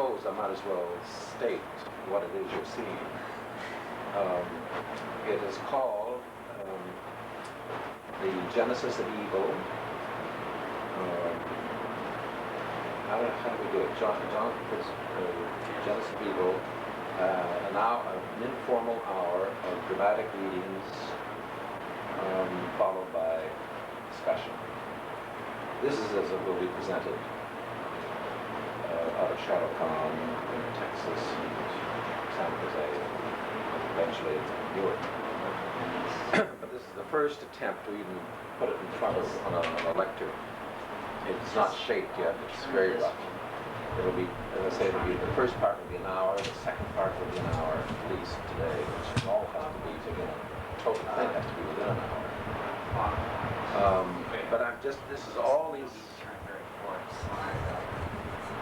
suppose I might as well state what it is you're seeing. It is called The Genesis of Evil. How do we do it? Jonathan Frid's Genesis of Evil. An informal hour of dramatic readings, followed by discussion. This is as it will be presented out of ShadowCon in Texas and San Jose, and eventually New York. But this is the first attempt to even put it in front of on a lecture. It's not shaped yet, it's very rough. It'll be, as I say, the first part will be an hour, the second part will be an hour at least today, which all has to be, the total thing has to be within an hour. But this is all these...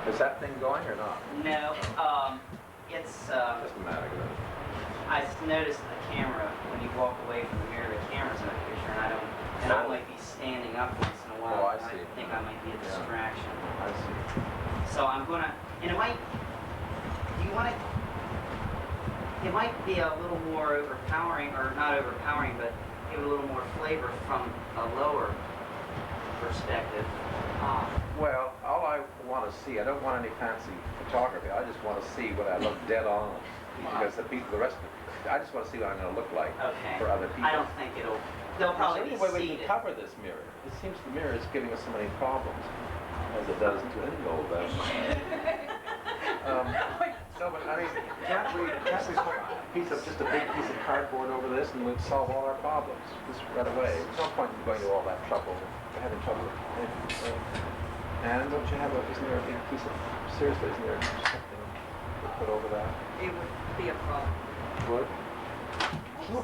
Is that thing going or not? No, it's... Doesn't matter, does it? I noticed the camera, when you walk away from the mirror, the camera's in the picture, and I might be standing up once in a while. Oh, I see. I think I might be a distraction. I see. So I'm gonna, and it might be a little more overpowering, or not overpowering, but give a little more flavor from a lower perspective. Well, all I want to see, I don't want any fancy photography. I just want to see what I look dead on. Because the rest of it, I just want to see what I'm going to look like for other people. I don't think they'll probably be way we seated. can cover this mirror. It seems the mirror is giving us so many problems, as it does to any old no, but I mean, can't we put just a big piece of cardboard over this and we'd solve all our problems just right away? There's no point in going to all that trouble. We're having trouble with and don't you have isn't there a big piece of, seriously, isn't there something to put over that? It would be a problem. Wood? Oh,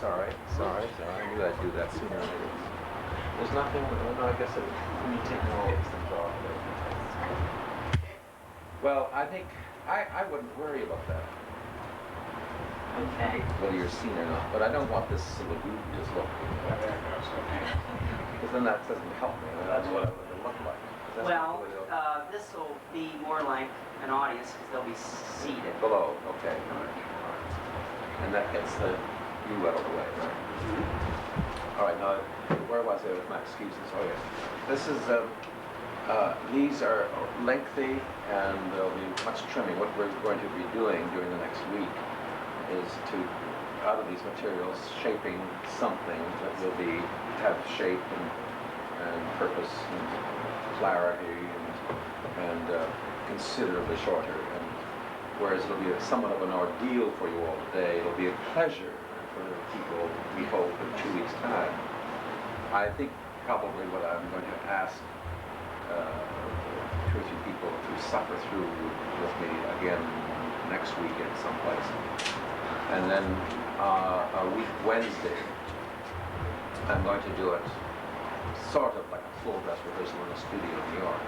sorry. I knew I'd do that sooner or later. There's nothing, no, I guess when you take all these things off. Well, I think, I wouldn't worry about that. Okay. Whether you're seen or not, but I don't want this sort of just look. Because then that doesn't help me. That's what it would look like. Well, this will be more like an audience because they'll be seated. Below, okay. All right. And that gets the you out of the way, right? Mm-hmm. All right, now, where was I with my excuses? Oh, yes. This is, these are lengthy and there'll be much trimming. What we're going to be doing during the next week is to, out of these materials, shaping something that will have shape and purpose and clarity and considerably shorter. And whereas it'll be somewhat of an ordeal for you all today, it'll be a pleasure for people, we hope, in 2 weeks' time. I think probably what I'm going to ask 2 or 3 people to suffer through with me again next weekend someplace. And then a week Wednesday, I'm going to do it sort of like a full dress rehearsal in a studio in New York.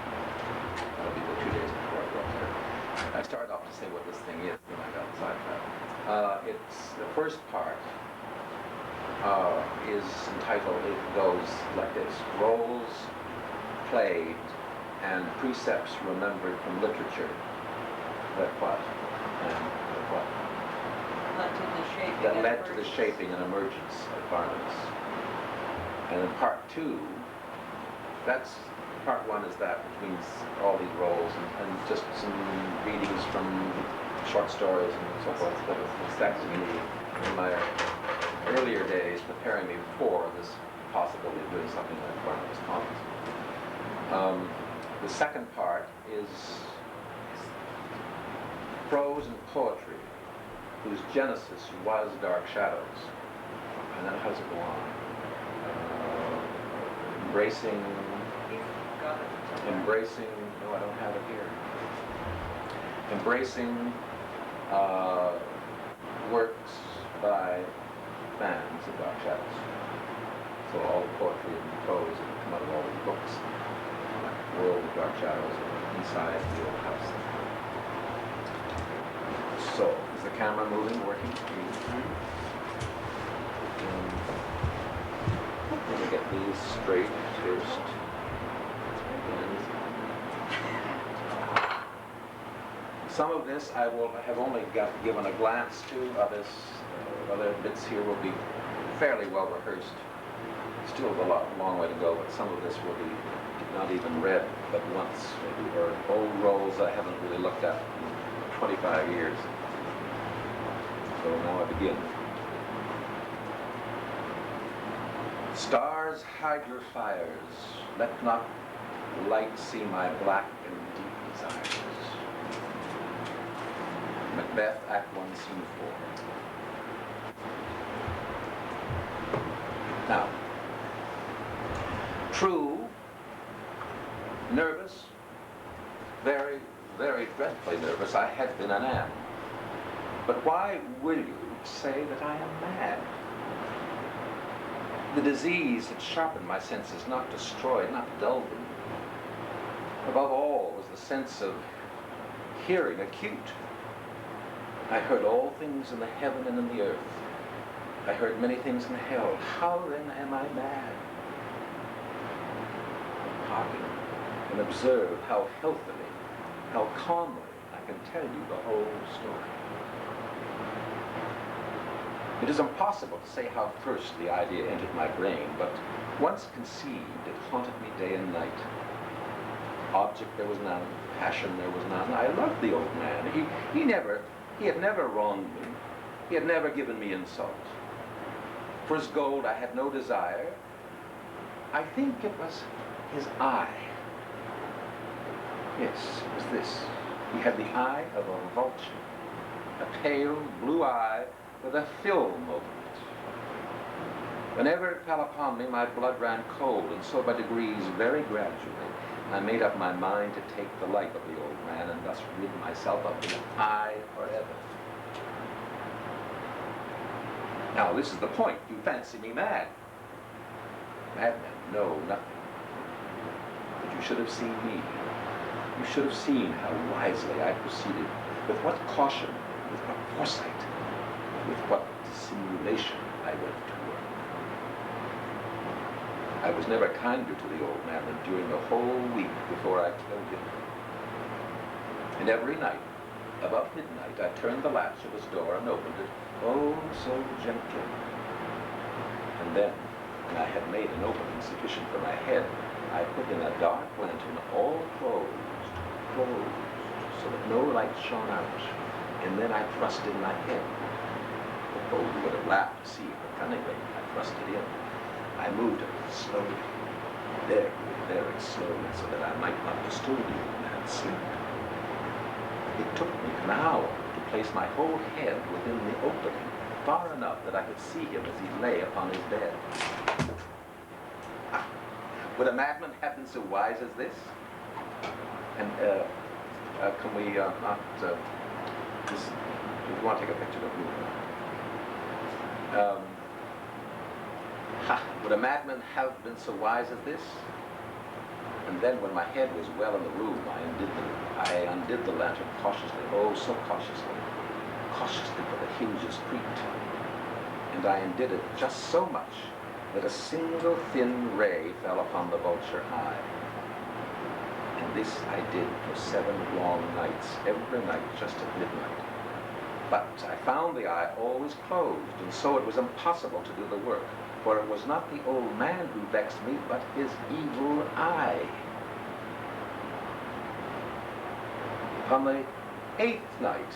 That'll be the 2 days before I go up there. I started off to say what this thing is, then I got sidetracked. It's the first part is entitled, it goes like this: roles played and precepts remembered from literature. That what? And what? That led to the shaping and emergence of Barnabas. And then part 2, that's part 1 is that, which means all these roles and just some readings from short stories and so forth. That's in my earlier days preparing me for this possibility of doing something like Barnabas Collins. The second part is prose and poetry, whose genesis was Dark Shadows. And then how does it go on? Embracing, no, I don't have it here. Embracing works by fans of Dark Shadows. So all the poetry and prose that come out of all these books, like World of Dark Shadows, inside the old house. So, is the camera moving, working? Let me get these straight first. Some of this I will have only given a glance to. Other bits here will be fairly well rehearsed. Still a long way to go, but some of this will be not even read but once, maybe, or old roles I haven't really looked at in 25 years. So now I begin. Stars, hide your fires. Let not the light see my black and deep desires. Macbeth, Act 1, Scene 4. Now, true, nervous, very, very dreadfully nervous, I had been and am. But why will you say that I am mad? The disease had sharpened my senses, not destroyed, not dulled them. Above all was the sense of hearing acute. I heard all things in the heaven and in the earth. I heard many things in hell. How then am I mad? Hearken and observe how healthily, how calmly I can tell you the whole story. It is impossible to say how first the idea entered my brain, but once conceived, it haunted me day and night. Object there was none, passion there was none. I loved the old man. He had never wronged me. He had never given me insult. For his gold I had no desire. I think it was his eye. Yes, it was this. He had the eye of a vulture, a pale blue eye with a film over it. Whenever it fell upon me, my blood ran cold, and so by degrees, very gradually, I made up my mind to take the life of the old man and thus rid myself of his eye forever. Now, this is the point. You fancy me mad. Madmen know nothing. But you should have seen me. You should have seen how wisely I proceeded, with what caution, with what foresight, with what dissimulation I went to work. I was never kinder to the old man than during the whole week before I killed him. And every night, about midnight, I turned the latch of his door and opened it, oh, so gently. And then, when I had made an opening sufficient for my head, I put in a dark lantern, all closed, so that no light shone out. And then I thrust in my head. Oh, you would have laughed to see how cunningly I thrust it in. I moved it slowly, very, very slowly, so that I might not disturb the old man's sleep. It took me an hour to place my whole head within the opening, far enough that I could see him as he lay upon his bed. Would a madman have been so wise as this? And can we not, if you want to take a picture of me. Would a madman have been so wise as this? And then when my head was well in the room, I undid the lantern cautiously, oh, so cautiously, for the hinges creaked. And I undid it just so much that a single thin ray fell upon the vulture eye. And this I did for 7 long nights, every night just at midnight. But I found the eye always closed, and so it was impossible to do the work, for it was not the old man who vexed me, but his evil eye. On the 8th night,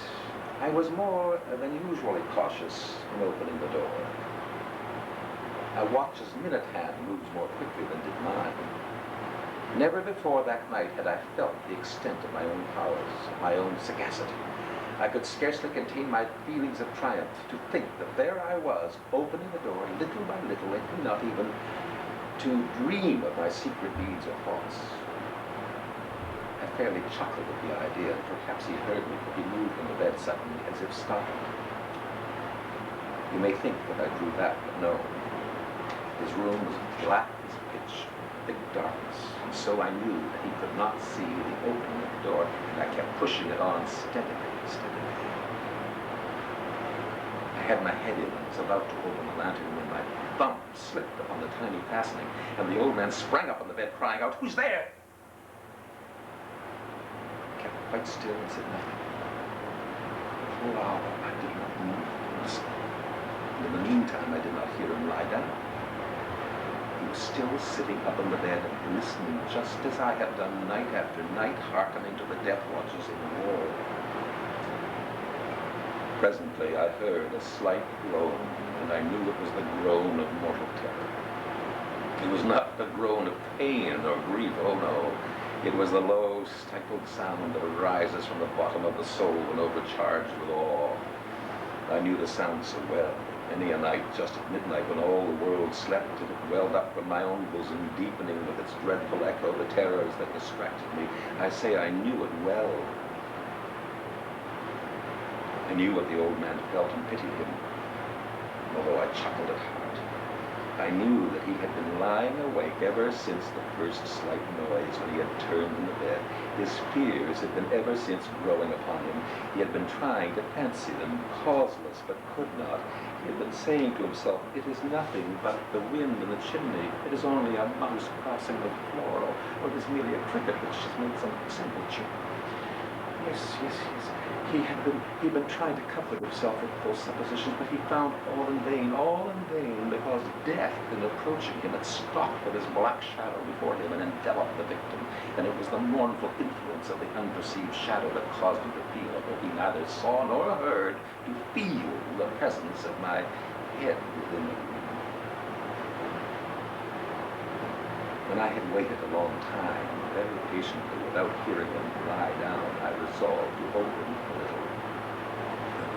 I was more than usually cautious in opening the door. A watch's minute hand moves more quickly than did mine. Never before that night had I felt the extent of my own powers, my own sagacity. I could scarcely contain my feelings of triumph to think that there I was, opening the door little by little, and not even to dream of my secret deeds or thoughts. I fairly chuckled at the idea, and perhaps he heard me, for he moved in the bed suddenly, as if startled. You may think that I drew back, but no. His room was black as pitch, thick darkness, and so I knew that he could not see the opening of the door, and I kept pushing it on steadily. I had my head in and was about to open the lantern when my thumb slipped upon the tiny fastening, and the old man sprang up on the bed crying out, "Who's there?" I kept quite still and said nothing. whole hour I did not move. In the meantime, I did not hear him lie down. He was still sitting up in the bed, listening just as I had done night after night, hearkening to the death watches in the wall. Presently, I heard a slight groan, and I knew it was the groan of mortal terror. It was not the groan of pain or grief, oh no. It was the low, stifled sound that arises from the bottom of the soul when overcharged with awe. I knew the sound so well. Many a night, just at midnight, when all the world slept, it had welled up from my own bosom, deepening with its dreadful echo the terrors that distracted me. I say I knew it well. I knew what the old man felt and pitied him, although I chuckled at heart. I knew that he had been lying awake ever since the first slight noise when he had turned in the bed. His fears had been ever since growing upon him. He had been trying to fancy them causeless, but could not. He had been saying to himself, "It is nothing but the wind in the chimney. It is only a mouse crossing the floor, or it is merely a cricket which has made some simple chirp." Yes. He had been trying to comfort himself with those suppositions, but he found all in vain, because death, in approaching him, had stalked with his black shadow before him and enveloped the victim. And it was the mournful influence of the unperceived shadow that caused him to feel, although he neither saw nor heard, to feel the presence of my head within the room. When I had waited a long time, very patiently, without hearing him lie down, I resolved to open a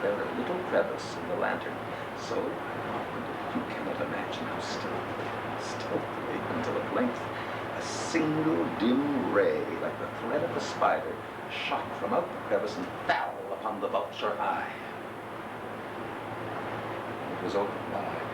very little crevice in the lantern. So I opened it. You cannot imagine how stealthily, until at length a single dim ray, like the thread of a spider, shot from out the crevice and fell upon the vulture eye. It was open,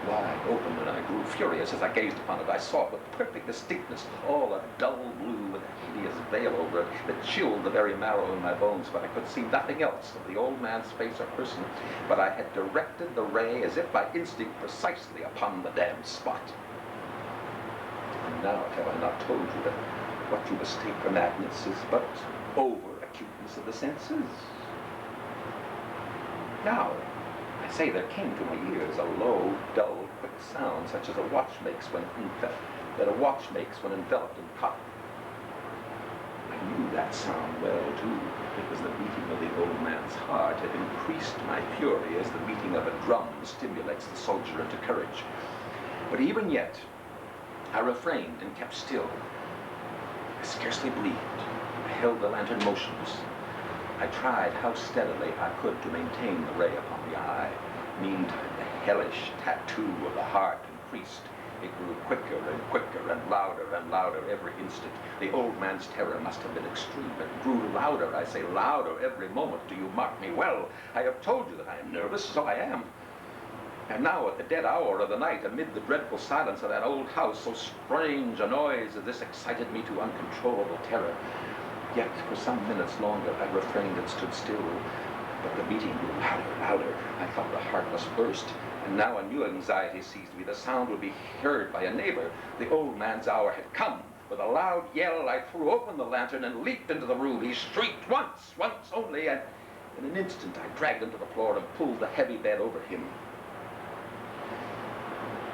wide open, and I grew furious as I gazed upon it. I saw it with perfect distinctness, all a dull blue with a hideous veil over it that chilled the very marrow in my bones, but I could see nothing else of the old man's face or person, but I had directed the ray as if by instinct precisely upon the damned spot. And now have I not told you that what you mistake for madness is but over-acuteness of the senses? Now, I say there came to my ears a low, dull, quick sound, such as a watch makes when enveloped in cotton. I knew that sound well, too. It was the beating of the old man's heart. It increased my fury as the beating of a drum stimulates the soldier into courage. But even yet, I refrained and kept still. I scarcely breathed. I held the lantern motionless. I tried how steadily I could to maintain the ray upon the eye. Meantime, the hellish tattoo of the heart increased. It grew quicker and louder every instant. The old man's terror must have been extreme. It grew louder, I say louder every moment. Do you mark me well? I have told you that I am nervous, so I am. And now at the dead hour of the night, amid the dreadful silence of that old house, so strange a noise as this excited me to uncontrollable terror. Yet for some minutes longer I refrained and stood still, but the beating grew louder. I thought the heart must burst, and now a new anxiety seized me. The sound would be heard by a neighbor. The old man's hour had come. With a loud yell, I threw open the lantern and leaped into the room. He shrieked once only, and in an instant I dragged him to the floor and pulled the heavy bed over him.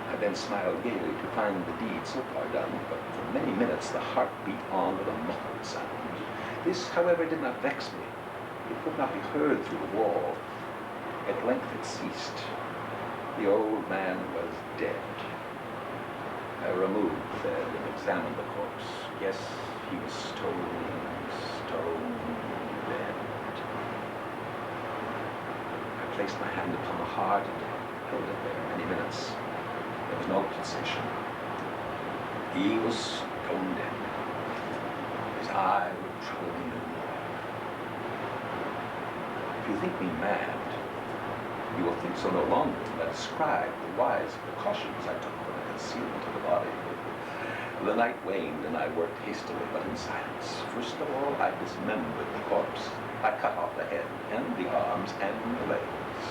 I then smiled gaily to find the deed so far done, but for many minutes the heart beat on with a muffled sound. This, however, did not vex me. It could not be heard through the wall. At length it ceased. The old man was dead. I removed the bed and examined the corpse. Yes, he was stone dead. I placed my hand upon the heart and held it there many minutes. There was no pulsation. He was stone dead. His eye would trouble me no more. If you think me mad, you will think so no longer when I describe the wise precautions I took for the concealment of the body. The night waned and I worked hastily but in silence. First of all, I dismembered the corpse. I cut off the head and the arms and the legs.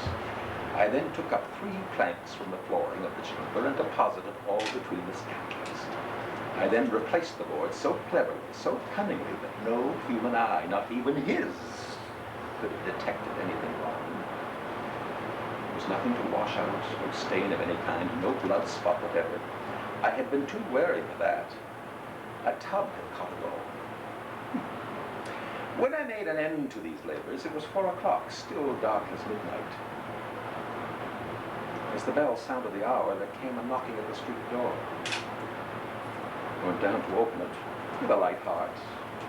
I then took up 3 planks from the flooring of the chamber and deposited all between the scantlers. I then replaced the boards so cleverly, so cunningly, that no human eye, not even his, could have detected anything wrong. was nothing to wash out, no stain of any kind, no blood spot whatever. I had been too wary for that. A tub had caught it all. When I made an end to these labors, it was 4 o'clock, still dark as midnight. As the bell sounded the hour, there came a knocking at the street door. I went down to open it with a light heart,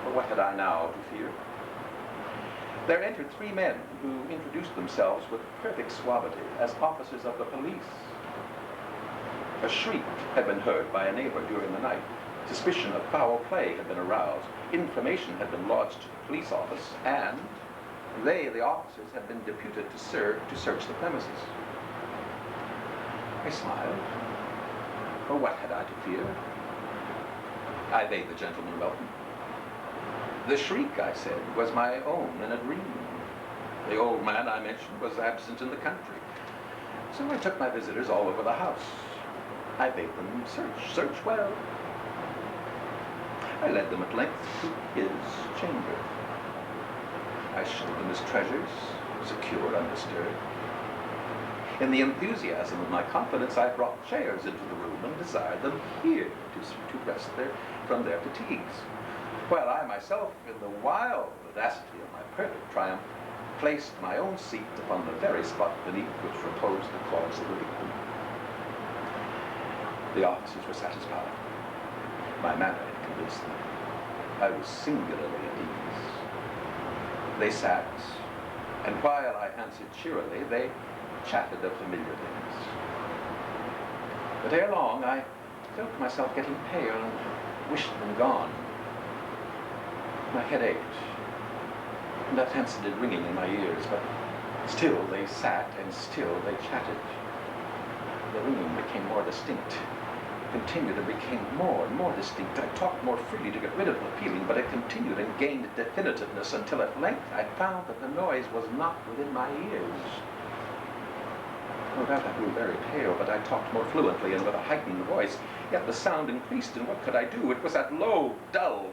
for what had I now to fear? There entered 3 men who introduced themselves with perfect suavity as officers of the police. A shriek had been heard by a neighbor during the night. Suspicion of foul play had been aroused. Information had been lodged to the police office, and they, the officers, had been deputed to search the premises. I smiled, for what had I to fear? I bade the gentleman welcome. The shriek, I said, was my own in a dream. The old man I mentioned was absent in the country. So I took my visitors all over the house. I bade them search well. I led them at length to his chamber. I showed them his treasures, secure, undisturbed. In the enthusiasm of my confidence, I brought chairs into the room and desired them here to rest from their fatigues, while I myself, in the wild audacity of my perfect triumph, placed my own seat upon the very spot beneath which reposed the corpse of the victim. The officers were satisfied. My manner had convinced them. I was singularly at ease. They sat, and while I answered cheerily, they chatted of familiar things. But ere long, I felt myself getting pale and wished them gone. My head ached, and that fancied ringing in my ears, but still they sat and still they chatted. The ringing became more distinct, continued and became more and more distinct. I talked more freely to get rid of the feeling, but it continued and gained definitiveness until at length I found that the noise was not within my ears. No doubt I grew very pale, but I talked more fluently and with a heightened voice. Yet the sound increased, and what could I do? It was that low, dull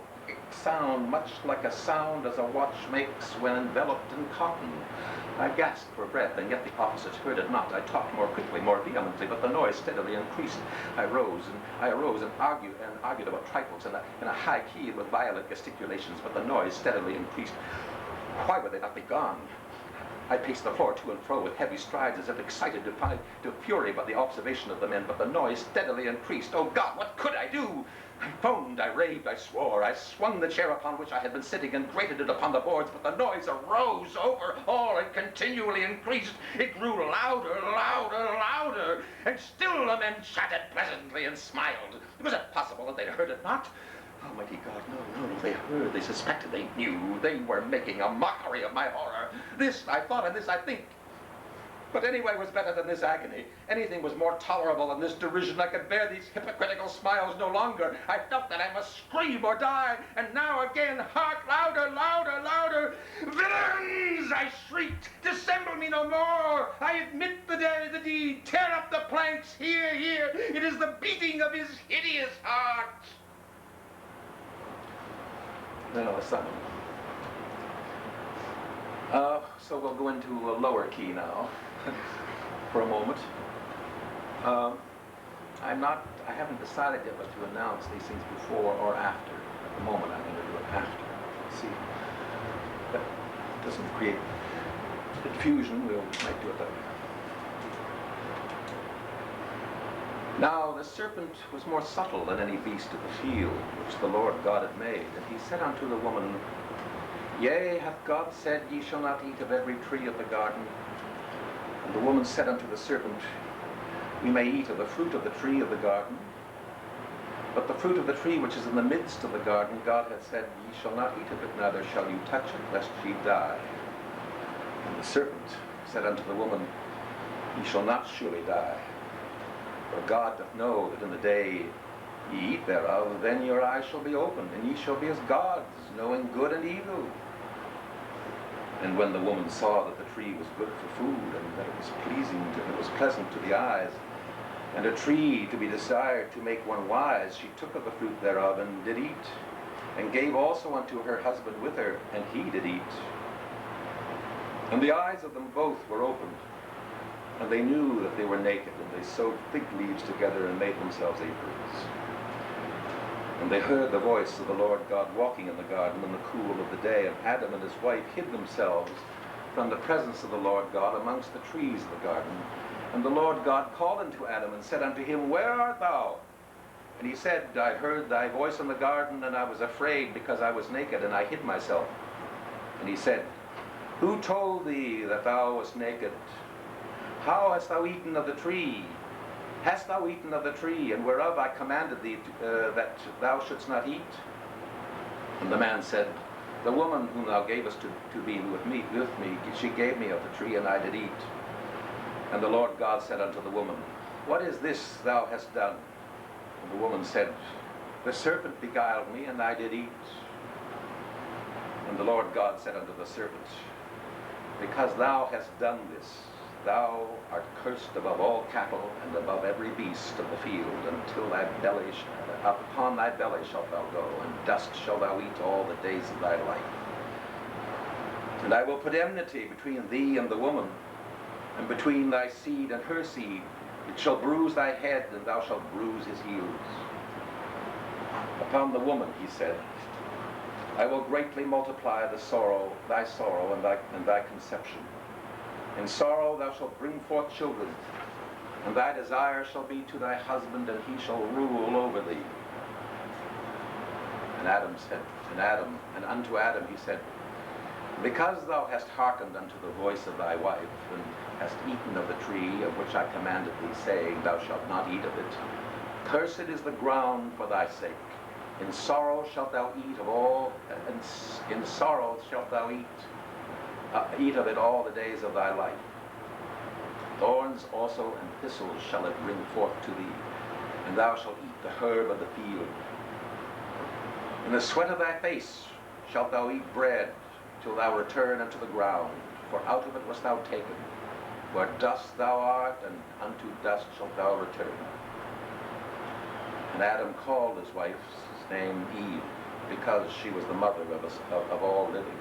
sound, much like a sound as a watch makes when enveloped in cotton. I gasped for breath, and yet the officers heard it not. I talked more quickly, more vehemently, but the noise steadily increased. I arose and argued about trifles in a high key with violent gesticulations, but the noise steadily increased. Why would they not be gone? I paced the floor to and fro with heavy strides, as if excited to fury by the observation of the men, but the noise steadily increased. Oh God, what could I do? I foamed, I raved, I swore. I swung the chair upon which I had been sitting and grated it upon the boards, but the noise arose over all and continually increased. It grew louder, louder, louder, and still the men chatted pleasantly and smiled. Was it possible that they heard it not? Almighty God, no, they heard, they suspected, they knew. They were making a mockery of my horror. This I thought, and this I think. But anyway was better than this agony. Anything was more tolerable than this derision. I could bear these hypocritical smiles no longer. I felt that I must scream or die. And now again, hark, louder, louder, louder. Villains, I shrieked, dissemble me no more. I admit the deed. Tear up the planks. Here. It is the beating of his hideous heart. Now the sun. So we'll go into a lower key now for a moment. I haven't decided yet whether to announce these things before or after. At the moment I'm going to do it after. See, that doesn't create confusion. We might do it that way. Now the serpent was more subtle than any beast of the field which the Lord God had made. And he said unto the woman, Yea, hath God said, Ye shall not eat of every tree of the garden? And the woman said unto the serpent, We may eat of the fruit of the tree of the garden, but the fruit of the tree which is in the midst of the garden, God hath said, Ye shall not eat of it, neither shall you touch it, lest ye die. And the serpent said unto the woman, Ye shall not surely die. For God doth know that in the day ye eat thereof, then your eyes shall be opened, and ye shall be as gods, knowing good and evil. And when the woman saw that the tree was good for food, and that it was pleasant to the eyes, and a tree to be desired to make one wise, she took of the fruit thereof, and did eat, and gave also unto her husband with her, and he did eat. And the eyes of them both were opened, And they knew that they were naked, and they sewed fig leaves together and made themselves aprons. And they heard the voice of the Lord God walking in the garden in the cool of the day, and Adam and his wife hid themselves from the presence of the Lord God amongst the trees of the garden. And the Lord God called unto Adam and said unto him, Where art thou? And he said, I heard thy voice in the garden, and I was afraid because I was naked, and I hid myself. And he said, Who told thee that thou wast naked? How hast thou eaten of the tree? Hast thou eaten of the tree, and whereof I commanded thee that thou shouldst not eat? And the man said, The woman whom thou gavest to be with me, she gave me of the tree, and I did eat. And the Lord God said unto the woman, What is this thou hast done? And the woman said, The serpent beguiled me, and I did eat. And the Lord God said unto the serpent, Because thou hast done this, thou art cursed above all cattle and above every beast of the field, until upon thy belly shalt thou go, and dust shalt thou eat all the days of thy life. And I will put enmity between thee and the woman, and between thy seed and her seed. It shall bruise thy head, and thou shalt bruise his heels. Upon the woman, he said, I will greatly multiply thy sorrow and thy conception. In sorrow thou shalt bring forth children, and thy desire shall be to thy husband, and he shall rule over thee. And unto Adam he said, Because thou hast hearkened unto the voice of thy wife, and hast eaten of the tree of which I commanded thee, saying, Thou shalt not eat of it, cursed is the ground for thy sake. In sorrow shalt thou eat of all, and in sorrow shalt thou eat of it all the days of thy life. Thorns also and thistles shall it bring forth to thee, and thou shalt eat the herb of the field. In the sweat of thy face shalt thou eat bread, till thou return unto the ground, for out of it wast thou taken. For dust thou art, and unto dust shalt thou return. And Adam called his wife's name Eve, because she was the mother of all living.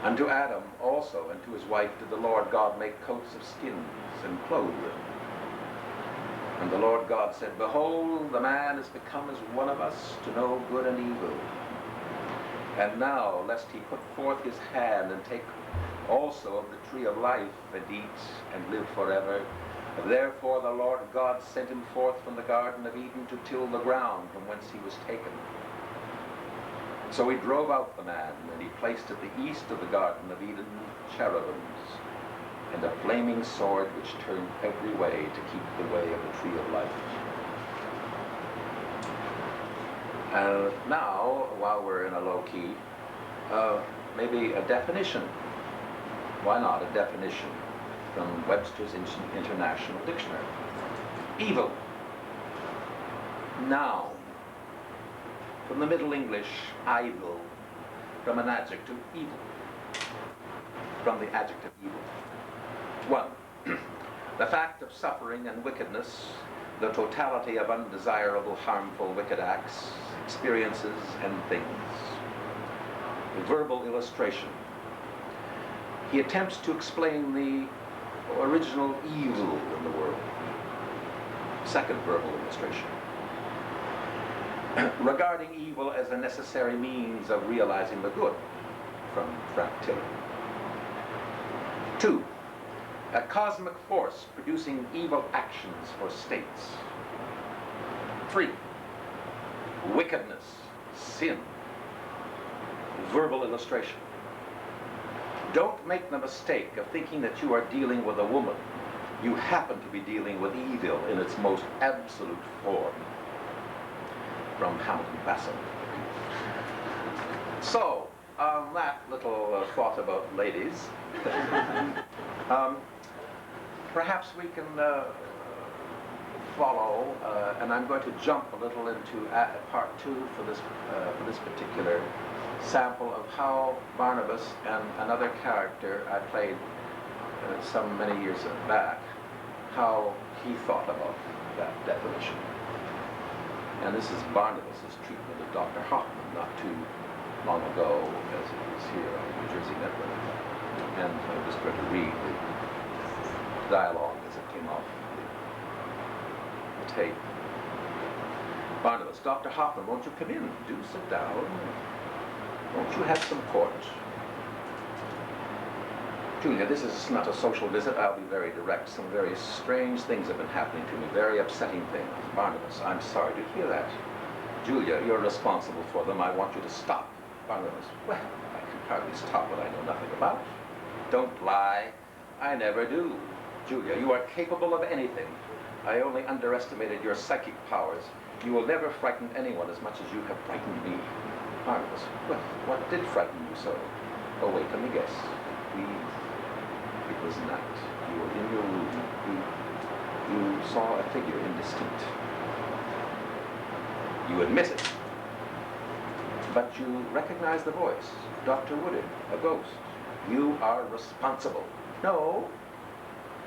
Unto Adam also and to his wife did the Lord God make coats of skins, and clothe them. And the Lord God said, Behold, the man is become as one of us, to know good and evil. And now, lest he put forth his hand and take also of the tree of life, and eat and live forever. Therefore the Lord God sent him forth from the Garden of Eden to till the ground from whence he was taken. So he drove out the man, and he placed at the east of the Garden of Eden cherubims, and a flaming sword which turned every way to keep the way of the tree of life. And now, while we're in a low key, maybe a definition. Why not a definition from Webster's International Dictionary? Evil. Noun. From the Middle English, evil. From an adjective, evil. From the adjective, evil. 1. The fact of suffering and wickedness, the totality of undesirable, harmful, wicked acts, experiences, and things. Verbal illustration. He attempts to explain the original evil in the world. Second verbal illustration. Regarding evil as a necessary means of realizing the good, from Frank Tiller. 2. A cosmic force producing evil actions for states. 3. Wickedness, sin. Verbal illustration. Don't make the mistake of thinking that you are dealing with a woman. You happen to be dealing with evil in its most absolute form. From Hamilton Bassett. So, on that little thought about ladies, perhaps we can follow, and I'm going to jump a little into part 2 for this particular sample of how Barnabas and another character I played some many years back, how he thought about that definition. And this is Barnabas' treatment of Dr. Hoffman not too long ago, as it was here on the New Jersey Network. And I'm just going to read dialogue as it came off the tape. Barnabas, Dr. Hoffman, won't you come in? Do sit down. Won't you have some port? Julia, this is not a social visit. I'll be very direct. Some very strange things have been happening to me, very upsetting things. Barnabas, I'm sorry to hear that. Julia, you're responsible for them. I want you to stop. Barnabas, well, I can hardly stop what I know nothing about. Don't lie. I never do. Julia, you are capable of anything. I only underestimated your psychic powers. You will never frighten anyone as much as you have frightened me. Barnabas, well, what did frighten you so? Oh, wait, let me guess. Please. It was night. You were in your room. You saw a figure indistinct. You admit it. But you recognize the voice. Dr. Woodard, a ghost. You are responsible. No.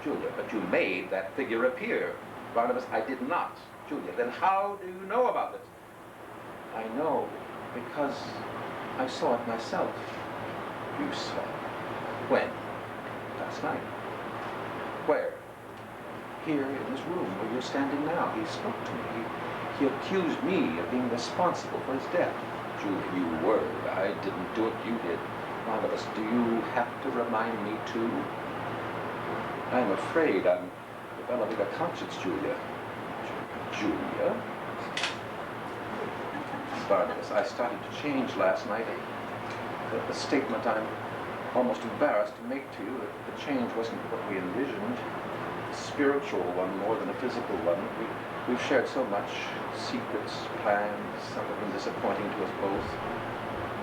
Julia, but you made that figure appear. Barnabas, I did not. Julia, then how do you know about it? I know because I saw it myself. You saw it. When? Last night. Where? Here in this room where you're standing now. He spoke to me. He accused me of being responsible for his death. Julia, you were. I didn't do it. You did. Barnabas, do you have to remind me too? I'm afraid I'm developing a conscience, Julia. Julia? Barnabas, I started to change last night. The statement I'm almost embarrassed to make to you, that the change wasn't what we envisioned. A spiritual one more than a physical one. We've shared so much, secrets, plans, some of them disappointing to us both.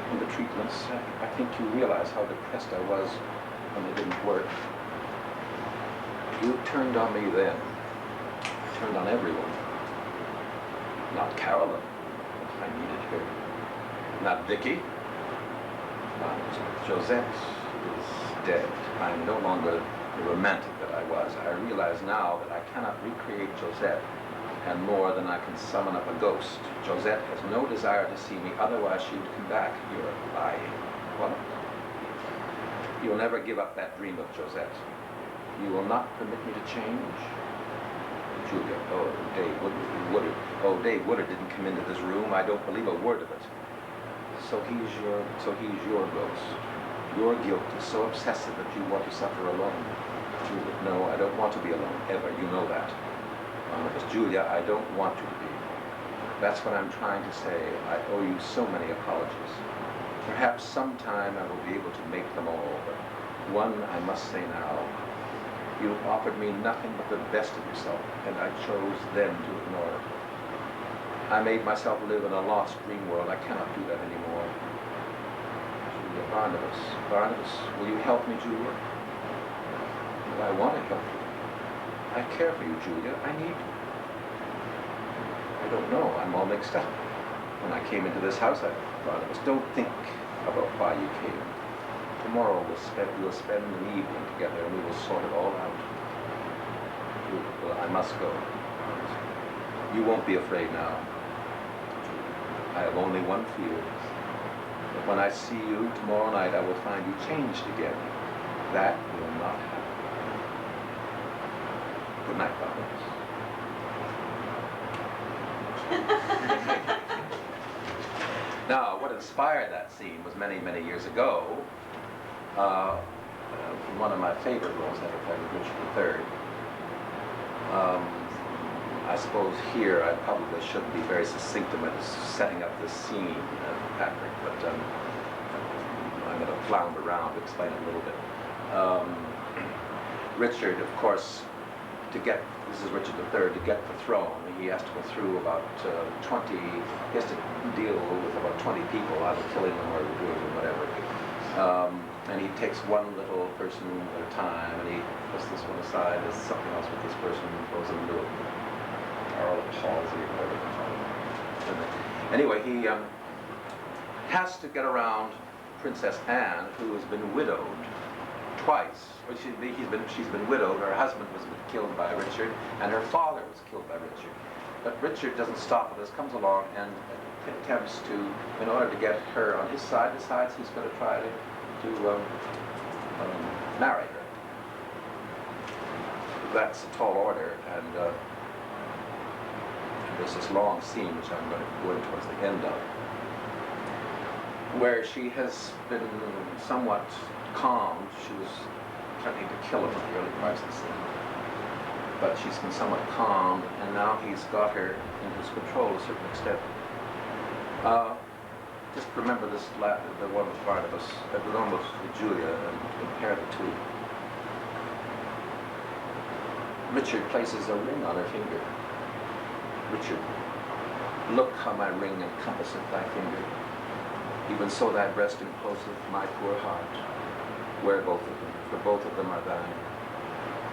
And the treatments, I think you realize how depressed I was when they didn't work. You turned on me then. You turned on everyone. Not Carolyn. I needed her. Not Vicky. Josette is dead. I'm no longer the romantic that I was. I realize now that I cannot recreate Josette, and more than I can summon up a ghost. Josette has no desire to see me, otherwise she would come back. You're lying. What? You'll never give up that dream of Josette. You will not permit me to change? Julia, oh, Dave Woodard. Oh, Dave Woodard didn't come into this room. I don't believe a word of it. So he's your ghost. Your guilt is so obsessive that you want to suffer alone. Julia, no, I don't want to be alone, ever. You know that. Because Julia, I don't want you to be. That's what I'm trying to say. I owe you so many apologies. Perhaps sometime I will be able to make them all, but one I must say now. You offered me nothing but the best of yourself, and I chose then to ignore it. I made myself live in a lost dream world. I cannot do that anymore. Julia, Barnabas, will you help me, Julia? I want to help you. I care for you, Julia. I need you. I don't know. I'm all mixed up. When I came into this house, Barnabas, don't think about why you came. Tomorrow we'll spend an evening together and we will sort it all out. Well, I must go. You won't be afraid now. I have only one fear. That when I see you tomorrow night, I will find you changed again. That will not happen. Good night, Barnabas. Now, what inspired that scene was many, many years ago. One of my favorite roles ever played with Richard III. I suppose here I probably shouldn't be very succinct about setting up this scene, Patrick, but I'm going to flounder around to explain it a little bit. Richard, of course, this is Richard III, to get the throne, he has to go through about 20, he has to deal with about 20 people, either killing them or doing them, whatever. And he takes one little person at a time, and he puts this one aside, there's something else with this person, goes into a palsy or whatever they call it. Anyway, he has to get around Princess Anne, who has been widowed twice. Well, she's been widowed. Her husband was killed by Richard, and her father was killed by Richard. But Richard doesn't stop at this, comes along and attempts to, in order to get her on his side, decides he's going to try to marry her. that's a tall order, and there's this long scene which I'm going to go in towards the end of, where she has been somewhat calmed. She was threatening to kill him in the early parts of the scene, but she's been somewhat calmed, and now he's got her in his control to a certain extent. Just remember this, the one with Barnabas, the one with Julia, and compare the two. Richard places a ring on her finger. Richard, look how my ring encompasseth thy finger. Even so thy breast encloseth my poor heart. Where both of them, for both of them are thine.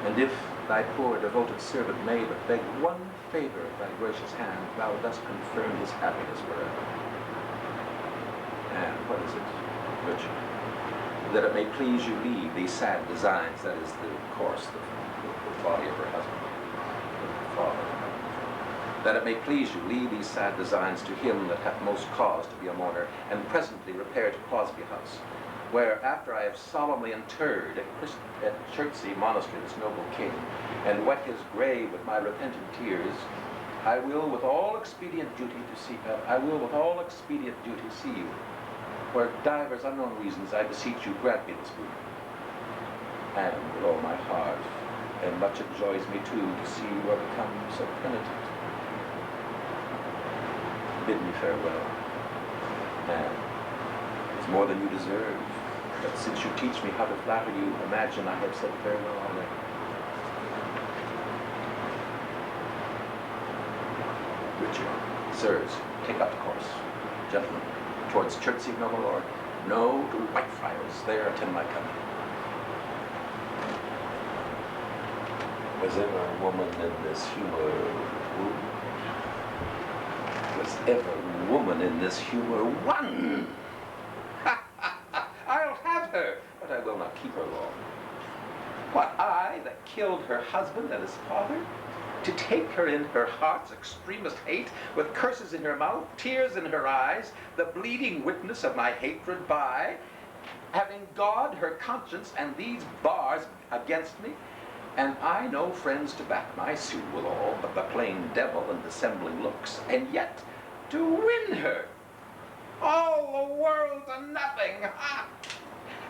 And if thy poor devoted servant may but beg one favor at thy gracious hand, thou dost confirm his happiness forever. And what is it, Richard? That it may please you leave these sad designs, that is the course, the body of her husband, the father. That it may please you leave these sad designs to him that hath most cause to be a mourner, and presently repair to Crosby House, where after I have solemnly interred at Chertsey Monastery this noble king, and wet his grave with my repentant tears, I will with all expedient duty see you. For divers unknown reasons, I beseech you, grant me this boon. And with all my heart, and much it joys me too to see you are become so penitent. Bid me farewell, and it's more than you deserve. But since you teach me how to flatter you, imagine I have said farewell already. Richard, sirs, take up the course. Gentlemen, towards Chertsey, noble lord. No, to Whitefriars, there attend my company. Was ever a woman in this humor wooed? Was ever a woman in this humor won? I'll have her, but I will not keep her long. What, I that killed her husband and his father? To take her in her heart's extremest hate, with curses in her mouth, tears in her eyes, the bleeding witness of my hatred by, having God her conscience and these bars against me, and I no friends to back my suit withal, but the plain devil and dissembling looks, and yet to win her, all the world to nothing, ha!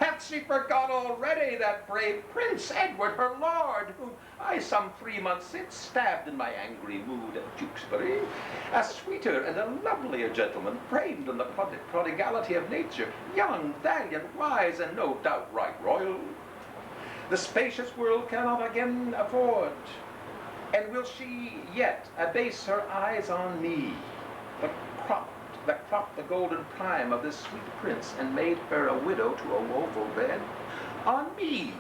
Hath she forgot already that brave Prince Edward, her lord, whom I some 3 months since stabbed in my angry mood at Tewkesbury, a sweeter and a lovelier gentleman, framed in the prodigality of nature, young, valiant, wise, and no doubt right royal? The spacious world cannot again afford, and will she yet abase her eyes on me, that cropped the golden prime of this sweet prince and made her a widow to a woeful bed? On me,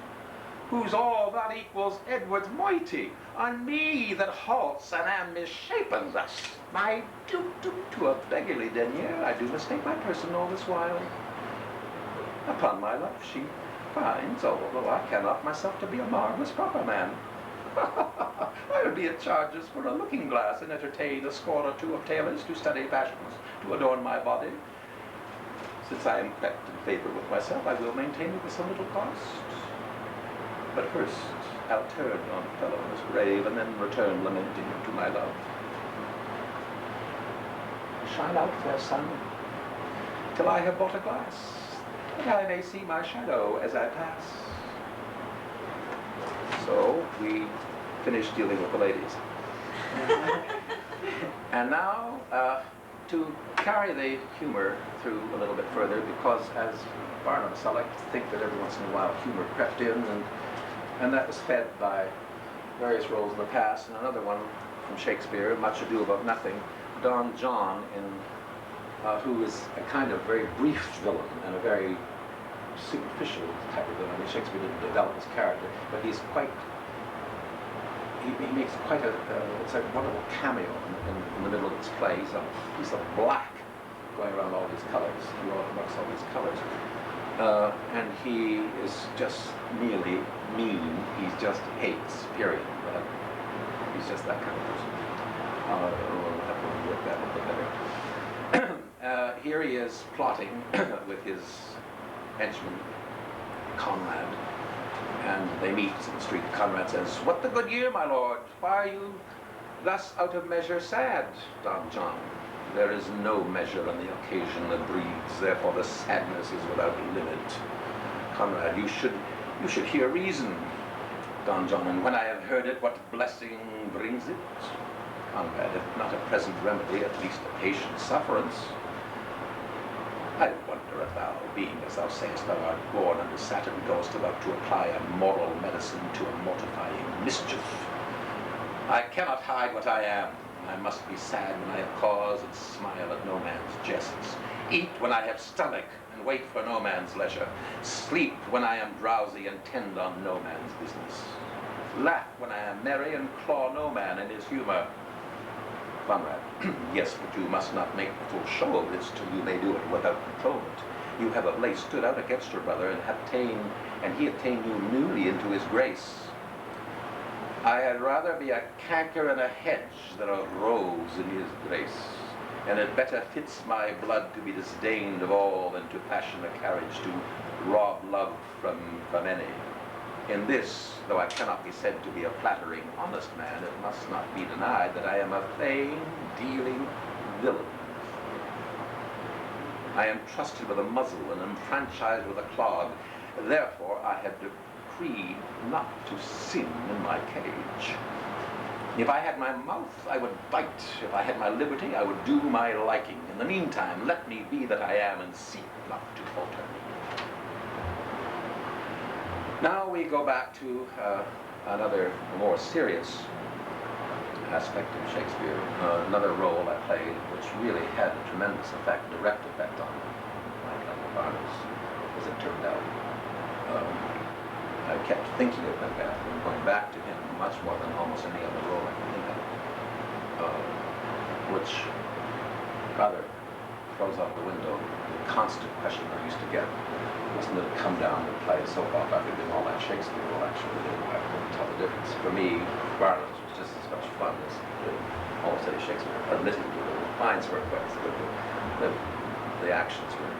whose all that equals Edward's moiety, on me that halts and am misshapen thus, my dukedom to a beggarly denier, I do mistake my person all this while. Upon my life she finds, although I cannot myself to be a marvellous proper man. I would be at charges for a looking glass and entertain a score or two of tailors to study fashions, to adorn my body. Since I am kept in favor with myself, I will maintain it with some little cost. But first, I'll turn yon fellow in his grave, and then return lamenting to my love. Shine out, fair sun, till I have bought a glass, that I may see my shadow as I pass. So we finished dealing with the ladies. And now, to carry the humor through a little bit further, because as Barnabas, I like to think that every once in a while humor crept in, and that was fed by various roles in the past, and another one from Shakespeare, Much Ado About Nothing, Don John, who is a kind of very brief villain and a very superficial type of villain. I mean, Shakespeare didn't develop his character, but he's quite, he makes quite it's a wonderful cameo in the middle of his play. He's a piece of black going around all these colors, amongst all these colors. And he is just merely mean. He just hates, period. He's just that kind of person. We'll have to work that a little better. Here he is plotting with his henchman, Conrad, And they meet in the street. Conrad says, "What the good year, my lord? Why are you thus out of measure sad, Don John?" "There is no measure on the occasion that breathes, therefore the sadness is without limit." Conrad, you should hear reason. Don John, "And when I have heard it, what blessing brings it?" Conrad, "If not a present remedy, at least a patient sufferance." "I wonder if thou, being, as thou sayest, thou art born under Saturn, goest about to apply a moral medicine to a mortifying mischief." "I cannot hide what I am. I must be sad when I have cause and smile at no man's jests. Eat when I have stomach and wait for no man's leisure. Sleep when I am drowsy and tend on no man's business. Laugh when I am merry and claw no man in his humor." Conrad, "Yes, but you must not make full show of this till you may do it without controlment. You have of late stood out against your brother and he obtained you newly into his grace. I had rather be a canker in a hedge than a rose in his grace, and it better fits my blood to be disdained of all than to fashion a carriage to rob love from any. In this, though I cannot be said to be a flattering, honest man, it must not be denied that I am a plain dealing villain. I am trusted with a muzzle and am franchised with a clog. Therefore I have decreed not to sin in my cage. If I had my mouth, I would bite. If I had my liberty, I would do my liking. In the meantime, let me be that I am, and seek not to alter me." Now we go back to another more serious aspect of Shakespeare, another role I played, which really had a tremendous effect, direct effect on my cousin Barnabas, as it turned out. I kept thinking of Macbeth and going back to him much more than almost any other role I could think of, which rather throws out the window the constant question I used to get. Wasn't it come down to play a soap opera after doing all that Shakespeare? Well, actually, I couldn't tell the difference. For me, Barnabas was just as much fun as all city Shakespeare. Admittedly, the lines were quite good. The actions were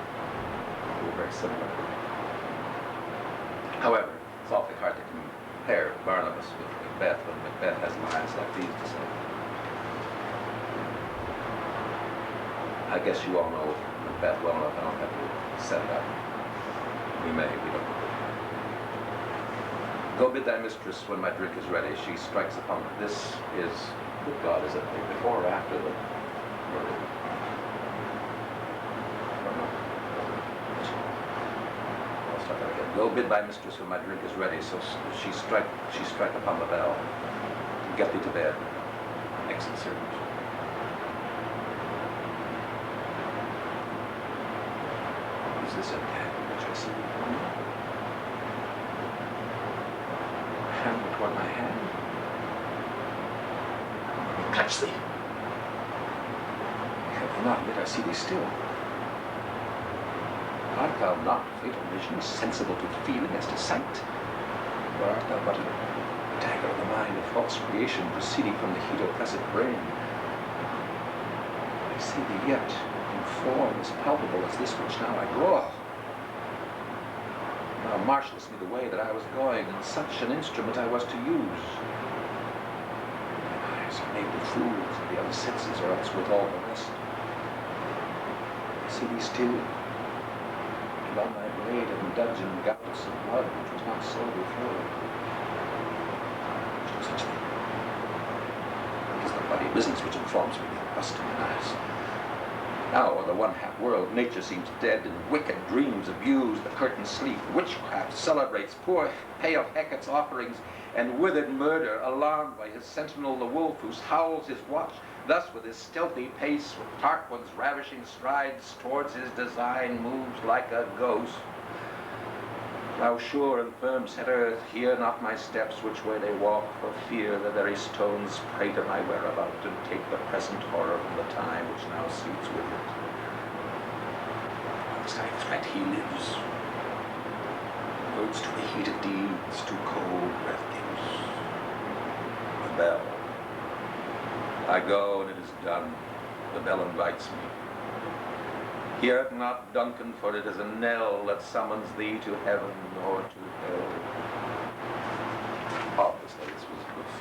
very similar. However, it's awfully hard to compare Barnabas with Macbeth when Macbeth has lines like these to say. I guess you all know Macbeth well enough. I don't have to set it up. We don't. "Go bid thy mistress when my drink is ready. She strikes upon it." This is, good God, is it before or after the murder? I'll start that again. "Go bid thy mistress when my drink is ready. So she strike upon the bell. Get thee to bed. Exit servant." Is this a which I see? Hand toward my hand. Catch thee. Have thee not, yet I see thee still. Art thou not, fatal vision, sensible to feeling as to sight? Or art thou but a dagger of the mind, a false creation proceeding from the heat oppressive brain? I see thee yet, in form as palpable as this which now I grow. Thou marshallest me the way that I was going, and such an instrument I was to use. My eyes are made with fools, and the other senses are else with all the rest. I see thee still, and on thy blade and dungeon gouts of blood which was not so before. There's no such thing. It is the bloody business which informs me of rust in my eyes. Now, o'er the one-half world, nature seems dead, and wicked dreams abuse the curtained sleep. Witchcraft celebrates poor pale Hecate's offerings, and withered murder, alarmed by his sentinel the wolf, who howls his watch. Thus, with his stealthy pace, with Tarquin's ravishing strides, towards his design moves like a ghost. Thou sure and firm set earth, hear not my steps, which way they walk, for fear the very stones prate of my whereabout, and take the present horror from the time which now sleeps with it. Whilst I fret he lives, words to the heat of deeds, to cold breath gives. The bell. I go, and it is done. The bell invites me. Hear it not, Duncan, for it is a knell that summons thee to heaven or to hell.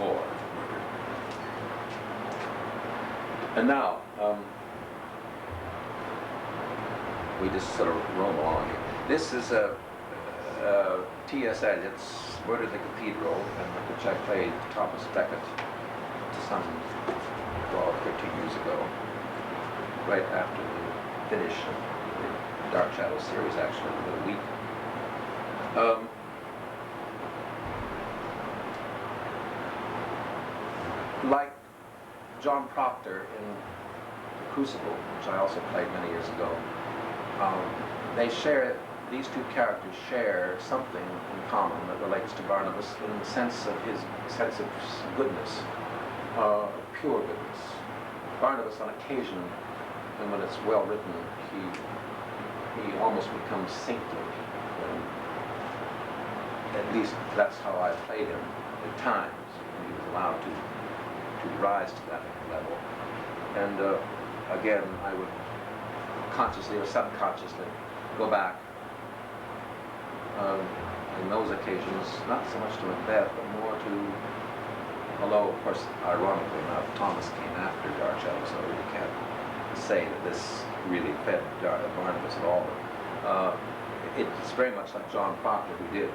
before. And now, we just sort of roam along here. This is T.S. Eliot's Word of the Cathedral, in which I played Thomas Becket some 12, 13 years ago, right after the finish of the Dark Shadows series, actually, within a week. Like John Proctor in The Crucible, which I also played many years ago, these two characters share something in common that relates to Barnabas in the sense of his sense of goodness, pure goodness. Barnabas, on occasion, and when it's well written, he almost becomes saintly. At least that's how I played him at times, when he was allowed to rise to that level. And again, I would consciously or subconsciously go back in those occasions, not so much to Macbeth, but more to, although of course ironically enough Thomas came after Dark Shadows, so you can't say that this really fed Barnabas at all, but it's very much like John Proctor, who did, in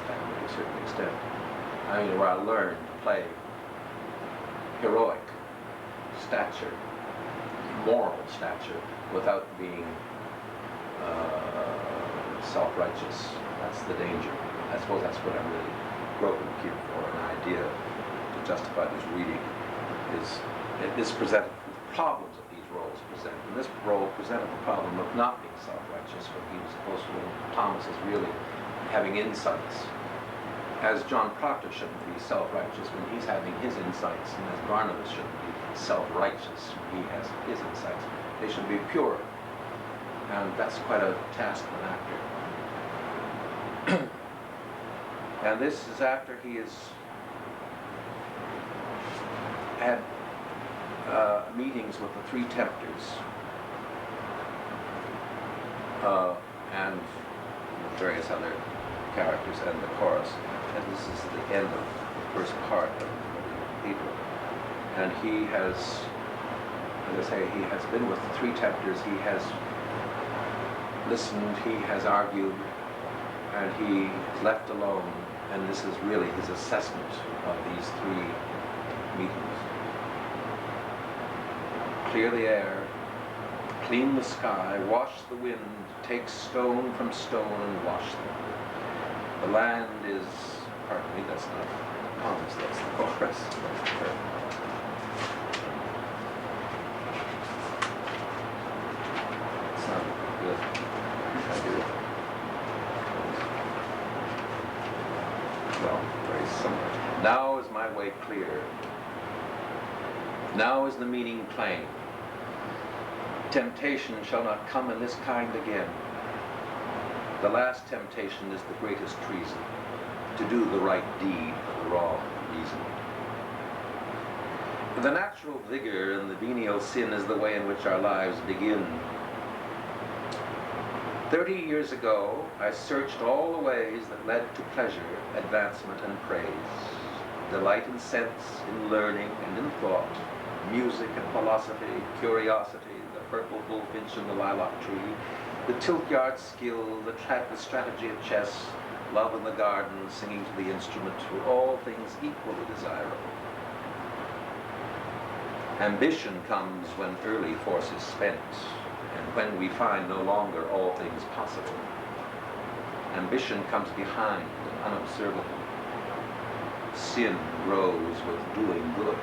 fact, to a certain extent. I mean, where I learned to play heroic stature, moral stature, without being self-righteous. That's the danger. I suppose that's what I'm really groping here for, an idea to justify this reading. Is presented with problems that these roles present. And this role presented the problem of not being self-righteous when he was supposed to, Thomas is really having insights. As John Proctor shouldn't be self-righteous when he's having his insights, and as Barnabas shouldn't be self-righteous when he has his insights. They should be pure. And that's quite a task for an actor. And this is after he has had meetings with the three tempters and various other characters and the chorus. And this is the end of the first part of the cathedral. And he has, as I say, he has been with the three tempters, he has listened, he has argued, and he left alone, and this is really his assessment of these three meetings. Clear the air, clean the sky, wash the wind, take stone from stone and wash them. The land is, pardon me, that's not comes, that's the chorus. It's not good. I do it. Well, very similar. Now is my way clear. Now is the meaning plain. Temptation shall not come in this kind again. The last temptation is the greatest treason, to do the right deed for the wrong reason. The natural vigor and the venial sin is the way in which our lives begin. 30 years ago, I searched all the ways that led to pleasure, advancement, and praise, delight and sense, in learning and in thought, music and philosophy, curiosity, the purple bullfinch and the lilac tree, the tilt-yard skill, the strategy of chess, love in the garden, singing to the instrument, were all things equally desirable. Ambition comes when early force is spent, and when we find no longer all things possible. Ambition comes behind and unobservable. Sin grows with doing good.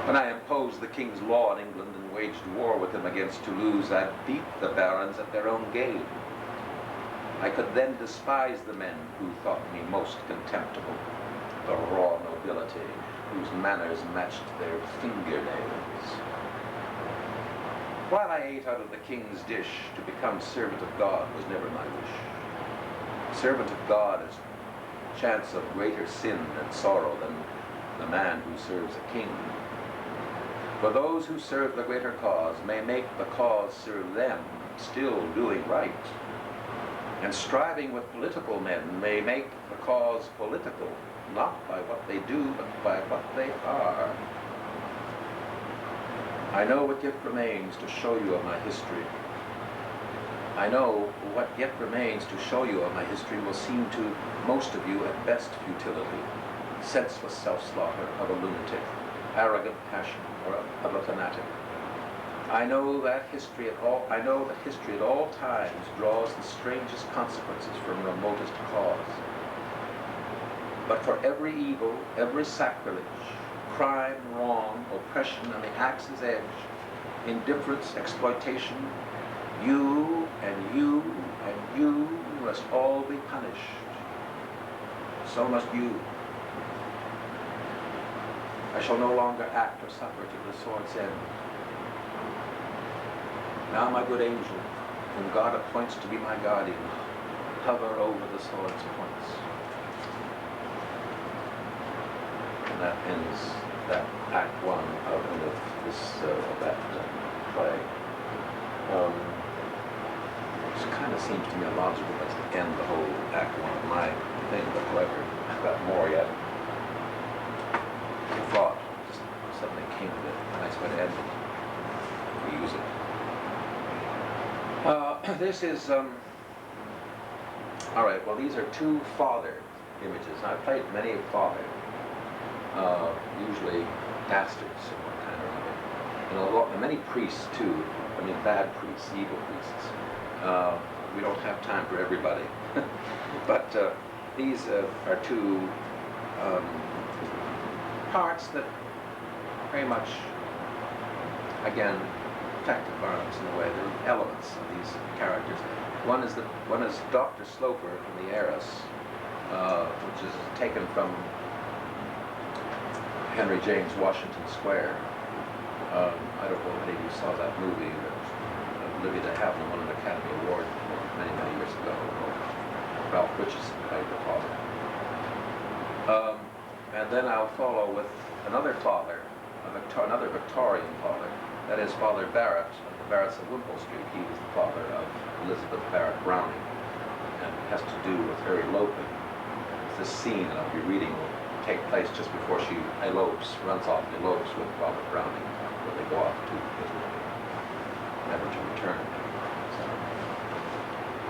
When I imposed the king's law in England and waged war with him against Toulouse, I beat the barons at their own game. I could then despise the men who thought me most contemptible, the raw nobility whose manners matched their fingernails. While I ate out of the king's dish, to become servant of God was never my wish. Servant of God is chance of greater sin and sorrow than the man who serves a king. For those who serve the greater cause may make the cause serve them, still doing right. And striving with political men may make the cause political, not by what they do, but by what they are. I know what yet remains to show you of my history. I know what yet remains to show you of my history will seem to most of you at best futility, senseless self-slaughter of a lunatic, arrogant passion of a fanatic. I know that history at all times draws the strangest consequences from remotest cause. But for every evil, every sacrilege, crime, wrong, oppression on the axe's edge, indifference, exploitation, you and you and you must all be punished. So must you. I shall no longer act or suffer to the sword's end. Now, my good angel, whom God appoints to be my guardian, hover over the sword's points. And that ends that Act 1 of that play. Which kind of seems to me a logical place to end the whole Act 1 of my thing, but however, I've got more yet. I thought, just suddenly came to it, a nice way to end it. We use it. This is, all right, well, these are two father images. I've played many of father, usually bastards of one kind or another. And many priests, too. I mean, bad priests, evil priests. We don't have time for everybody. But these are two parts that very much, again, affected Barnabas in a way. There are elements of these characters. One is Dr. Sloper from The Heiress, which is taken from Henry James Washington Square. I don't know if any of you saw that movie. Olivia de Havilland won an Academy Award many, many years ago. Ralph Richardson played the father. And then I'll follow with another father, another Victorian father. That is Father Barrett of the Barretts of Wimpole Street. He was the father of Elizabeth Barrett Browning, and it has to do with her eloping. This scene that I'll be reading will take place just before she runs off and elopes with Robert Browning, where they go off to Italy, never to return. So.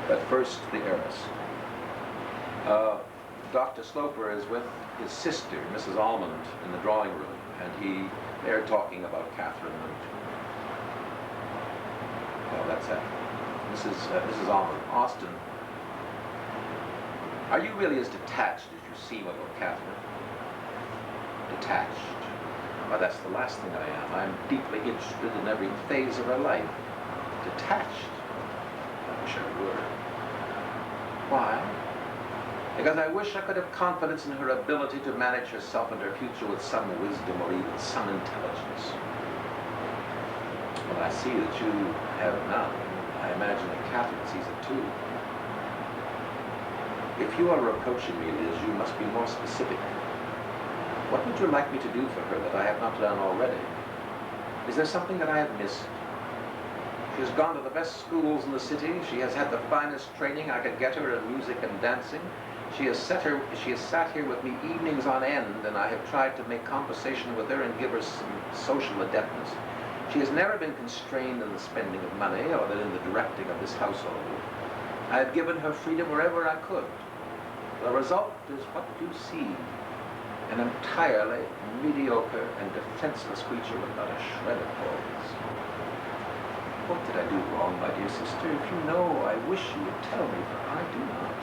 But first, The Heiress. Dr. Sloper is with his sister, Mrs. Almond, in the drawing room, and they're talking about Catherine. Well, that's it. Mrs. Almond. Austin, are you really as detached as you seem about Catherine? Detached? Well, that's the last thing I am. I'm deeply interested in every phase of her life. Detached? I wish I were. Why? Because I wish I could have confidence in her ability to manage herself and her future with some wisdom or even some intelligence. Well, I see that you have none. I imagine that Catherine sees it too. If you are reproaching me, Liz, you must be more specific. What would you like me to do for her that I have not done already? Is there something that I have missed? She has gone to the best schools in the city. She has had the finest training I could get her in music and dancing. She has sat here with me evenings on end, and I have tried to make conversation with her and give her some social adeptness. She has never been constrained in the spending of money or in the directing of this household. I have given her freedom wherever I could. The result is what you see, an entirely mediocre and defenseless creature with not a shred of clothes. What did I do wrong, my dear sister? If you know, I wish you would tell me, for I do not.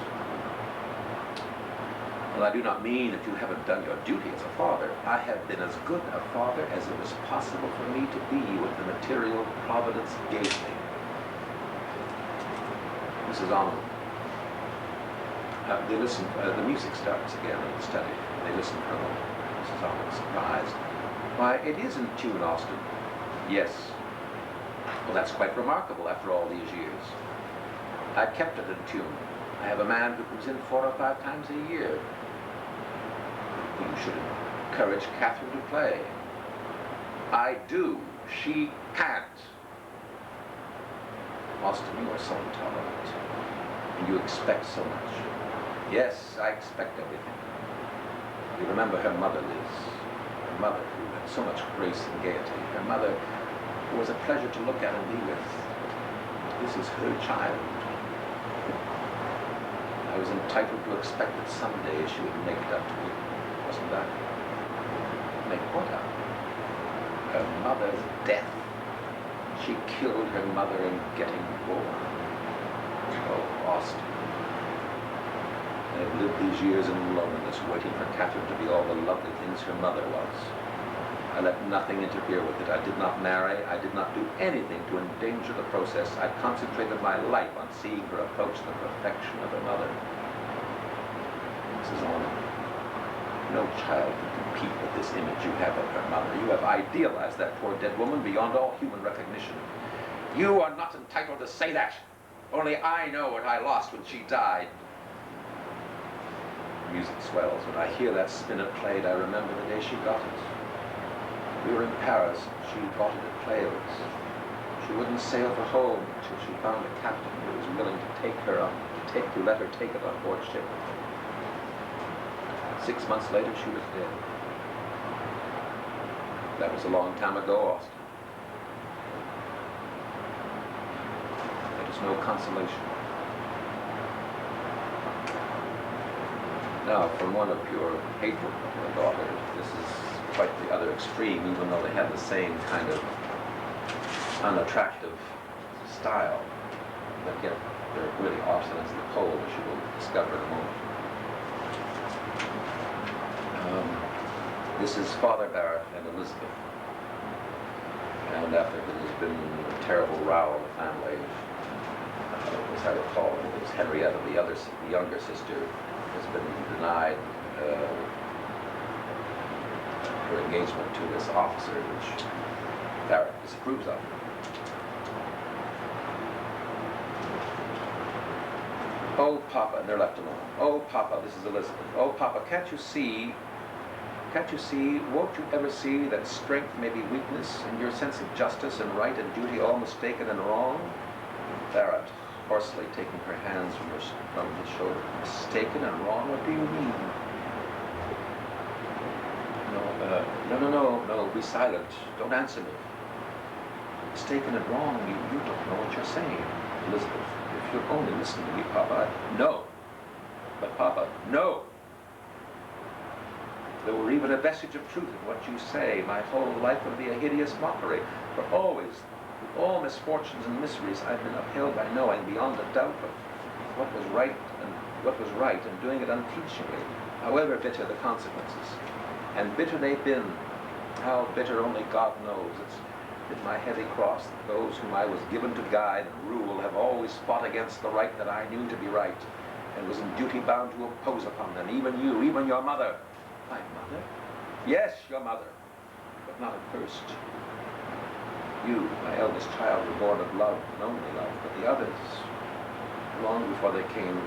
Well, I do not mean that you haven't done your duty as a father. I have been as good a father as it was possible for me to be with the material Providence gave me. Mrs. Arnold. They listen, the music starts again in the study. They listen for a moment. Mrs. Arnold, surprised. Why, it is in tune, Austin. Yes. Well, that's quite remarkable after all these years. I've kept it in tune. I have a man who comes in 4 or 5 times a year. You should encourage Catherine to play. I do. She can't. Austin, you are so intolerant. and you expect so much. Yes, I expect everything. You remember her mother, Liz. Her mother who had so much grace and gaiety. Her mother who was a pleasure to look at and be with. This is her child. I was entitled to expect that someday she would make it up to me. Wasn't that? Make what up? Her mother's death. She killed her mother in getting born. Oh, Austin. I've lived these years in loneliness, waiting for Catherine to be all the lovely things her mother was. I let nothing interfere with it. I did not marry. I did not do anything to endanger the process. I concentrated my life on seeing her approach the perfection of her mother. Mrs. Orman, no child can compete with this image you have of her mother. You have idealized that poor dead woman beyond all human recognition. You are not entitled to say that. Only I know what I lost when she died. The music swells. When I hear that spinet played, I remember the day she got it. We were in Paris. She bought it at Plailes. She wouldn't sail for home until she found a captain who was willing to take her on, to let her take it on board ship. 6 months later, she was dead. That was a long time ago, Austin. There is no consolation. Now, from one of your hateful daughters, this is quite the other extreme, even though they have the same kind of unattractive style. But yet, they're really opposite as the pole, as you will discover in a moment. This is Father Barrett and Elizabeth. And after there has been a terrible row in the family, as I recall, it was Henrietta, the younger sister, has been denied her engagement to this officer, which Barrett disapproves of. Oh, Papa, and they're left alone. Oh, Papa, this is Elizabeth. Oh, Papa, can't you see, won't you ever see that strength may be weakness, and your sense of justice and right and duty all mistaken and wrong? Barrett, hoarsely taking her hands from his shoulder. Mistaken and wrong? What do you mean? No, be silent. Don't answer me. Mistaken and wrong, you don't know what you're saying. Elizabeth, if you'll only listen to me, Papa. No. But Papa, no. If there were even a vestige of truth in what you say, my whole life would be a hideous mockery. For always, with all misfortunes and miseries, I've been upheld by knowing beyond a doubt of what was right and doing it unflinchingly, however bitter the consequences. And bitter they've been. How bitter only God knows. It's been my heavy cross that those whom I was given to guide and rule have always fought against the right that I knew to be right, and was in duty bound to oppose upon them, even you, even your mother. My mother? Yes, your mother, but not at first. You, my eldest child, were born of love, and only love, but the others, long before they came,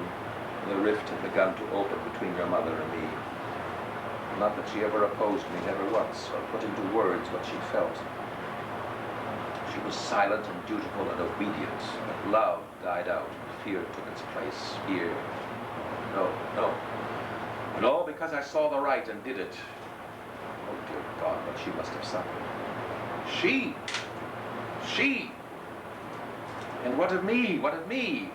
the rift had begun to open between your mother and me. Not that she ever opposed me, never once, or put into words what she felt. She was silent and dutiful and obedient, but love died out, and fear took its place. Fear. No. And all because I saw the right and did it. Oh, dear God, what she must have suffered. She! And what of me? What of me?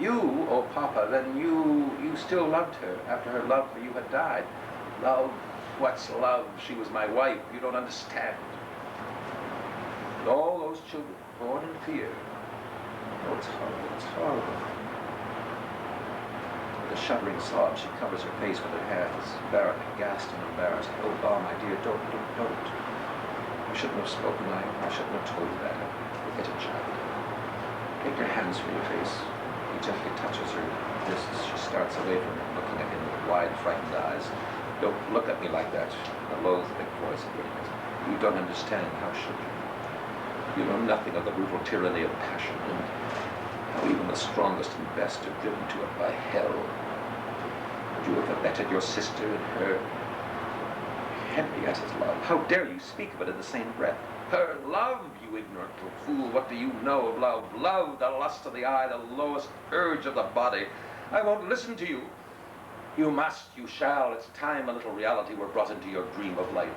You, oh Papa, then you still loved her after her love for you had died. Love? What's love? She was my wife. You don't understand. And all those children born in fear. Oh, it's horrible. It's horrible. With a shuddering sob, she covers her face with her hands. Barrett, aghast and embarrassed. Oh, my dear, don't. I shouldn't have spoken. I shouldn't have told you that. Forget it, child. Take your hands from your face. He gently touches her wrists. She starts away from him, looking at him with wide, frightened eyes. Don't look at me like that. A low, thick voice. You don't understand. How should you? You know nothing of the brutal tyranny of passion, and how even the strongest and best are driven to it by hell. Would you have abetted your sister in her Henrietta's love. How dare you speak of it in the same breath? Her love, you ignorant little fool. What do you know of love? Love, the lust of the eye, the lowest urge of the body. I won't listen to you. You must, you shall. It's time a little reality were brought into your dream of life.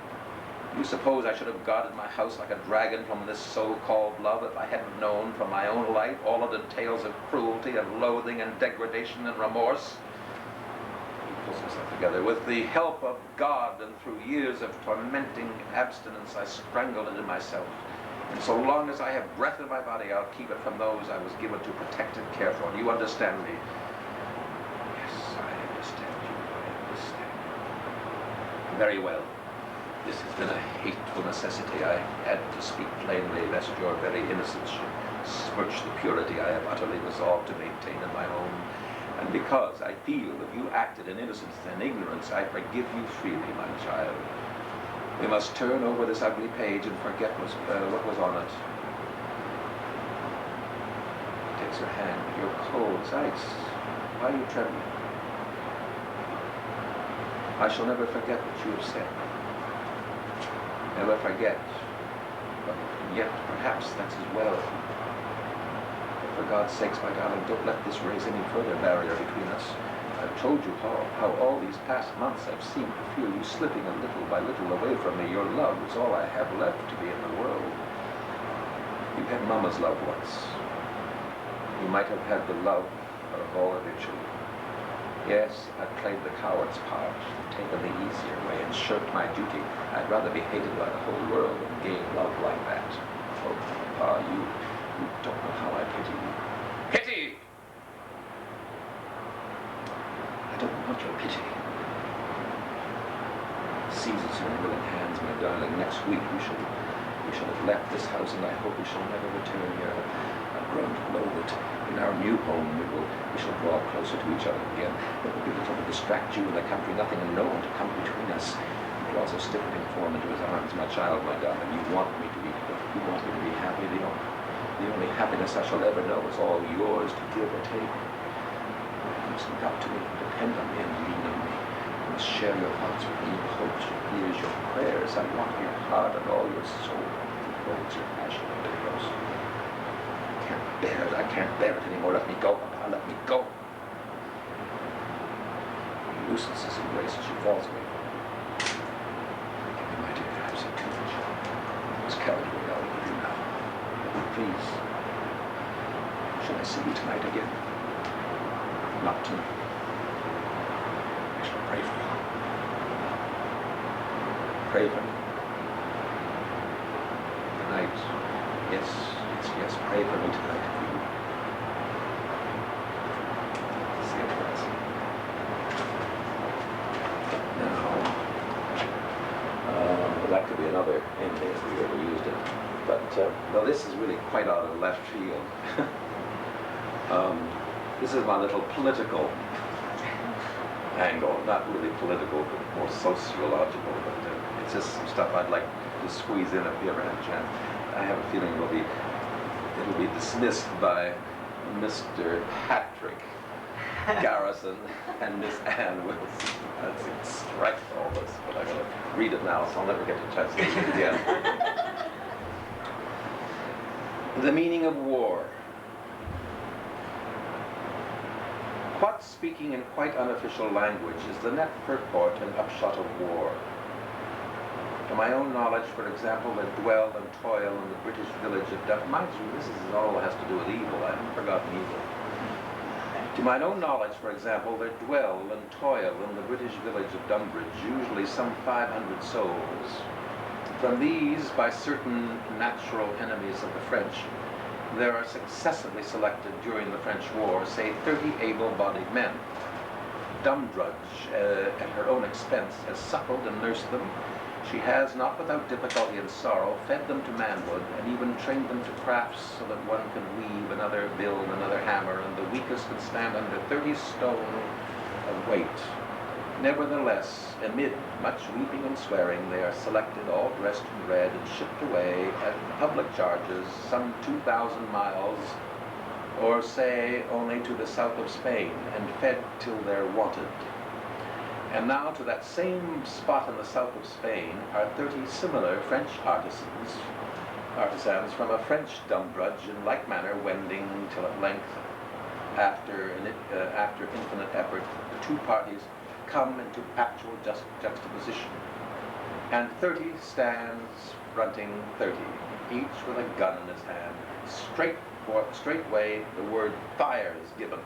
You suppose I should have guarded my house like a dragon from this so-called love if I hadn't known from my own life all of the tales of cruelty and loathing and degradation and remorse? He pulls himself together. With the help of God and through years of tormenting abstinence, I strangled it in myself. And so long as I have breath in my body, I'll keep it from those I was given to protect and care for. You understand me? Yes, I understand you. I understand you. Very well. This has been a hateful necessity. I had to speak plainly, lest your very innocence should smirch the purity I have utterly resolved to maintain in my own. And because I feel that you acted in innocence and ignorance, I forgive you freely, my child. We must turn over this ugly page and forget what was on it. He takes her hand. You're cold as ice. Why are you trembling? I shall never forget what you have said. Never forget. But yet, perhaps that's as well. But for God's sakes, my darling, don't let this raise any further barrier between us. I've told you how all these past months I've seemed to feel you slipping a little by little away from me. Your love is all I have left to be in the world. You had Mama's love once. You might have had the love of all of your children. Yes, I played the coward's part, taken the easier way, and shirked my duty. I'd rather be hated by the whole world than gain love like that. Oh, Papa, you don't know how I pity you. Pity! I don't want your pity. Seize it in your willing hands, my darling. Next week we shall have left this house, and I hope we shall never return here. I've grown to know that in our new home we shall draw closer to each other again. There will be little to distract you in the country, nothing and no one to come between us. He draws a stiffening form into his arms. My child, my darling, you want me to be happy. The only happiness I shall ever know is all yours to give or take. You must look up to me, depend on me, and lean on me. You must share your thoughts with me, your hopes, your fears, your prayers. I want your heart and all your soul. It holds your passion and pathos. I can't bear it anymore. Let me go, Papa. Let me go. He loosens his embrace as she falls away from him. Forgive me, my dear. I've said too much. I was carried away. I'll leave you now. Please. Shall I see you tonight again? Not tonight. I shall pray for you. Pray for me. Tonight. Yes. Pray for me tonight if you will. Say it for us. Now, that could be another ending if we ever used it. But no, this is really quite out of left field. This is my little political angle. Not really political, but more sociological. But it's just some stuff I'd like to squeeze in if you ever had a chance. I have a feeling it'll be dismissed by Mr. Patrick Garrison and Miss Ann Wilson. That's extract all this, but I'm going to read it now, so I'll never get a chance to read it again. The meaning of war. What, speaking in quite unofficial language, is the net purport and upshot of war? To my own knowledge, for example, there dwell and toil in the British village of Dunbridge. Mind you, this is all has to do with evil. I haven't forgotten evil. To my own knowledge, for example, there dwell and toil in the British village of Dunbridge, usually some 500 souls. From these, by certain natural enemies of the French, there are successively selected during the French War, say 30 able-bodied men. Dumdrudge, at her own expense, has suckled and nursed them. She has, not without difficulty and sorrow, fed them to manhood, and even trained them to crafts so that one can weave, another build, another hammer, and the weakest can stand under 30 stone of weight. Nevertheless, amid much weeping and swearing, they are selected, all dressed in red, and shipped away at public charges some 2,000 miles, or say only to the south of Spain, and fed till they're wanted. And now to that same spot in the south of Spain are 30 similar French artisans from a French dumb drudge in like manner wending till at length, after infinite effort, the two parties come into actual juxtaposition. And 30 stands fronting 30, each with a gun in his hand. Straightway the word fire is given,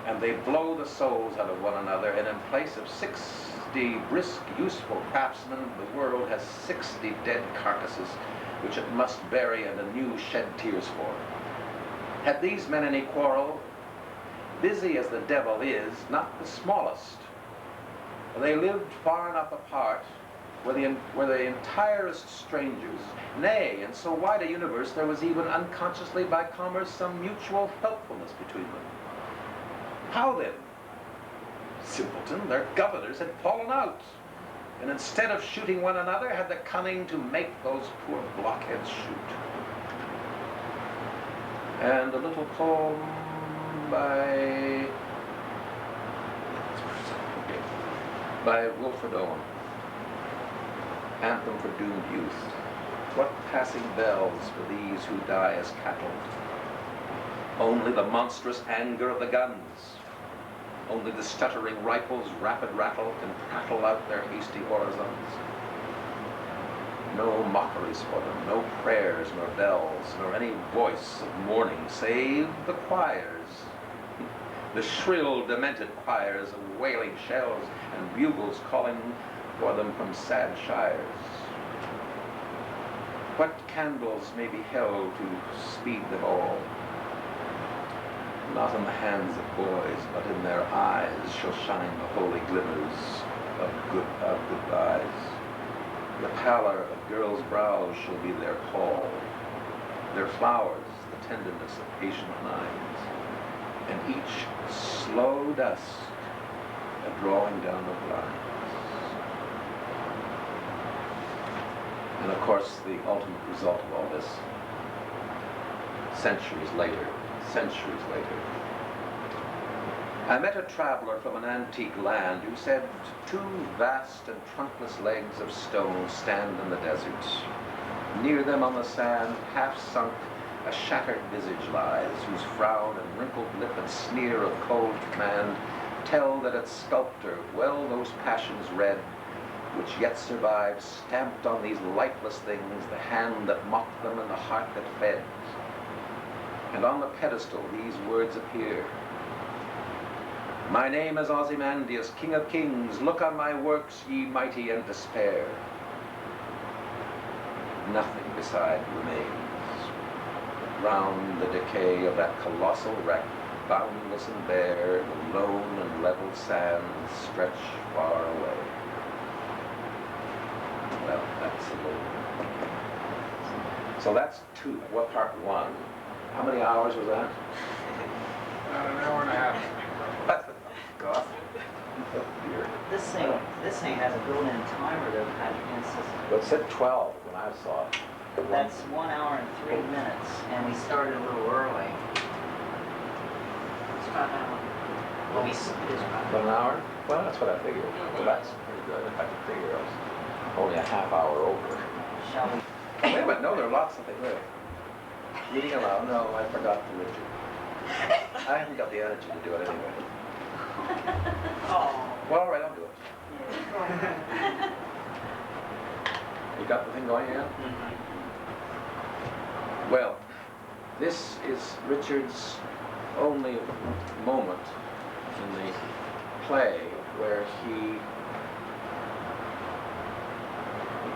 and they blow the souls out of one another, and in place of 60 brisk, useful craftsmen, the world has 60 dead carcasses, which it must bury and anew shed tears for. Had these men any quarrel? Busy as the devil is, not the smallest. They lived far enough apart were the entirest strangers. Nay, in so wide a universe, there was even unconsciously by commerce some mutual helpfulness between them. How then? Simpleton, their governors had fallen out, and instead of shooting one another, had the cunning to make those poor blockheads shoot. And a little poem by Wilfred Owen. Anthem for doomed youth. What passing bells for these who die as cattle? Only the monstrous anger of the guns. Only the stuttering rifles' rapid rattle can prattle out their hasty orisons. No mockeries for them, no prayers nor bells, nor any voice of mourning, save the choirs. The shrill, demented choirs of wailing shells and bugles calling for them from sad shires. What candles may be held to speed them all? Not in the hands of boys, but in their eyes shall shine the holy glimmers of goodbyes. The pallor of girls' brows shall be their call, their flowers the tenderness of patient minds, and each slow dusk a drawing down of blinds. And of course, the ultimate result of all this, centuries later, I met a traveler from an antique land who said, 2 vast and trunkless legs of stone stand in the desert. Near them on the sand, half sunk, a shattered visage lies, whose frown and wrinkled lip and sneer of cold command tell that its sculptor well those passions read, which yet survived, stamped on these lifeless things the hand that mocked them and the heart that fed. And on the pedestal these words appear. My name is Ozymandias, King of Kings. Look on my works, ye mighty, and despair. Nothing beside remains. Round the decay of that colossal wreck, boundless and bare, the lone and level sands stretch far away. Well, that's a little. So that's part 1. How many hours was that? About an hour and a half. God. Oh dear. This thing has a built-in timer though, Patrick, and it says Well, it said 12 when I saw it. that's 1 hour and 3 minutes, and we started a little early. It's about an hour. Well, it is about About an hour? Well, that's what I figured. Well, that's pretty good. If I could figure it was only a half hour over. Shall we? Wait a minute, no, there are lots of things. Wait. Reading aloud? No, I forgot to read it. I haven't got the energy to do it anyway. Oh. Well, all right, I'll do it. You got the thing going again? Well, this is Richard's only moment in the play where he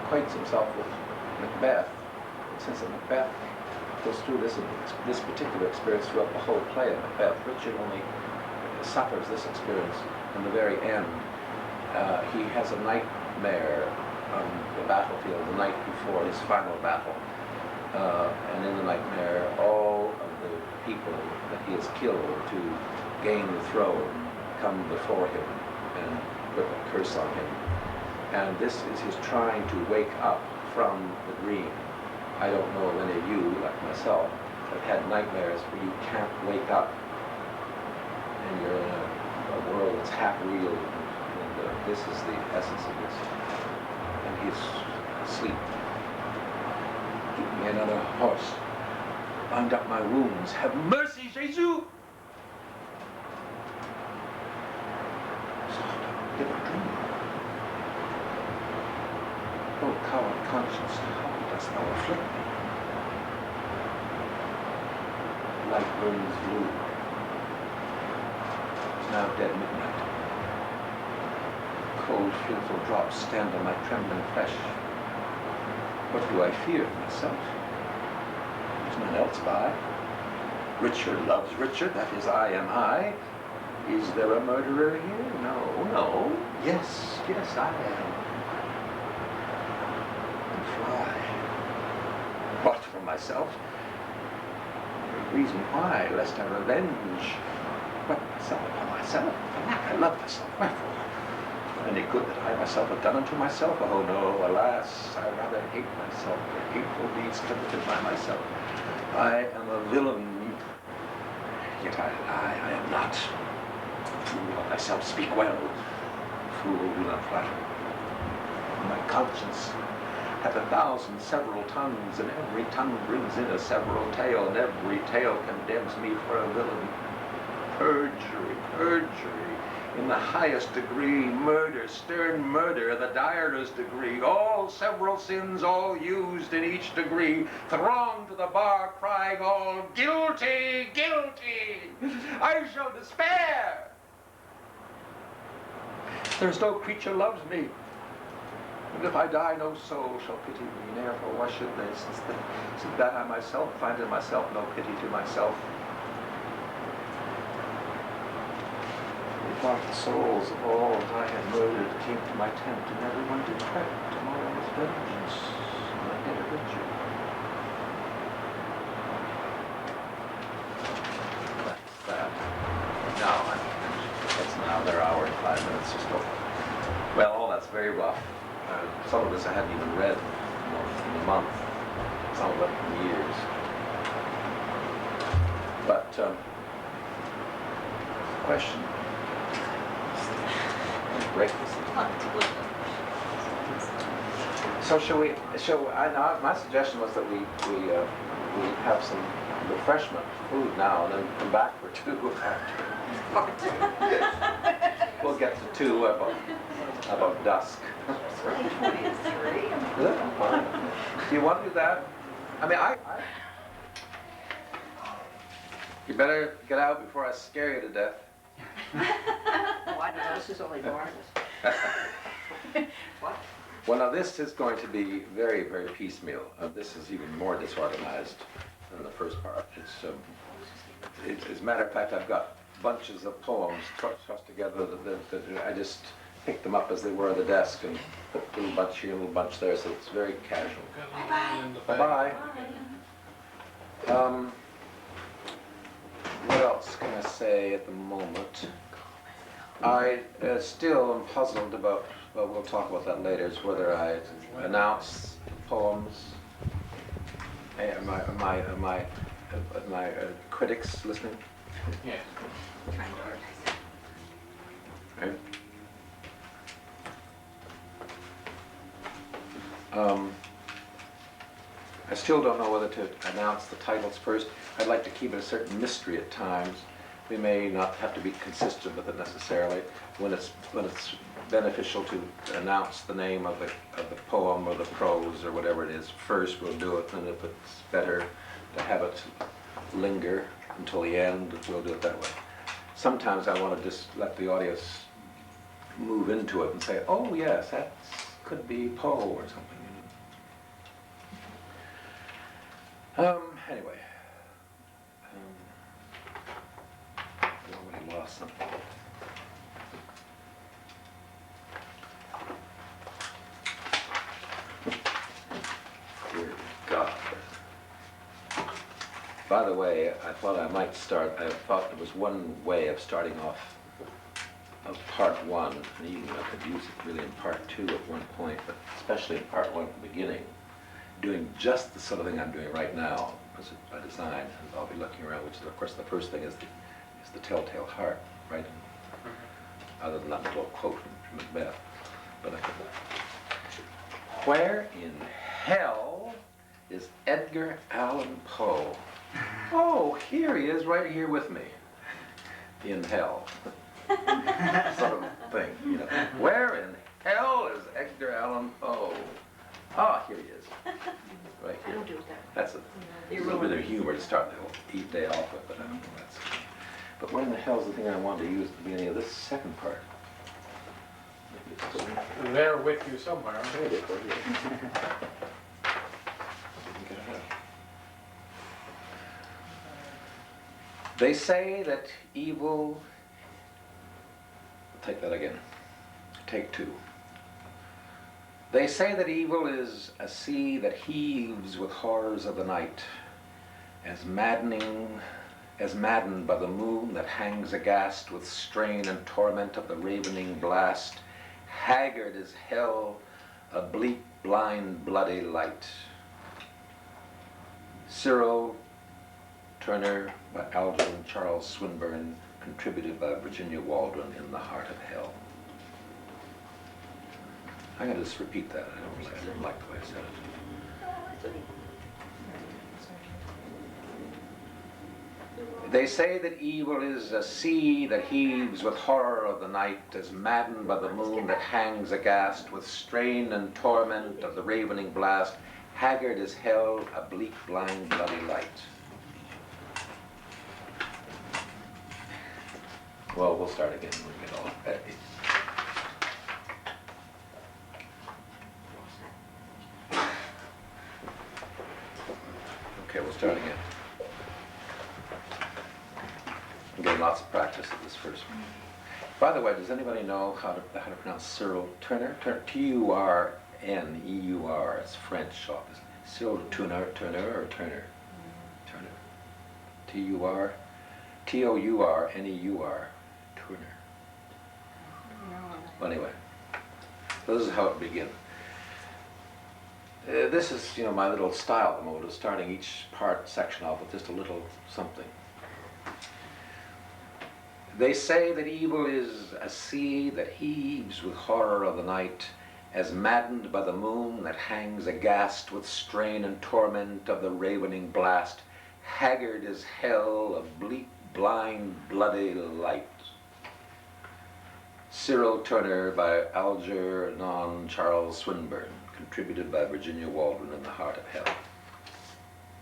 equates himself with Macbeth. And since Macbeth goes through this particular experience throughout the whole play of Macbeth, Richard only suffers this experience in the very end. He has a nightmare on the battlefield the night before his final battle. And in the nightmare, all of the people that he has killed to gain the throne come before him and put a curse on him. And this is his trying to wake up from the dream. I don't know if any of you, like myself, have had nightmares where you can't wake up and you're in a world that's half real and This is the essence of this. And he's asleep. Give me another horse. Bind up my wounds. Have mercy, Jesus! Did I dream? Oh, coward conscience, how dost thou afflict me? Light burns blue. It's now dead midnight. Cold, fearful drops stand on my trembling flesh. What do I fear? Myself? There's none else by. Richard loves Richard, that is, I am I. Is there a murderer here? No, no. Yes, yes, I am. And fly. What, from myself? Reason why, lest I revenge. What, myself upon myself? I love myself, wherefore? Any good that I myself have done unto myself? Oh no, alas, I rather hate myself for hateful deeds committed by myself. I am a villain, yet I lie, I am not. Fool of thyself, speak well. Fool, do not flatter. My conscience hath 1,000 several tongues, and every tongue brings in a several tale, and every tale condemns me for a villain. Perjury, perjury, in the highest degree, murder, stern murder, the direst degree, all several sins, all used in each degree, throng to the bar, crying all, guilty, guilty, I shall despair. There's no creature loves me, and if I die, no soul shall pity me, therefore why should they, since that I myself find in myself no pity to myself. Thought the souls of all that I had murdered came to my tent, and everyone did cry tomorrow's vengeance on the head of Richard. That's that. Now, it's another hour and 5 minutes or so. Well, all that's very rough. Some of this I hadn't even read in a month. Some of it in years. But, question. Break this. So my suggestion was that we have some refreshment food now and then come back for 2 after. We'll get to 2 about dusk. It's only 23. Is it? Fine. Do you want to do that? I mean, you better get out before I scare you to death. Oh, I know, this is only Barnabas. What? Well, now this is going to be very, very piecemeal. This is even more disorganized than the first part. As a matter of fact, I've got bunches of poems thrust together that I just picked them up as they were on the desk and put a little bunch here, a little bunch there, so it's very casual. Bye-bye. What else can I say at the moment? I still am puzzled about, well, we'll talk about that later, is whether I announce poems. Hey, are my critics listening? Yes. Right. I still don't know whether to announce the titles first. I'd like to keep it a certain mystery at times. We may not have to be consistent with it necessarily. When it's beneficial to announce the name of the poem or the prose or whatever it is first, we'll do it. And if it's better to have it linger until the end, we'll do it that way. Sometimes I want to just let the audience move into it and say, oh yes, that could be Poe or something. Anyway. Nobody lost something. Dear God. By the way, I thought I might start, I thought there was one way of starting off of part 1, and even I could use it really in part 2 at one point, but especially in part 1 at the beginning, doing just the sort of thing I'm doing right now, by design, and I'll be looking around, which is, of course, the first thing is the telltale heart, right? Other than that little quote from Macbeth, but I couldn't. Where in hell is Edgar Allan Poe? Oh, here he is, right here with me. In hell. Sort of thing, you know. Where in hell is Edgar Allan Poe? Ah, here he is. Right here. Don't do it that way. That's a little bit of humor to start the whole day off with, but I don't know that's. But where in the hell is the thing I wanted to use at the beginning of this second part? Maybe it's just- They're with you somewhere. There it is, right here. Get it out. They say that evil. Take that again. Take two. They say that evil is a sea that heaves with horrors of the night, as maddened by the moon that hangs aghast with strain and torment of the ravening blast, haggard as hell, a bleak, blind, bloody light. Cyril Turner by Algernon Charles Swinburne, contributed by Virginia Waldron, In the Heart of Hell. I'm going to just repeat that. I didn't like the way I said it. They say that evil is a sea that heaves with horror of the night, as maddened by the moon that hangs aghast with strain and torment of the ravening blast, haggard as hell, a bleak, blind, bloody light. Well, we'll start again when we get all ready. Okay, we'll start again. I'm getting lots of practice at this first one. By the way, does anybody know how to pronounce Cyril Turner? Turner-E-U-R. It's French, obviously. Cyril Turner or Turner? Turner. T-U-R. T-O-U-R-N-E-U-R. Turner. Well, anyway, so this is how it begins. This is, my little style mode of starting each section off with just a little something. They say that evil is a sea that heaves with horror of the night, as maddened by the moon that hangs aghast with strain and torment of the ravening blast, haggard as hell, a bleak, blind, bloody light. Cyril Turner by Algernon Charles Swinburne, contributed by Virginia Waldron, In the Heart of Hell.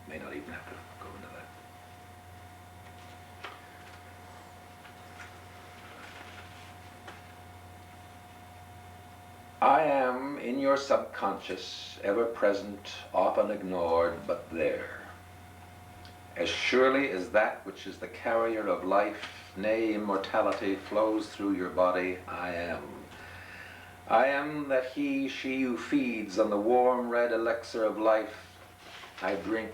May not even have to go into that. I am in your subconscious, ever present, often ignored, but there. As surely as that which is the carrier of life, nay, immortality, flows through your body, I am. I am that he, she who feeds on the warm red elixir of life. I drink.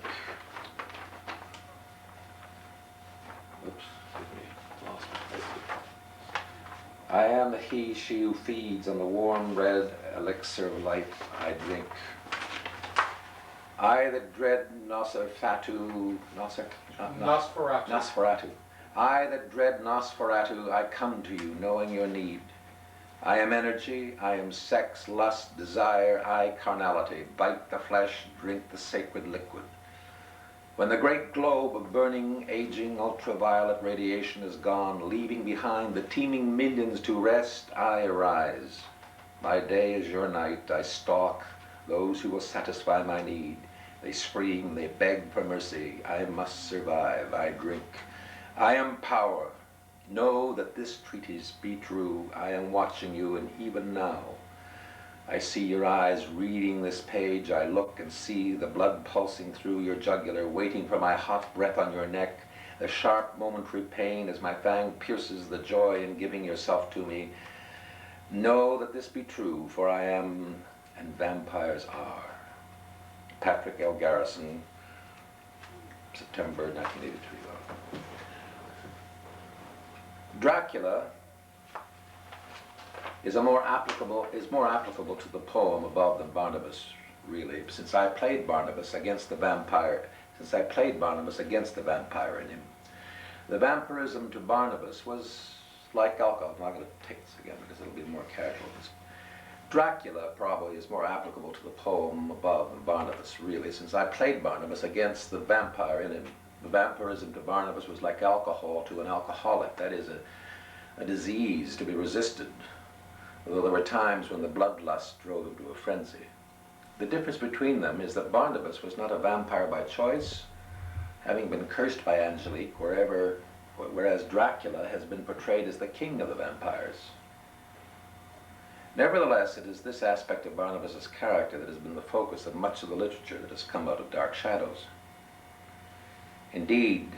Oops, excuse me, lost my place. I am the he, she who feeds on the warm red elixir of life. I drink. I that dread Nosferatu. I that dread Nosferatu, I come to you, knowing your need. I am energy, I am sex, lust, desire, I carnality. Bite the flesh, drink the sacred liquid. When the great globe of burning, aging, ultraviolet radiation is gone, leaving behind the teeming millions to rest, I arise. My day is your night, I stalk those who will satisfy my need. They scream, they beg for mercy. I must survive, I drink. I am power. Know that this treatise be true. I am watching you, and even now I see your eyes reading this page. I look and see the blood pulsing through your jugular, waiting for my hot breath on your neck, the sharp momentary pain as my fang pierces the joy in giving yourself to me. Know that this be true, for I am, and vampires are. Patrick L. Garrison, September 1983. Dracula is more applicable to the poem above than Barnabas, really, since I played Barnabas against the vampire in him. The vampirism to Barnabas was like alcohol. I'm not going to take this again because it'll be more casual. Dracula probably is more applicable to the poem above than Barnabas, really, since I played Barnabas against the vampire in him. The vampirism to Barnabas was like alcohol to an alcoholic. That is a disease to be resisted, although there were times when the bloodlust drove him to a frenzy. The difference between them is that Barnabas was not a vampire by choice, having been cursed by Angelique, whereas Dracula has been portrayed as the king of the vampires. Nevertheless, it is this aspect of Barnabas's character that has been the focus of much of the literature that has come out of Dark Shadows. Indeed,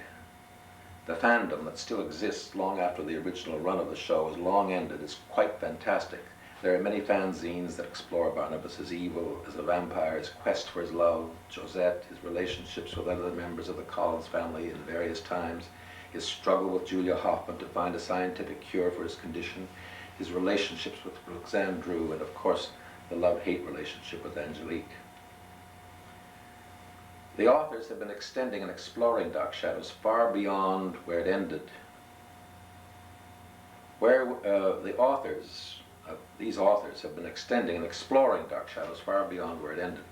the fandom that still exists long after the original run of the show is long ended is quite fantastic. There are many fanzines that explore Barnabas as evil, as a vampire, his quest for his love, Josette, his relationships with other members of the Collins family in various times, his struggle with Julia Hoffman to find a scientific cure for his condition, his relationships with Roxanne Drew, and of course the love-hate relationship with Angelique. The authors have been extending and exploring Dark Shadows far beyond where it ended. These authors have been extending and exploring Dark Shadows far beyond where it ended.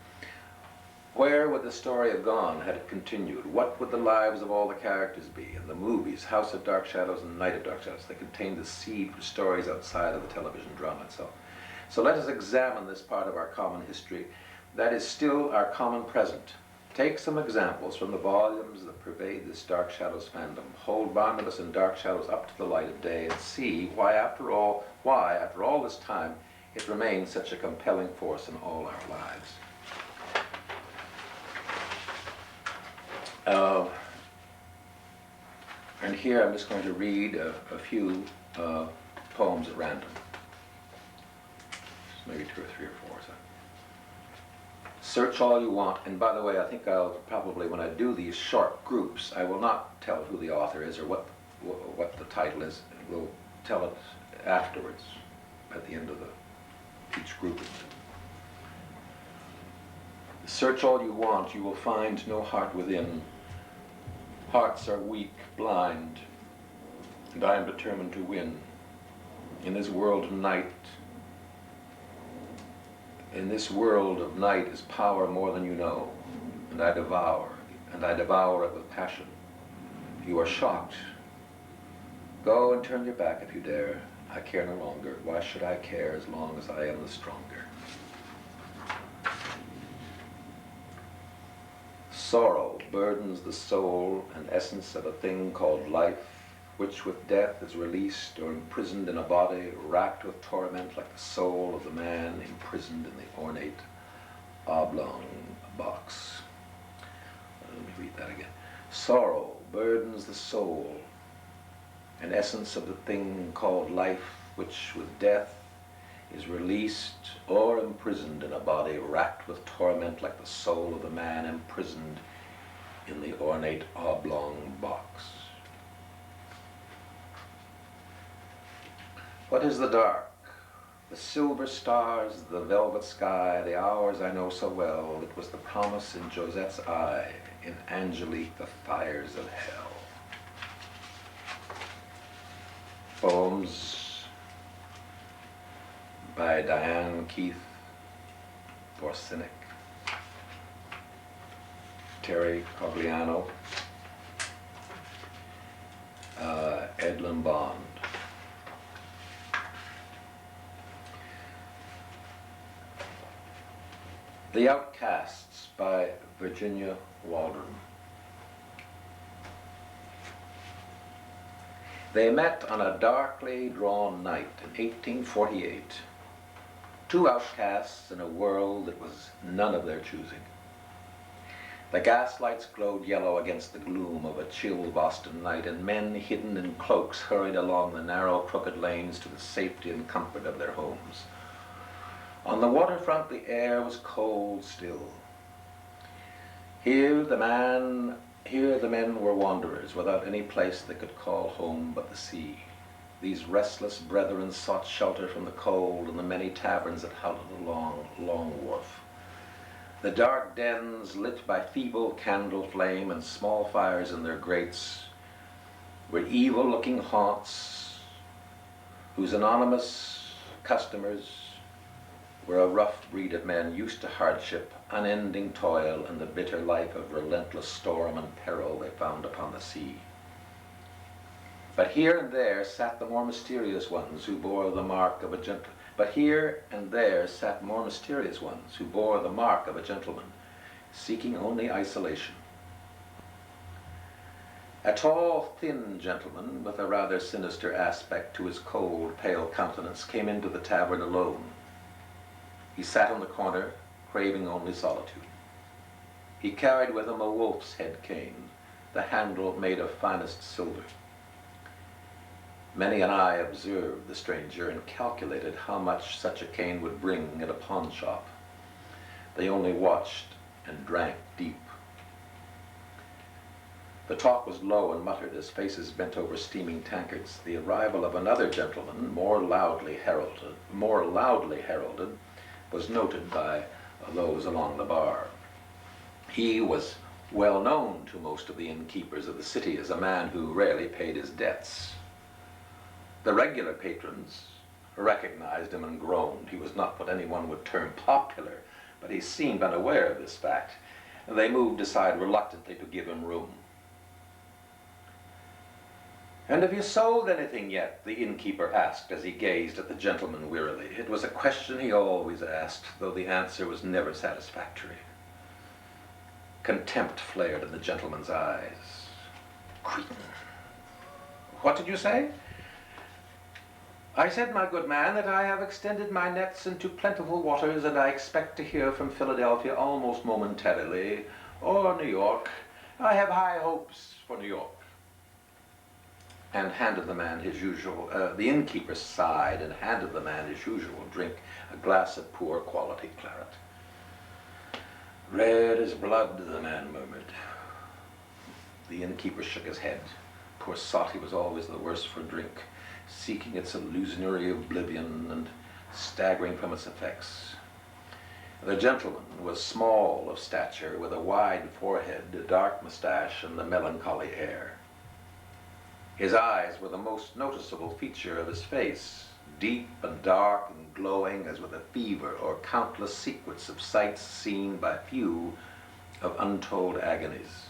Where would the story have gone had it continued? What would the lives of all the characters be? In the movies, House of Dark Shadows and Night of Dark Shadows, they contain the seed for stories outside of the television drama itself. So let us examine this part of our common history that is still our common present. Take some examples from the volumes that pervade this Dark Shadows fandom. Hold Barnabas and Dark Shadows up to the light of day and see why, after all this time, it remains such a compelling force in all our lives. And here I'm just going to read a few poems at random. Maybe 2 or 3 or 4. So. Search all you want, and by the way, I think I'll probably, when I do these short groups, I will not tell who the author is or what the title is. We'll tell it afterwards, at the end of each grouping. Search all you want, you will find no heart within. Hearts are weak, blind, and I am determined to win. In this world of night is power more than you know, and I devour it with passion. You are shocked. Go and turn your back if you dare. I care no longer. Why should I care as long as I am the stronger? Sorrow burdens the soul and essence of a thing called life, which with death is released or imprisoned in a body, racked with torment like the soul of the man imprisoned in the ornate oblong box. Let me read that again. Sorrow burdens the soul, an essence of the thing called life, which with death is released or imprisoned in a body, racked with torment like the soul of the man imprisoned in the ornate oblong box. What is the dark? The silver stars, the velvet sky, the hours I know so well. It was the promise in Josette's eye, in Angelique the fires of hell. Poems by Diane Keith Borsinek, Terry Cogliano, Edlin Bond. The Outcasts by Virginia Waldron. They met on a darkly drawn night in 1848. Two outcasts in a world that was none of their choosing. The gaslights glowed yellow against the gloom of a chill Boston night, and men hidden in cloaks hurried along the narrow, crooked lanes to the safety and comfort of their homes. On the waterfront, the air was cold still. Here the men were wanderers, without any place they could call home but the sea. These restless brethren sought shelter from the cold in the many taverns that huddled along Long Wharf. The dark dens, lit by feeble candle flame and small fires in their grates, were evil-looking haunts whose anonymous customers were a rough breed of men used to hardship, unending toil, and the bitter life of relentless storm and peril they found upon the sea. But here and there sat the more mysterious ones who bore the mark of a gentleman, seeking only isolation. A tall, thin gentleman with a rather sinister aspect to his cold, pale countenance came into the tavern alone. He sat on the corner, craving only solitude. He carried with him a wolf's head cane, the handle made of finest silver. Many an eye observed the stranger and calculated how much such a cane would bring at a pawn shop. They only watched and drank deep. The talk was low and muttered as faces bent over steaming tankards. The arrival of another gentleman, more loudly heralded, was noted by those along the bar. He was well known to most of the innkeepers of the city as a man who rarely paid his debts. The regular patrons recognized him and groaned. He was not what anyone would term popular, but he seemed unaware of this fact. They moved aside reluctantly to give him room. "And have you sold anything yet?" the innkeeper asked as he gazed at the gentleman wearily. It was a question he always asked, though the answer was never satisfactory. Contempt flared in the gentleman's eyes. "Cretin! What did you say?" "I said, my good man, that I have extended my nets into plentiful waters, and I expect to hear from Philadelphia almost momentarily, or New York. I have high hopes for New York." And handed the man his usual, the innkeeper sighed and handed the man his usual drink, a glass of poor quality claret. "Red as blood," the man murmured. The innkeeper shook his head. Poor sot, he was always the worse for drink, seeking its illusionary oblivion and staggering from its effects. The gentleman was small of stature, with a wide forehead, a dark moustache, and a melancholy air. His eyes were the most noticeable feature of his face, deep and dark and glowing as with a fever or countless secrets of sights seen by few, of untold agonies.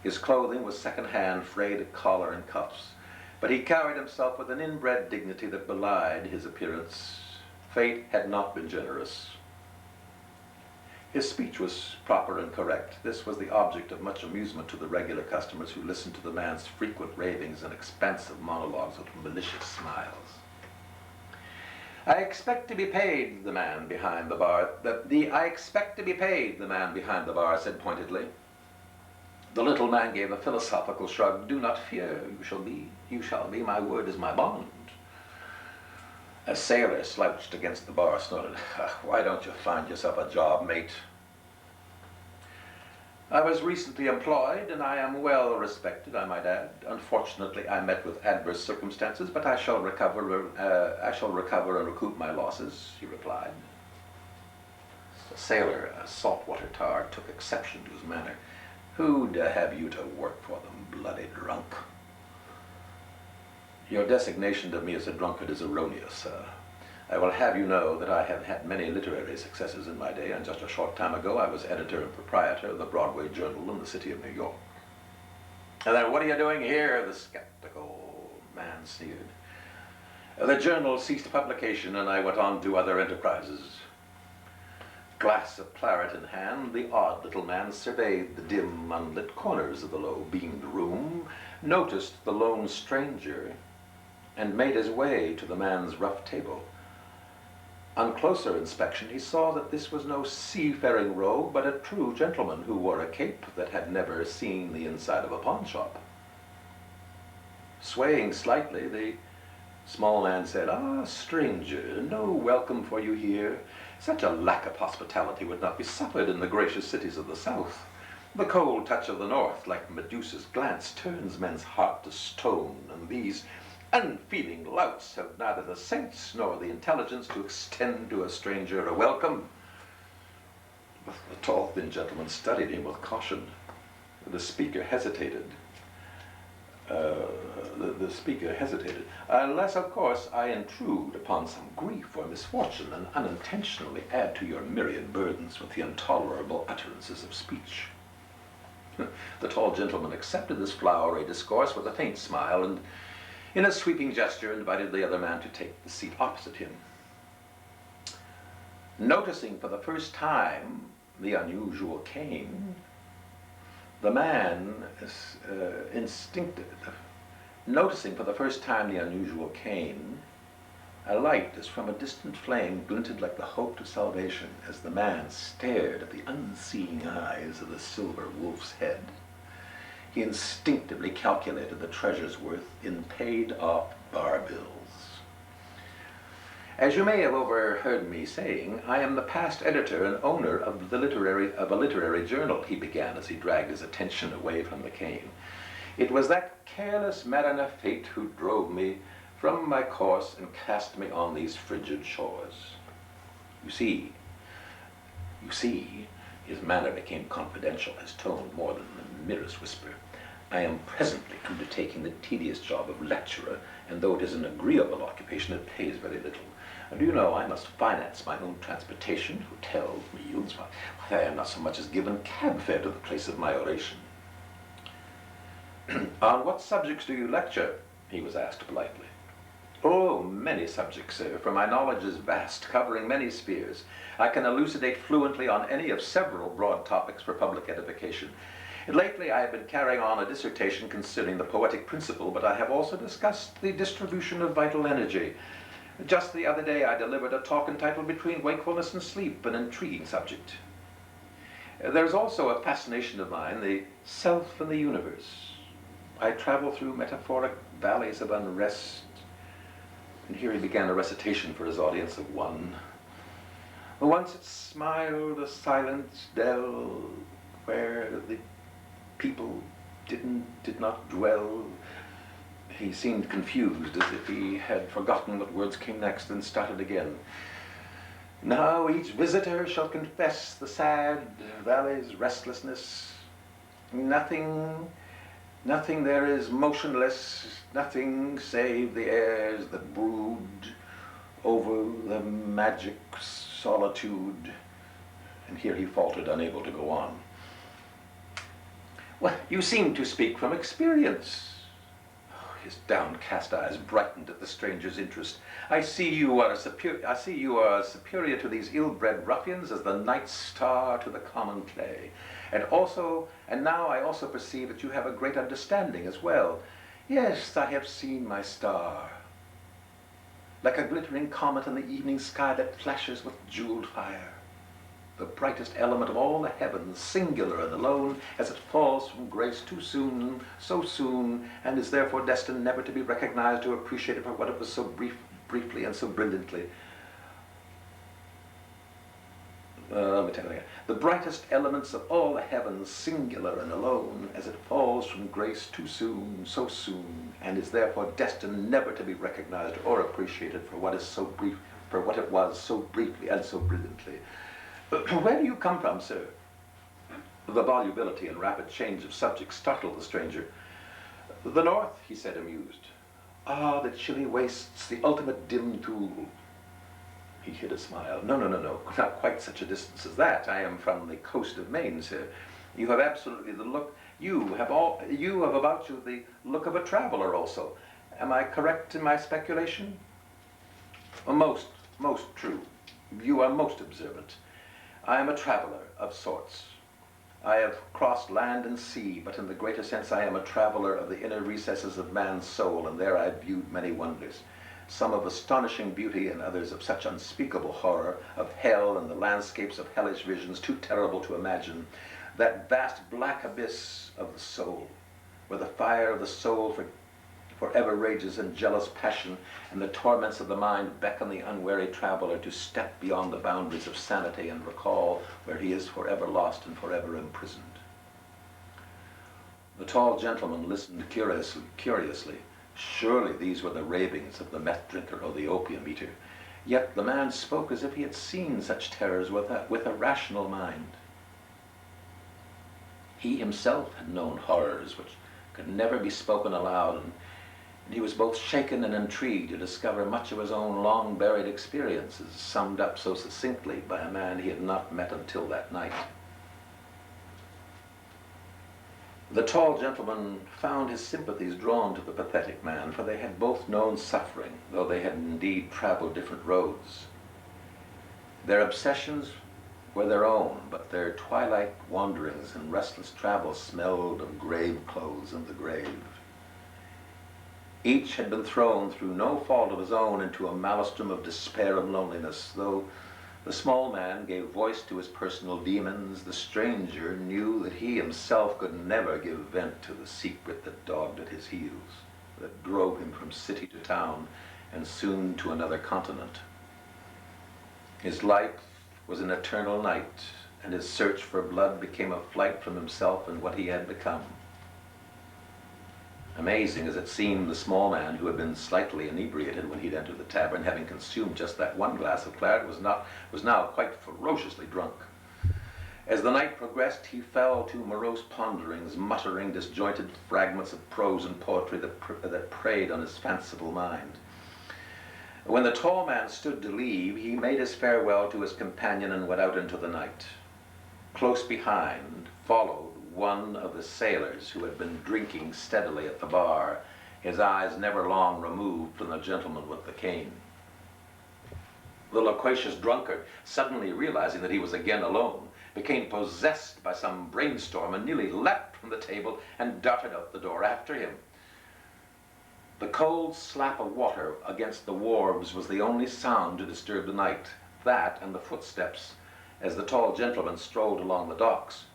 His clothing was second-hand, frayed at collar and cuffs, but he carried himself with an inbred dignity that belied his appearance. Fate had not been generous. His speech was proper and correct. This was the object of much amusement to the regular customers who listened to the man's frequent ravings and expansive monologues with malicious smiles. "I expect to be paid," the man behind the bar. "I expect to be paid," the man behind the bar said pointedly. The little man gave a philosophical shrug. "Do not fear, you shall be, my word is my bond." A sailor slouched against the bar, snorted, "Why don't you find yourself a job, mate?" "I was recently employed, and I am well respected, I might add. Unfortunately, I met with adverse circumstances, but I shall recover and recoup my losses," he replied. The sailor, a saltwater tar, took exception to his manner. "Who'd have you to work for them, bloody drunk?" "Your designation of me as a drunkard is erroneous, sir. I will have you know that I have had many literary successes in my day, and just a short time ago I was editor and proprietor of the Broadway Journal in the city of New York." "And then what are you doing here?" the skeptical man sneered. "The journal ceased publication, and I went on to other enterprises." Glass of claret in hand, the odd little man surveyed the dim, unlit corners of the low-beamed room, noticed the lone stranger, and made his way to the man's rough table. On closer inspection, he saw that this was no seafaring rogue, but a true gentleman who wore a cape that had never seen the inside of a pawn shop. Swaying slightly, the small man said, "Ah, stranger, no welcome for you here. Such a lack of hospitality would not be suffered in the gracious cities of the South. The cold touch of the North, like Medusa's glance, turns men's heart to stone, and these unfeeling louts have neither the sense nor the intelligence to extend to a stranger a welcome." The tall, thin gentleman studied him with caution. The speaker hesitated. The speaker hesitated. Unless, of course, I intrude upon some grief or misfortune and unintentionally add to your myriad burdens with the intolerable utterances of speech. The tall gentleman accepted this flowery discourse with a faint smile and, in a sweeping gesture, invited the other man to take the seat opposite him. Noticing for the first time the unusual cane, the man noticing for the first time the unusual cane, a light as from a distant flame glinted like the hope to salvation as the man stared at the unseeing eyes of the silver wolf's head. He instinctively calculated the treasure's worth in paid-off bar bills. As you may have overheard me saying, I am the past editor and owner of a literary journal, he began as he dragged his attention away from the cane. It was that careless man of fate who drove me from my course and cast me on these frigid shores. You see, his manner became confidential, his tone more than the merest whisper. I am presently undertaking the tedious job of lecturer, and though it is an agreeable occupation, it pays very little. And do you know, I must finance my own transportation, hotels, meals. Why, I am not so much as given cab fare to the place of my oration. On what subjects do you lecture? He was asked politely. Oh, many subjects, sir, for my knowledge is vast, covering many spheres. I can elucidate fluently on any of several broad topics for public edification. Lately, I have been carrying on a dissertation concerning the poetic principle, but I have also discussed the distribution of vital energy. Just the other day, I delivered a talk entitled Between Wakefulness and Sleep, an intriguing subject. There's also a fascination of mine, the self and the universe. I travel through metaphoric valleys of unrest. And here he began a recitation for his audience of one. Once it smiled a silent dell where the people did not dwell. He seemed confused, as if he had forgotten what words came next, and started again. Now each visitor shall confess the sad valley's restlessness. Nothing there is motionless, nothing save the airs that brood over the magic solitude. And here he faltered, unable to go on. Well, you seem to speak from experience. His downcast eyes brightened at the stranger's interest. I see you are superior to these ill-bred ruffians as the night star to the common clay. And now I also perceive that you have a great understanding as well. Yes, I have seen my star. Like a glittering comet in the evening sky that flashes with jeweled fire. The brightest element of all the heavens, singular and alone, as it falls from grace too soon, so soon, and is therefore destined never to be recognized or appreciated for what it was so briefly and so brilliantly. Let me tell you, the brightest elements of all the heavens, singular and alone, as it falls from grace too soon, so soon, and is therefore destined never to be recognized or appreciated for what it was so briefly and so brilliantly. Where do you come from, sir? The volubility and rapid change of subject startled the stranger. The north, he said, amused. Ah, the chilly wastes, the ultimate dim tool. He hid a smile. No, not quite such a distance as that. I am from the coast of Maine, sir. You have absolutely the look, you have about you the look of a traveler also. Am I correct in my speculation? Most true. You are most observant. I am a traveler of sorts. I have crossed land and sea, but in the greater sense I am a traveler of the inner recesses of man's soul, and there I have viewed many wonders, some of astonishing beauty and others of such unspeakable horror, of hell and the landscapes of hellish visions too terrible to imagine, that vast black abyss of the soul, where the fire of the soul forever rages in jealous passion, and the torments of the mind beckon the unwary traveler to step beyond the boundaries of sanity and recall where he is forever lost and forever imprisoned. The tall gentleman listened curiously. Surely these were the ravings of the meth drinker or the opium eater. Yet the man spoke as if he had seen such terrors with a rational mind. He himself had known horrors which could never be spoken aloud, and he was both shaken and intrigued to discover much of his own long-buried experiences summed up so succinctly by a man he had not met until that night. The tall gentleman found his sympathies drawn to the pathetic man, for they had both known suffering, though they had indeed traveled different roads. Their obsessions were their own, but their twilight wanderings and restless travels smelled of grave clothes and the grave. Each had been thrown through no fault of his own into a maelstrom of despair and loneliness. Though the small man gave voice to his personal demons, the stranger knew that he himself could never give vent to the secret that dogged at his heels, that drove him from city to town and soon to another continent. His life was an eternal night, and his search for blood became a flight from himself and what he had become. Amazing as it seemed, the small man, who had been slightly inebriated when he'd entered the tavern, having consumed just that one glass of claret, was now quite ferociously drunk. As the night progressed, he fell to morose ponderings, muttering disjointed fragments of prose and poetry that preyed on his fanciful mind. When the tall man stood to leave, he made his farewell to his companion and went out into the night. Close behind followed one of the sailors who had been drinking steadily at the bar, his eyes never long removed from the gentleman with the cane. The loquacious drunkard, suddenly realizing that he was again alone, became possessed by some brainstorm and nearly leapt from the table and darted out the door after him. The cold slap of water against the wharves was the only sound to disturb the night, that and the footsteps as the tall gentleman strolled along the docks.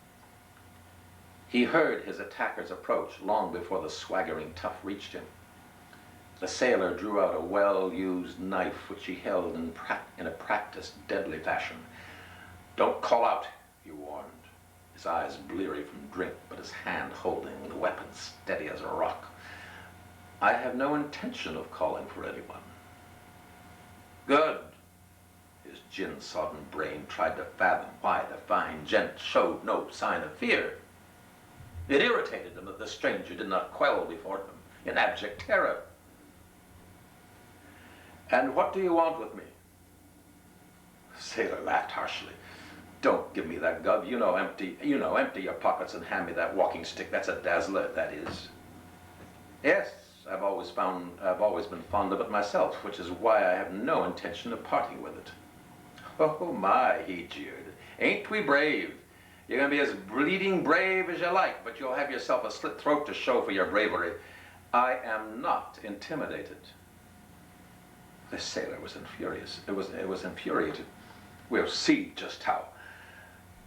He heard his attackers approach long before the swaggering tough reached him. The sailor drew out a well-used knife which he held in a practiced, deadly fashion. "Don't call out," he warned, his eyes bleary from drink, but his hand holding the weapon steady as a rock. "I have no intention of calling for anyone." "Good." His gin-sodden brain tried to fathom why the fine gent showed no sign of fear. It irritated him that the stranger did not quail before him in abject terror. "And what do you want with me?" The sailor laughed harshly. "Don't give me that gub. Empty your pockets and hand me that walking stick. That's a dazzler, that is." "Yes, I've always been fond of it myself, which is why I have no intention of parting with it." "Oh my," he jeered. "Ain't we brave? You're going to be as bleeding brave as you like, but you'll have yourself a slit throat to show for your bravery." "I am not intimidated." The sailor was infuriated. "We'll see just how."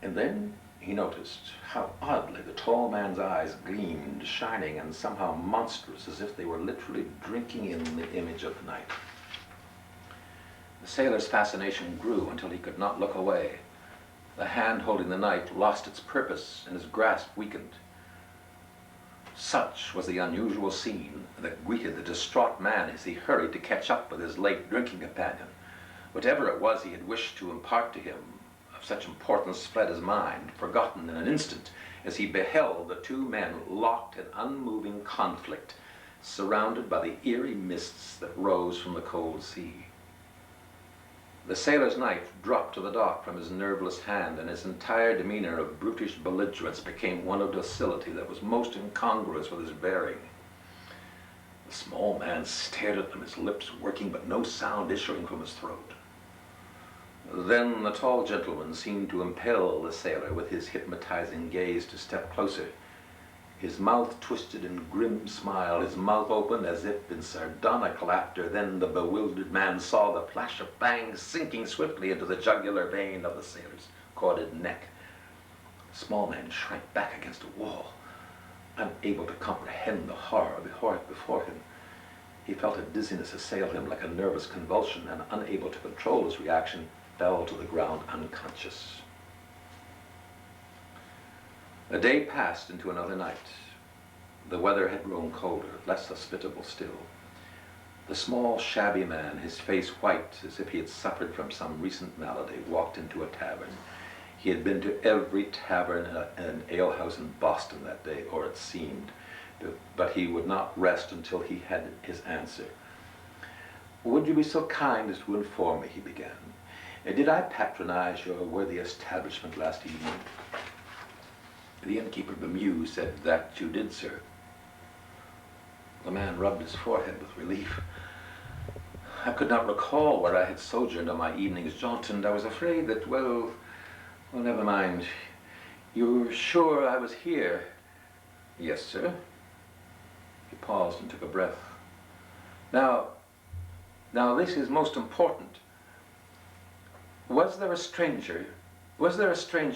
And then he noticed how oddly the tall man's eyes gleamed, shining and somehow monstrous, as if they were literally drinking in the image of the night. The sailor's fascination grew until he could not look away. The hand holding the knife lost its purpose and his grasp weakened. Such was the unusual scene that greeted the distraught man as he hurried to catch up with his late drinking companion. Whatever it was he had wished to impart to him of such importance fled his mind, forgotten in an instant, as he beheld the two men locked in unmoving conflict, surrounded by the eerie mists that rose from the cold sea. The sailor's knife dropped to the dock from his nerveless hand, and his entire demeanor of brutish belligerence became one of docility that was most incongruous with his bearing. The small man stared at them, his lips working, but no sound issuing from his throat. Then the tall gentleman seemed to impel the sailor with his hypnotizing gaze to step closer. His mouth twisted in grim smile, his mouth open as if in sardonic laughter. Then the bewildered man saw the flash of fangs sinking swiftly into the jugular vein of the sailor's corded neck. The small man shrank back against a wall, unable to comprehend the horror before him. He felt a dizziness assail him like a nervous convulsion, and unable to control his reaction, fell to the ground unconscious. A day passed into another night. The weather had grown colder, less hospitable still. The small, shabby man, his face white as if he had suffered from some recent malady, walked into a tavern. He had been to every tavern and alehouse in Boston that day, or it seemed. but he would not rest until he had his answer. "Would you be so kind as to inform me," he began, "did I patronize your worthy establishment last evening?" The innkeeper, bemused, said, "That you did, sir." The man rubbed his forehead with relief. "I could not recall where I had sojourned on my evening's jaunt, and I was afraid that, well, never mind. You're sure I was here?" "Yes, sir." He paused and took a breath. Now, this is most important. Was there a strange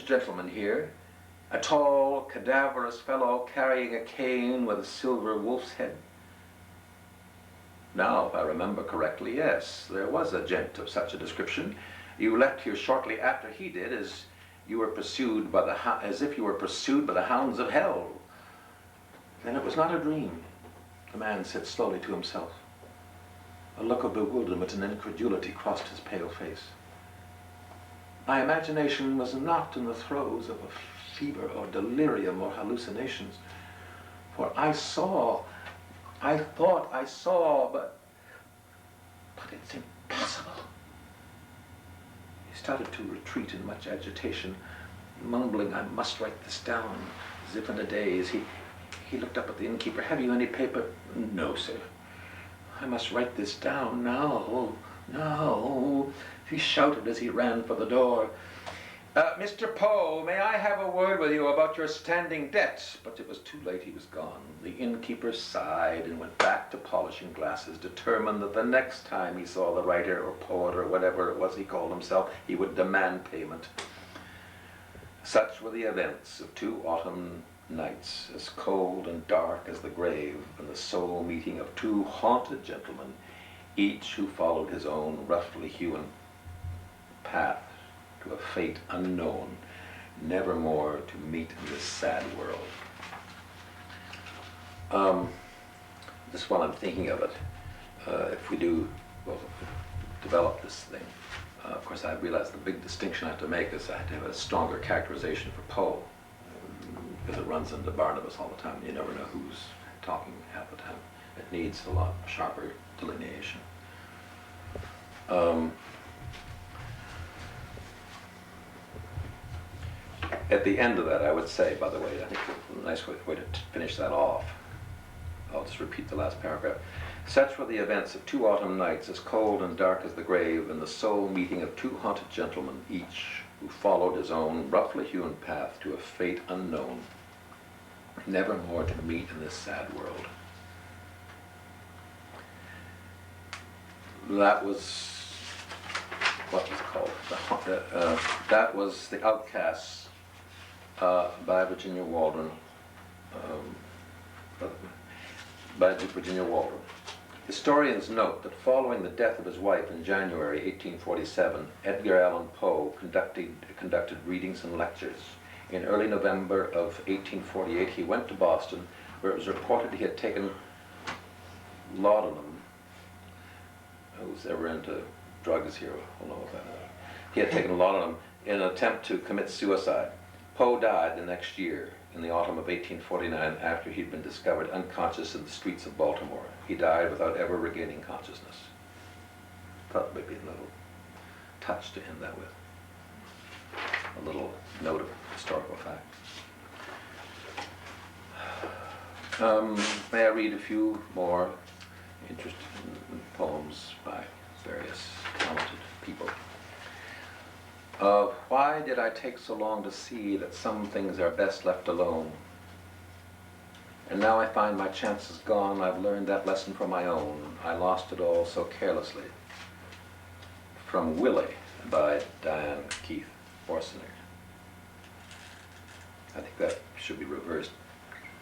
gentleman here? A tall, cadaverous fellow carrying a cane with a silver wolf's head? Now, if I remember correctly, yes, there was a gent of such a description. You left here shortly after he did, as if you were pursued by the hounds of hell. Then it was not a dream, the man said slowly to himself. A look of bewilderment and incredulity crossed his pale face. My imagination was not in the throes of a fever or delirium or hallucinations, for I thought I saw, but it's impossible. He started to retreat in much agitation, mumbling, "I must write this down," as if in a daze. He looked up at the innkeeper. "Have you any paper?" "No, sir." "I must write this down now, now," he shouted as he ran for the door. "Mr. Poe, may I have a word with you about your standing debt?" But it was too late. He was gone. The innkeeper sighed and went back to polishing glasses, determined that the next time he saw the writer or poet or whatever it was he called himself, he would demand payment. Such were the events of 2 autumn nights, as cold and dark as the grave, and the sole meeting of 2 haunted gentlemen, each who followed his own roughly hewn path to a fate unknown, never more to meet in this sad world. Just while I'm thinking of it, if we do develop this thing, of course I realize the big distinction I have to make is I have to have a stronger characterization for Poe, because it runs into Barnabas all the time. You never know who's talking half the time. It needs a lot sharper delineation. At the end of that, I would say, by the way, I think a nice way to finish that off, I'll just repeat the last paragraph. Such were the events of 2 autumn nights, as cold and dark as the grave, and the sole meeting of 2 haunted gentlemen, each who followed his own roughly hewn path to a fate unknown, never more to meet in this sad world. That was what was called that was The Outcasts by Virginia Waldron. Historians note that following the death of his wife in January 1847, Edgar Allan Poe conducted readings and lectures. In early November of 1848, he went to Boston, where it was reported he had taken laudanum. Who's ever into drugs here will know what that is. He had taken laudanum in an attempt to commit suicide. Poe died the next year, in the autumn of 1849, after he'd been discovered unconscious in the streets of Baltimore. He died without ever regaining consciousness. Thought maybe a little touch to end that with. A little note of historical fact. May I read a few more interesting poems by various talented people? Why did I take so long to see that some things are best left alone? And now I find my chances gone. I've learned that lesson from my own. I lost it all so carelessly. From Willie by Diane Keith Forsythe. I think that should be reversed.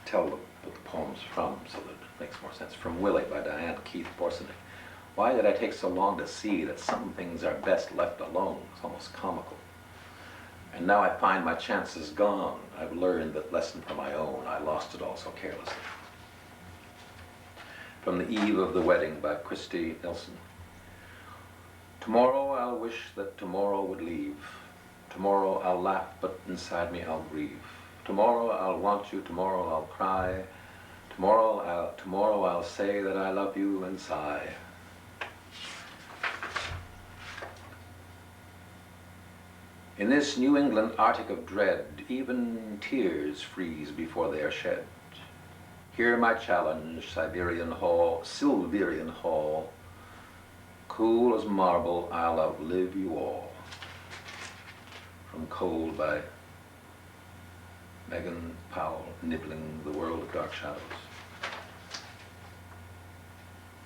Tell what the poem's from so that it makes more sense. From Willie by Diane Keith Forsythe. Why did I take so long to see that some things are best left alone? It's almost comical. And now I find my chances gone. I've learned that lesson from my own. I lost it all so carelessly. From The Eve of the Wedding by Christy Nelson. Tomorrow I'll wish that tomorrow would leave. Tomorrow I'll laugh, but inside me I'll grieve. Tomorrow I'll want you, tomorrow I'll cry. Tomorrow I'll say that I love you and sigh. In this New England Arctic of dread, even tears freeze before they are shed. Hear my challenge, Silverian Hall, cool as marble, I'll outlive you all. From Cold by Megan Powell, nibbling the world of dark shadows.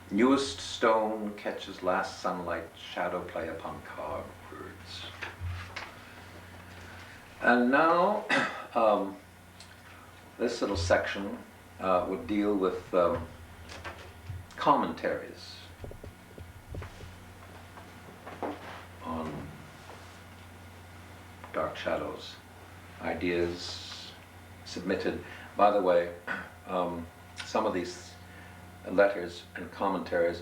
Newest stone catches last sunlight, shadow play upon carved words. And now, this little section would deal with commentaries on dark shadows, ideas submitted. By the way, some of these letters and commentaries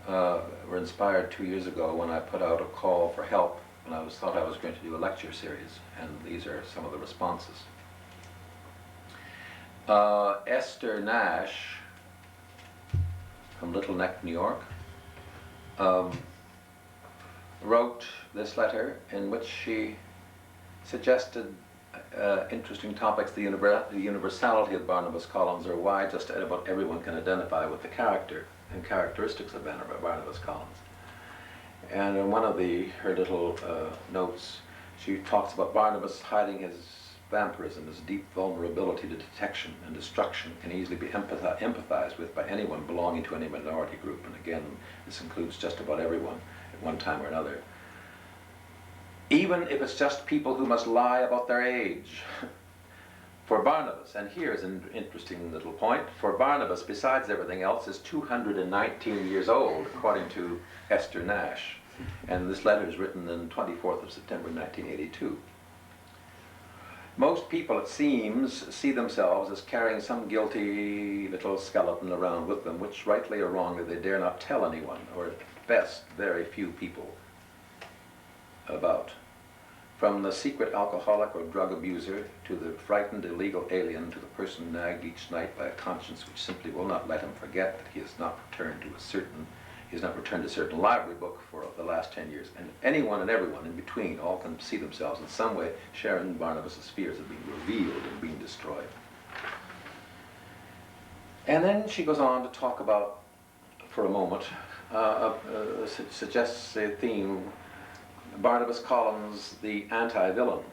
were inspired 2 years ago when I put out a call for help when I thought I was going to do a lecture series, and these are some of the responses. Esther Nash from Little Neck, New York, wrote this letter in which she suggested interesting topics, the universality of Barnabas Collins, or why just about everyone can identify with the character and characteristics of Barnabas Collins. And in one of her little notes, she talks about Barnabas hiding his vampirism, his deep vulnerability to detection and destruction can easily be empathized with by anyone belonging to any minority group. And again, this includes just about everyone at one time or another. Even if it's just people who must lie about their age. For Barnabas, and here's an interesting little point, for Barnabas, besides everything else, is 219 years old, according to Esther Nash. And this letter is written on 24th of September 1982. Most people, it seems, see themselves as carrying some guilty little skeleton around with them, which rightly or wrongly they dare not tell anyone, or at best very few people about. From the secret alcoholic or drug abuser to the frightened illegal alien to the person nagged each night by a conscience which simply will not let him forget that he has not returned a certain library book for the last 10 years. And anyone and everyone in between all can see themselves in some way sharing Barnabas' fears of being revealed and being destroyed. And then she goes on to talk about, for a moment, suggests a theme, Barnabas Collins, the anti-villain.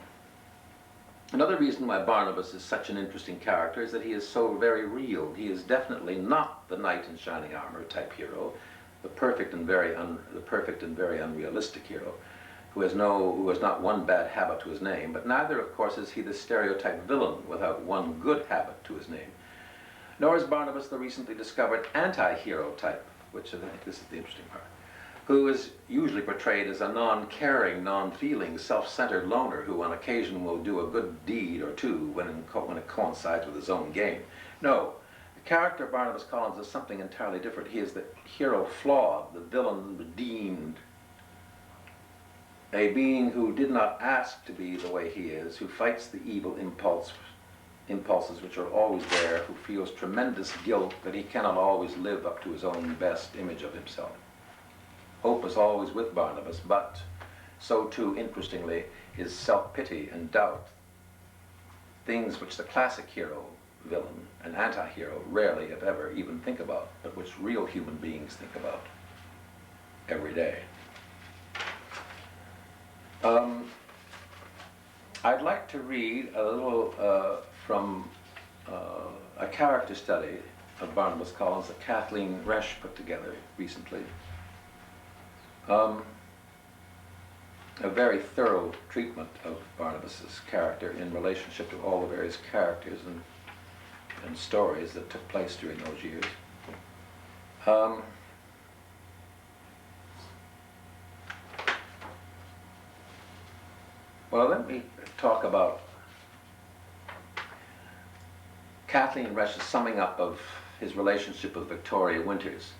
Another reason why Barnabas is such an interesting character is that he is so very real. He is definitely not the knight in shining armor type hero, the perfect and very unrealistic hero, who has not one bad habit to his name, but neither, of course, is he the stereotype villain without one good habit to his name. Nor is Barnabas the recently discovered anti-hero type, which I think this is the interesting part, who is usually portrayed as a non-caring, non-feeling, self-centered loner who on occasion will do a good deed or two when it coincides with his own gain. No, the character of Barnabas Collins is something entirely different. He is the hero flawed, the villain redeemed, a being who did not ask to be the way he is, who fights the evil impulses which are always there, who feels tremendous guilt that he cannot always live up to his own best image of himself. Hope is always with Barnabas, but so too, interestingly, is self-pity and doubt, things which the classic hero, villain, and anti-hero rarely, if ever, even think about, but which real human beings think about every day. I'd like to read a little from a character study of Barnabas Collins that Kathleen Resch put together recently. A very thorough treatment of Barnabas's character in relationship to all the various characters and stories that took place during those years. Well, let me talk about Kathleen Resch's summing up of his relationship with Victoria Winters.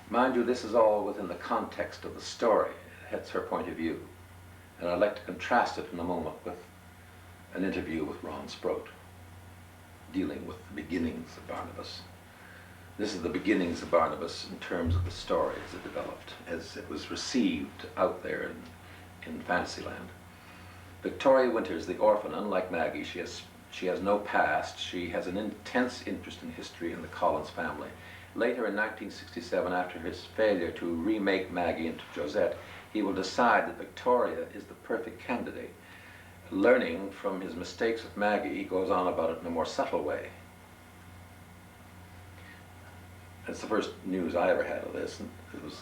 Mind you, this is all within the context of the story. It's her point of view. And I'd like to contrast it in a moment with an interview with Ron Sproat, dealing with the beginnings of Barnabas. This is the beginnings of Barnabas in terms of the story as it developed, as it was received out there in Fantasyland. Victoria Winters, the orphan, unlike Maggie, she has no past. She has an intense interest in history and the Collins family. Later in 1967, after his failure to remake Maggie into Josette, he will decide that Victoria is the perfect candidate. Learning from his mistakes with Maggie, he goes on about it in a more subtle way. It's the first news I ever had of this, and it was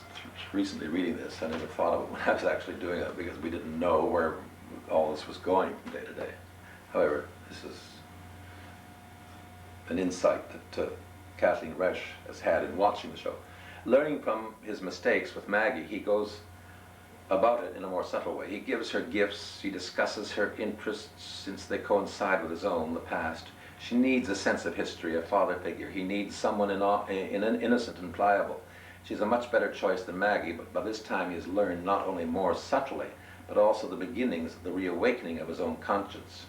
recently reading this. I never thought of it when I was actually doing it because we didn't know where all this was going from day to day. However, this is an insight that Kathleen Resch has had in watching the show. Learning from his mistakes with Maggie, he goes about it in a more subtle way. He gives her gifts, he discusses her interests since they coincide with his own, the past. She needs a sense of history, a father figure. He needs someone innocent and pliable. She's a much better choice than Maggie, but by this time he has learned not only more subtly, but also the beginnings of the reawakening of his own conscience.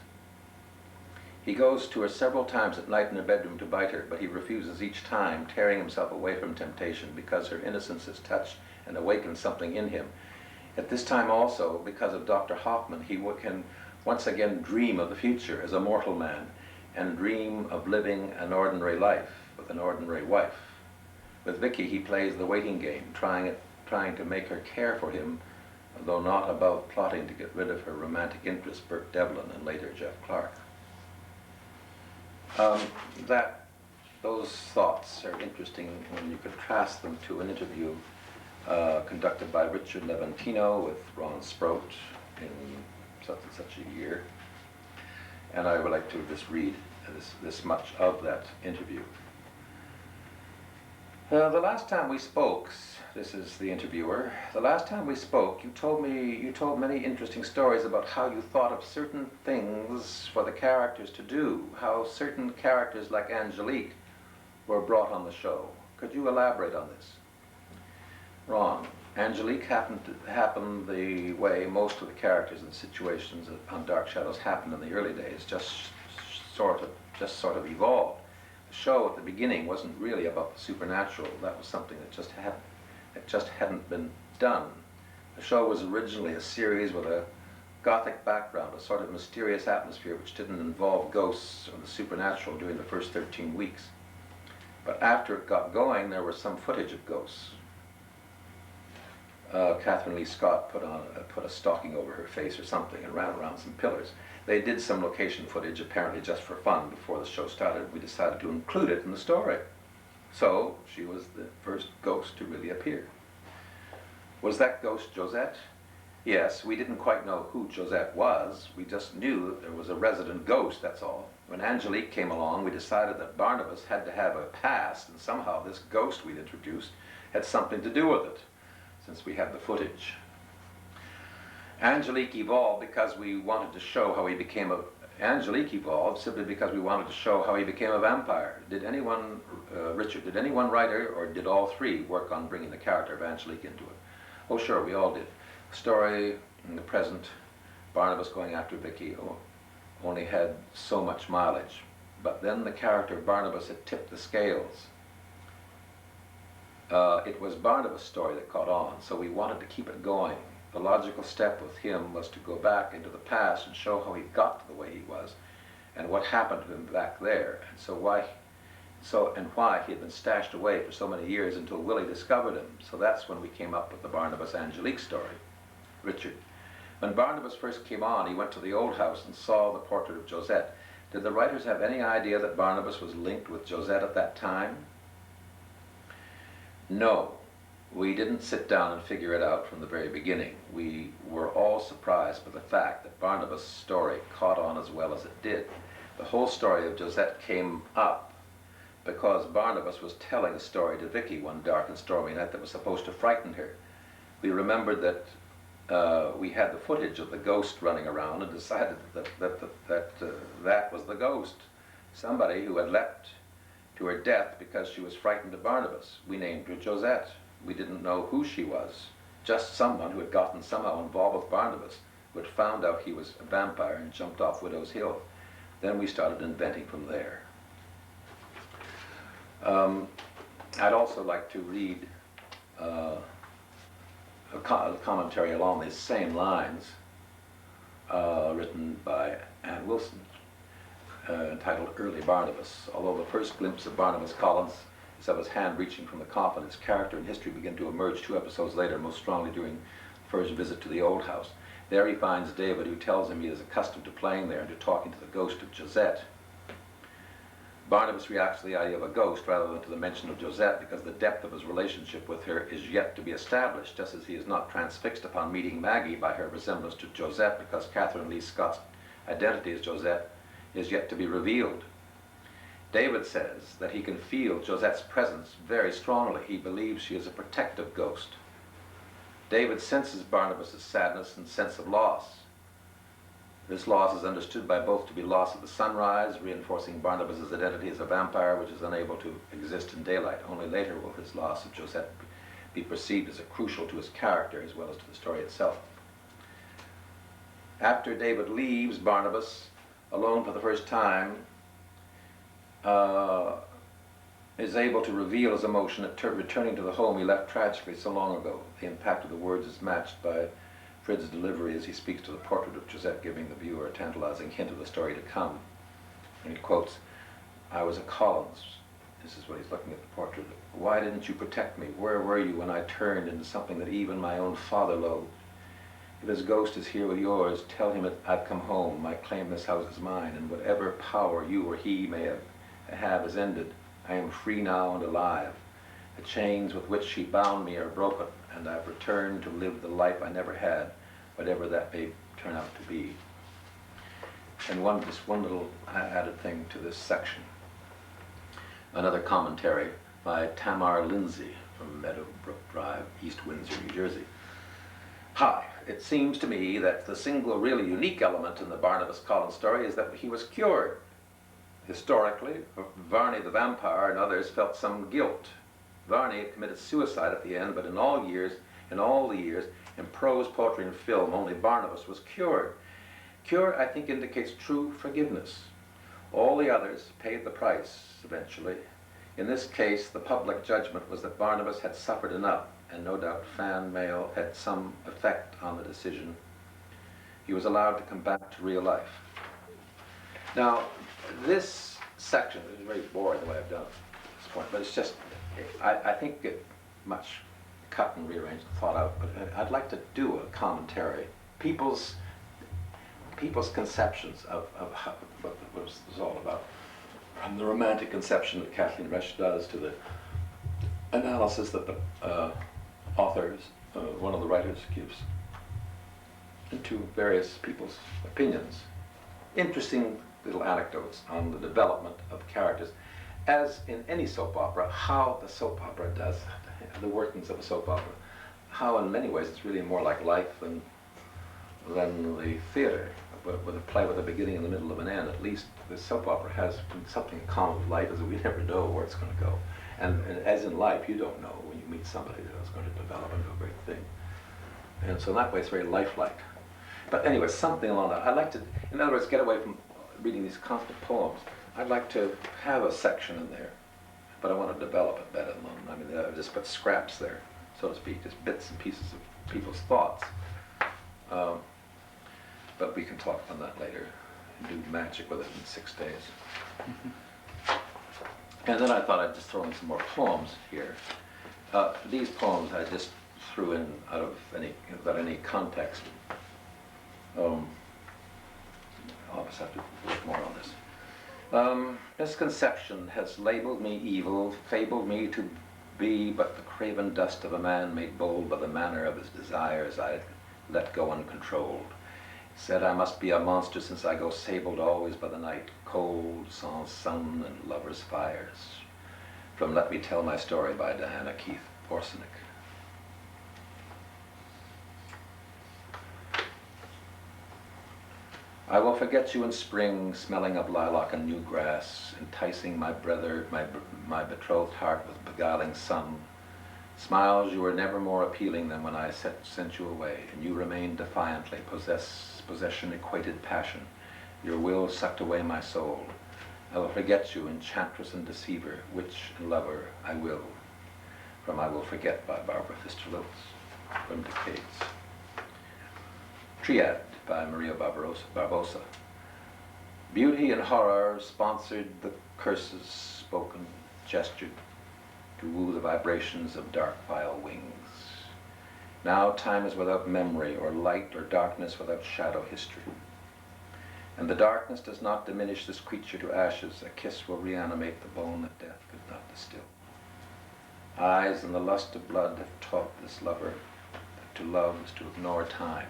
He goes to her several times at night in her bedroom to bite her, but he refuses each time, tearing himself away from temptation because her innocence has touched and awakened something in him. At this time also, because of Dr. Hoffman, he can once again dream of the future as a mortal man, and dream of living an ordinary life with an ordinary wife. With Vicky, he plays the waiting game, trying to make her care for him, though not above plotting to get rid of her romantic interest, Bert Devlin, and later Jeff Clark. Those thoughts are interesting when you contrast them to an interview conducted by Richard Levantino with Ron Sproat in such and such a year. And I would like to just read this much of that interview. The last time we spoke, this is the interviewer, the last time we spoke, you told many interesting stories about how you thought of certain things for the characters to do, how certain characters like Angelique were brought on the show. Could you elaborate on this? Ron, Angelique happened the way most of the characters and situations on Dark Shadows happened in the early days, just sort of evolved. The show at the beginning wasn't really about the supernatural. That was something that just hadn't been done. The show was originally a series with a gothic background, a sort of mysterious atmosphere which didn't involve ghosts or the supernatural during the first 13 weeks. But after it got going, there was some footage of ghosts. Catherine Lee Scott put a stocking over her face or something and ran around some pillars. They did some location footage, apparently just for fun, before the show started. We decided to include it in the story. So she was the first ghost to really appear. Was that ghost Josette? Yes, we didn't quite know who Josette was. We just knew that there was a resident ghost, that's all. When Angelique came along, we decided that Barnabas had to have a past, and somehow this ghost we'd introduced had something to do with it, since we had the footage. Angelique evolved because we wanted to show how he became a... Angelique evolved simply because we wanted to show how he became a vampire. Did anyone, Richard, did any one writer, or did all three work on bringing the character of Angelique into it? Oh, sure, we all did. The story in the present, Barnabas going after Vicky, only had so much mileage. But then the character of Barnabas had tipped the scales. It was Barnabas' story that caught on, so we wanted to keep it going. The logical step with him was to go back into the past and show how he got to the way he was, and what happened to him back there, and why he had been stashed away for so many years until Willie discovered him. So that's when we came up with the Barnabas Angelique story. Richard, when Barnabas first came on, he went to the old house and saw the portrait of Josette. Did the writers have any idea that Barnabas was linked with Josette at that time? No, we didn't sit down and figure it out from the very beginning. We were all surprised by the fact that Barnabas' story caught on as well as it did. The whole story of Josette came up because Barnabas was telling a story to Vicky one dark and stormy night that was supposed to frighten her. We remembered that we had the footage of the ghost running around and decided that was the ghost. Somebody who had leapt to her death because she was frightened of Barnabas. We named her Josette. We didn't know who she was, just someone who had gotten somehow involved with Barnabas, who had found out he was a vampire and jumped off Widow's Hill. Then we started inventing from there. I'd also like to read a commentary along these same lines written by Ann Wilson, entitled Early Barnabas. Although the first glimpse of Barnabas Collins is of his hand reaching from the coffin, his character and history begin to emerge 2 episodes later, most strongly during the first visit to the old house. There he finds David, who tells him he is accustomed to playing there and to talking to the ghost of Josette. Barnabas reacts to the idea of a ghost rather than to the mention of Josette because the depth of his relationship with her is yet to be established, just as he is not transfixed upon meeting Maggie by her resemblance to Josette because Catherine Lee Scott's identity as Josette is yet to be revealed. David says that he can feel Josette's presence very strongly. He believes she is a protective ghost. David senses Barnabas' sadness and sense of loss. This loss is understood by both to be loss of the sunrise, reinforcing Barnabas' identity as a vampire which is unable to exist in daylight. Only later will his loss of Josette be perceived as crucial to his character as well as to the story itself. After David leaves Barnabas, alone for the first time, is able to reveal his emotion at returning to the home he left tragically so long ago. The impact of the words is matched by Frid's delivery as he speaks to the portrait of Josette, giving the viewer a tantalizing hint of the story to come. And he quotes, "I was a Collins." This is what he's looking at the portrait. "Why didn't you protect me? Where were you when I turned into something that even my own father loathed? If his ghost is here with yours, tell him I've come home. I claim this house as mine, and whatever power you or he may have is ended. I am free now and alive. The chains with which she bound me are broken, and I've returned to live the life I never had, whatever that may turn out to be." And just one little added thing to this section. Another commentary by Tamar Lindsay from Meadowbrook Drive, East Windsor, New Jersey. "Hi, it seems to me that the single really unique element in the Barnabas Collins story is that he was cured. Historically, Varney the vampire and others felt some guilt. Varney committed suicide at the end, but in all the years, in prose, poetry, and film, only Barnabas was cured. Cure, I think, indicates true forgiveness. All the others paid the price, eventually. In this case, the public judgment was that Barnabas had suffered enough, and no doubt fan mail had some effect on the decision. He was allowed to come back to real life." Now, this section is very boring the way I've done it at this point, but it's just, I think it much cut and rearranged and thought out, but I'd like to do a commentary. People's conceptions of what this is all about. From the romantic conception that Kathleen Resch does to the analysis that the one of the writers gives, and to various people's opinions. Interesting little anecdotes on the development of characters. As in any soap opera, how the soap opera does, the workings of a soap opera, how in many ways it's really more like life than the theater, with a play with a beginning and the middle of an end. At least the soap opera has something in common with life, is that we never know where it's going to go. And as in life, you don't know when you meet somebody that's going to develop into a great thing. And so in that way, it's very lifelike. But anyway, something along that. I'd like to, in other words, get away from reading these constant poems. I'd like to have a section in there, but I want to develop it better than I mean, I just put scraps there, so to speak, just bits and pieces of people's thoughts. But we can talk on that later and do magic with it in 6 days. And then I thought I'd just throw in some more poems here. These poems I just threw in without any context. I'll just have to work more on this. Misconception has labeled me evil, fabled me to be but the craven dust of a man made bold by the manner of his desires I let go uncontrolled. Said I must be a monster since I go sabled always by the night, cold, sans sun and lovers' fires. From Let Me Tell My Story by Diana Keith Porcenick. I will forget you in spring, smelling of lilac and new grass, enticing my betrothed heart with beguiling sun. Smiles you were never more appealing than when I sent you away, and you remained defiantly, possession equated passion. Your will sucked away my soul. I will forget you, enchantress and deceiver, witch and lover, I will. from I Will Forget by Barbara Fister-Lewis, from Decades. Triad by Maria Barbosa. Beauty and Horror sponsored the curses spoken, gestured, to woo the vibrations of dark vile wings. Now time is without memory, or light or darkness without shadow history. And the darkness does not diminish this creature to ashes. A kiss will reanimate the bone that death could not distill. Eyes and the lust of blood have taught this lover that to love is to ignore time.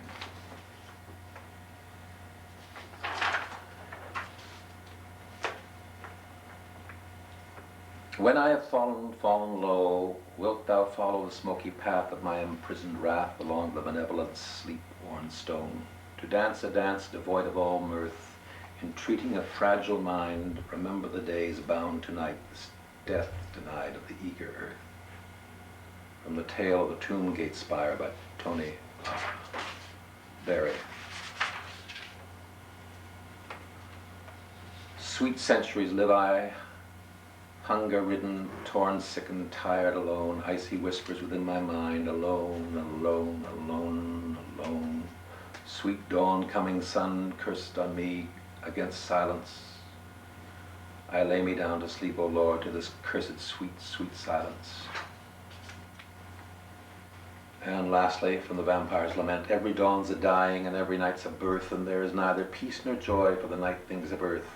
When I have fallen low, wilt thou follow the smoky path of my imprisoned wrath along the benevolent sleep-worn stone, to dance a dance devoid of all mirth, entreating a fragile mind, remember the days bound tonight, this death denied of the eager earth. From the Tale of the Tomb Gate Spire by Tony Berry. Sweet centuries live I, hunger-ridden, torn, sickened, tired, alone, icy whispers within my mind, alone, alone, alone, alone. Sweet dawn, coming sun, cursed on me against silence. I lay me down to sleep, O Lord, to this cursed sweet, sweet silence. And lastly, from the Vampire's Lament, every dawn's a dying and every night's a birth, and there is neither peace nor joy for the night things of earth.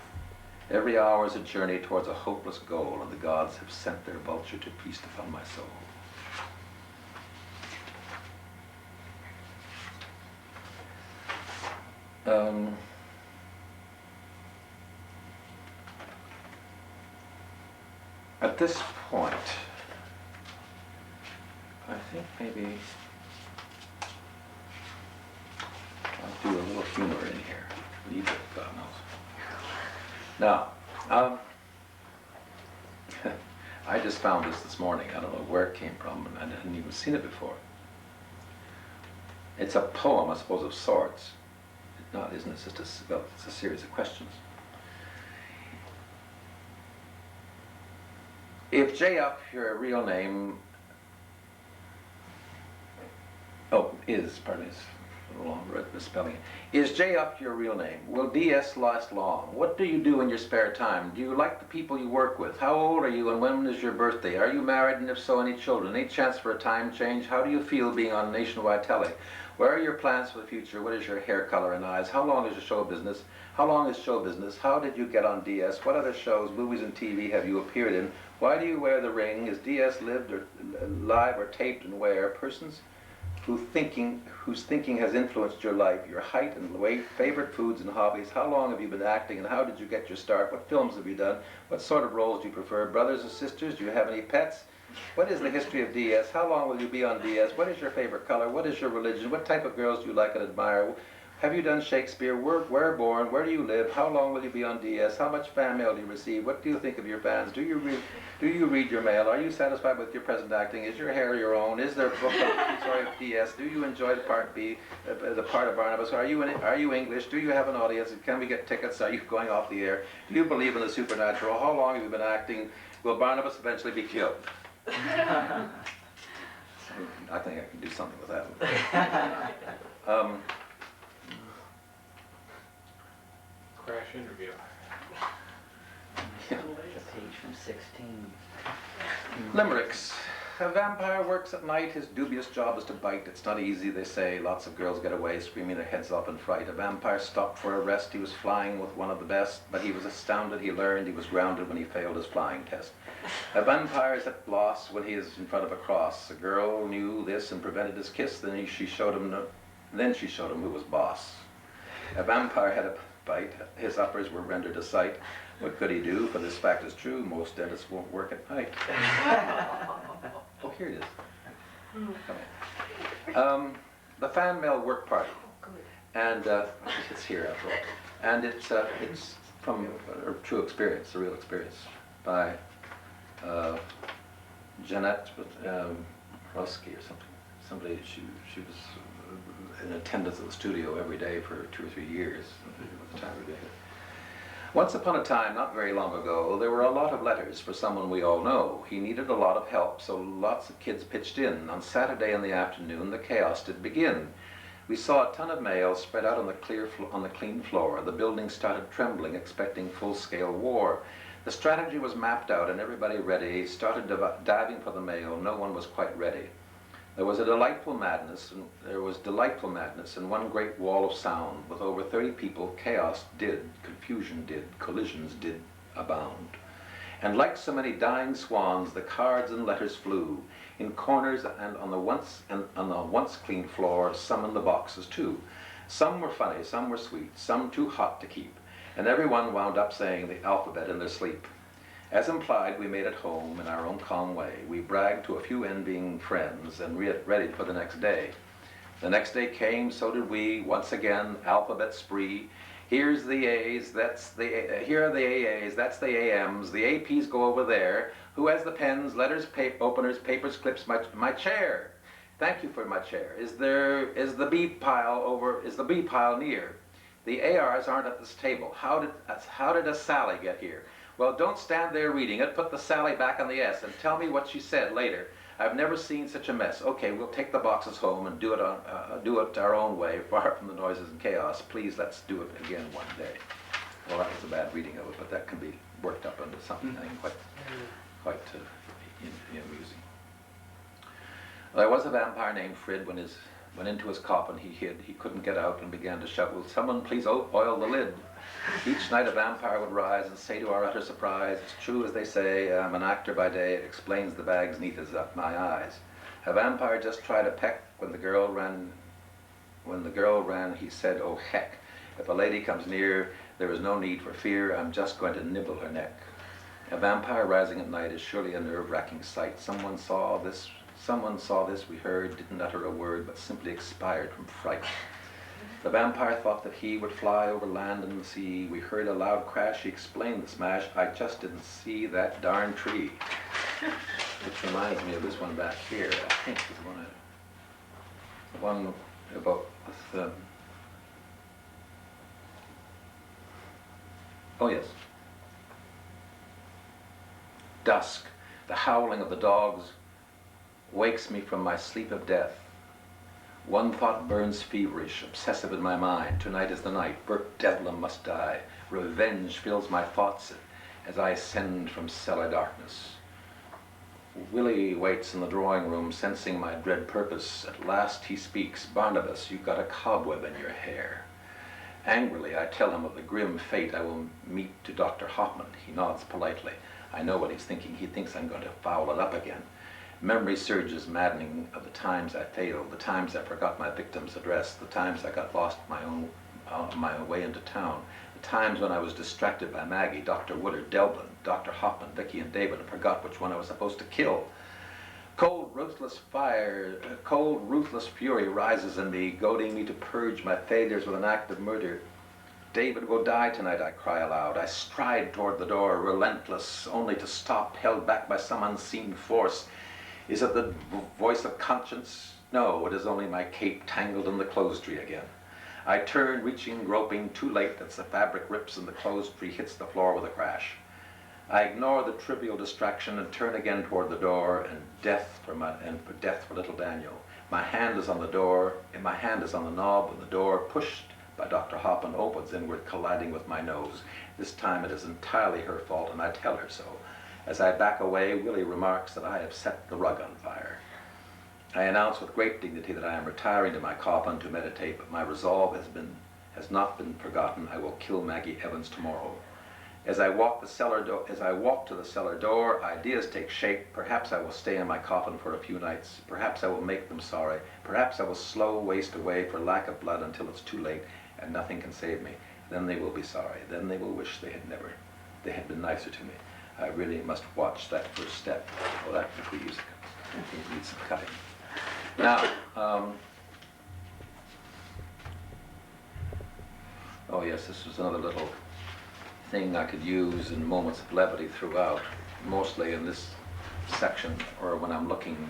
Every hour is a journey towards a hopeless goal, and the gods have sent their vulture to feast upon my soul. At this point, I think maybe I'll do a little humor in here. Leave it, God knows. Now, I just found this morning. I don't know where it came from, and I hadn't even seen it before. It's a poem, I suppose, of sorts. No, it isn't. It's just it's a series of questions. If J up your real name, pardon me, it's a little long misspelling it. Is J up your real name? Will DS last long? What do you do in your spare time? Do you like the people you work with? How old are you and when is your birthday? Are you married, and if so, any children? Any chance for a time change? How do you feel being on nationwide telly? Where are your plans for the future? What is your hair color and eyes? How long is your show business? How long is show business? How did you get on DS? What other shows, movies, and TV have you appeared in? Why do you wear the ring? Is DS lived or live or taped, and where? Persons whose thinking has influenced your life, your height and weight, favorite foods and hobbies. How long have you been acting, and how did you get your start? What films have you done? What sort of roles do you prefer? Brothers or sisters? Do you have any pets? What is the history of DS? How long will you be on DS? What is your favorite color? What is your religion? What type of girls do you like and admire? Have you done Shakespeare? Where born? Where do you live? How long will you be on DS? How much fan mail do you receive? What do you think of your fans? Do you read your mail? Are you satisfied with your present acting? Is your hair your own? Is there a book of DS? Do you enjoy the part B, the part of Barnabas? Are you English? Do you have an audience? Can we get tickets? Are you going off the air? Do you believe in the supernatural? How long have you been acting? Will Barnabas eventually be killed? I think I can do something with that one. Crash interview. A page from 16. Limericks. A vampire works at night. His dubious job is to bite. It's not easy, they say. Lots of girls get away, screaming their heads off in fright. A vampire stopped for a rest. He was flying with one of the best, but he was astounded. He learned he was grounded when he failed his flying test. A vampire is at loss when he is in front of a cross. A girl knew this and prevented his kiss. Then she showed him who was boss. A vampire had a bite. His uppers were rendered a sight. What could he do? For this fact is true. Most dentists won't work at night. Oh, here it is. The fan mail work party, and it's here after all. And it's from a true experience, a real experience, by Jeanette Rusky or something. Somebody she was in attendance at the studio every day for 2 or 3 years at the time we did it. Once upon a time, not very long ago, there were a lot of letters for someone we all know. He needed a lot of help, so lots of kids pitched in. On Saturday in the afternoon, the chaos did begin. We saw a ton of mail spread out on the clean floor. The building started trembling, expecting full-scale war. The strategy was mapped out and everybody ready, started diving for the mail. No one was quite ready. There was delightful madness, and one great wall of sound. With over 30 people, chaos did, confusion did, collisions did abound. And like so many dying swans, the cards and letters flew. In corners and on the once clean floor, some in the boxes too. Some were funny, some were sweet, some too hot to keep. And everyone wound up saying the alphabet in their sleep. As implied, we made it home in our own calm way. We bragged to a few envying friends and ready for the next day. The next day came, so did we. Once again, alphabet spree. Here's the A's, here are the AAs, that's the AMs. The APs go over there. Who has the pens, letters, openers, papers, clips? My chair. Thank you for my chair. Is the B pile near? The ARs aren't at this table. How did a Sally get here? Well, don't stand there reading it. Put the Sally back on the S and tell me what she said later. I've never seen such a mess. Okay, we'll take the boxes home and do it our own way, far from the noises and chaos. Please, let's do it again one day. Well, that was a bad reading of it, but that can be worked up into something quite amusing. There was a vampire named Frid. Went into his coffin, he hid. He couldn't get out and began to shout, "Will someone please oil the lid?" Each night a vampire would rise and say to our utter surprise, "It's true as they say, I'm an actor by day, it explains the bags neath as up my eyes." A vampire just tried a peck when the girl ran, he said, "Oh heck, if a lady comes near, there is no need for fear, I'm just going to nibble her neck." A vampire rising at night is surely a nerve-wracking sight. Someone saw this, we heard, didn't utter a word, but simply expired from fright. The vampire thought that he would fly over land and the sea. We heard a loud crash, he explained the smash, I just didn't see that darn tree. Which reminds me of this one back here, I think is the one about with, oh yes. Dusk, the howling of the dogs wakes me from my sleep of death. One thought burns feverish, obsessive in my mind. Tonight is the night. Bert Devlin must die. Revenge fills my thoughts as I ascend from cellar darkness. Willie waits in the drawing room, sensing my dread purpose. At last he speaks. "Barnabas, you've got a cobweb in your hair." Angrily, I tell him of the grim fate I will meet to Dr. Hoffman. He nods politely. I know what he's thinking. He thinks I'm going to foul it up again. Memory surges maddening of the times I failed, the times I forgot my victim's address, the times I got lost my way into town, the times when I was distracted by Maggie, Dr. Woodard, Delblin, Dr. Hoffman, Vicky, and David, and forgot which one I was supposed to kill. Cold, ruthless fury rises in me, goading me to purge my failures with an act of murder. David will die tonight, I cry aloud. I stride toward the door, relentless, only to stop, held back by some unseen force. Is it the voice of conscience? No, it is only my cape tangled in the clothes tree again. I turn, reaching, groping, too late as the fabric rips and the clothes tree hits the floor with a crash. I ignore the trivial distraction and turn again toward the door, and for death for little Daniel. My hand is on the door, and my hand is on the knob, and the door, pushed by Dr. Hoffman, opens inward, colliding with my nose. This time it is entirely her fault, and I tell her so. As I back away, Willie remarks that I have set the rug on fire. I announce with great dignity that I am retiring to my coffin to meditate, but my resolve has not been forgotten. I will kill Maggie Evans tomorrow. As I walk to the cellar door, ideas take shape. Perhaps I will stay in my coffin for a few nights. Perhaps I will make them sorry. Perhaps I will slow waste away for lack of blood until it's too late and nothing can save me. Then they will be sorry. Then they will wish they had been nicer to me. I really must watch that first step. Oh, that needs some cutting. Now, oh yes, this was another little thing I could use in moments of levity throughout, mostly in this section or when I'm looking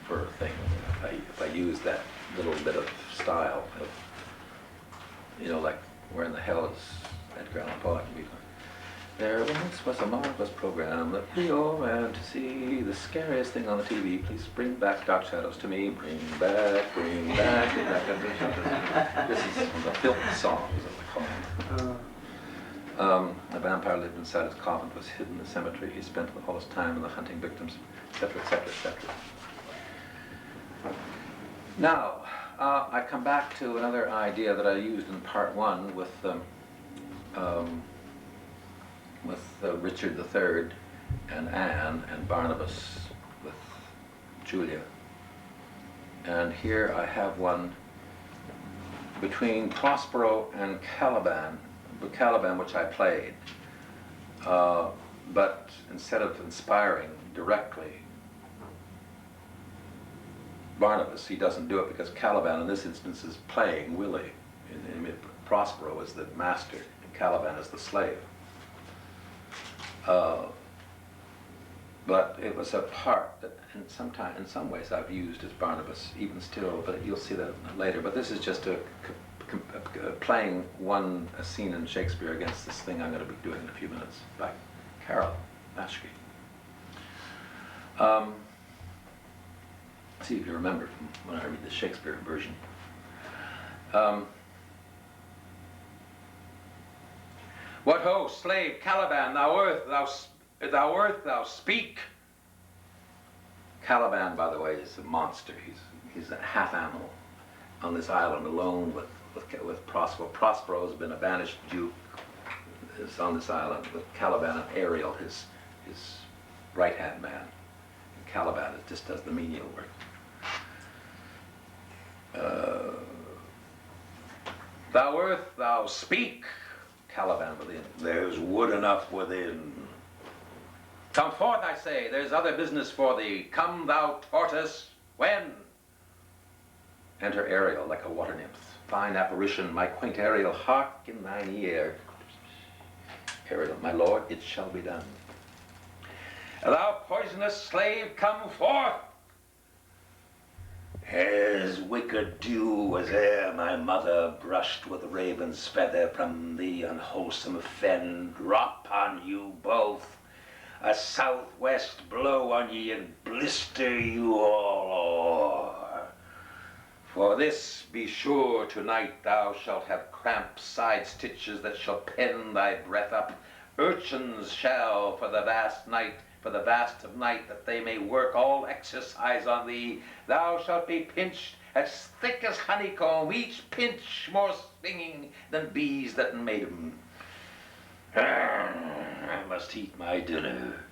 for things. If I use that little bit of style of, like, where in the hell is Edgar Allan Poe, that can be fun. There once was a marvelous program that we all ran to see. The scariest thing on the TV. Please bring back dark shadows to me. Bring back, bring back. This is the filth songs, as they call them. A vampire lived inside his coffin, was hidden in the cemetery. He spent all his time in the hunting victims, etc., etc., etc. Now, I come back to another idea that I used in part one with Richard III and Anne and Barnabas with Julia. And here I have one between Prospero and Caliban, which I played. But instead of inspiring directly Barnabas, he doesn't do it because Caliban in this instance is playing Willie. Prospero is the master and Caliban is the slave. But it was a part that in some ways I've used as Barnabas, even still, but you'll see that later. But this is just playing a scene in Shakespeare against this thing I'm going to be doing in a few minutes by Carol Mashke. See if you remember from when I read the Shakespeare version. What ho, slave Caliban, thou earth, thou speak. Caliban, by the way, is a monster. He's a half animal on this island alone with Prospero. Prospero has been a banished Jew. Is on this island with Caliban and Ariel, his right-hand man. And Caliban just does the menial work. Thou earth, thou speak. Caliban within. There's wood enough within. Come forth, I say, there's other business for thee. Come, thou tortoise, when? Enter Ariel like a water nymph. Fine apparition, my quaint Ariel, hark in thine ear. Ariel, my lord, it shall be done. Thou poisonous slave, come forth. As wicked dew as e'er my mother brushed with raven's feather from the unwholesome fen, drop on you both. A southwest blow on ye and blister you all o'er. For this be sure tonight thou shalt have cramped side stitches that shall pen thy breath up. Urchins shall for the vast of night, that they may work all exercise on thee. Thou shalt be pinched as thick as honeycomb, each pinch more stinging than bees that made 'em. I must eat my dinner.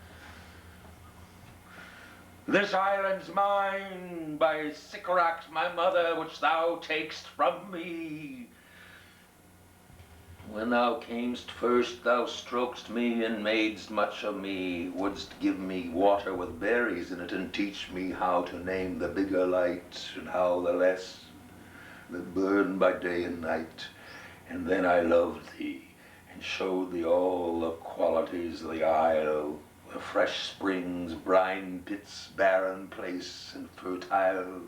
This island's mine, by Sycorax my mother, which thou takest from me. When thou camest first, thou strokest me and madest much of me, wouldst give me water with berries in it, and teach me how to name the bigger light, and how the less that burn by day and night. And then I loved thee, and showed thee all the qualities of the isle, the fresh springs, brine pits, barren place, and fertile.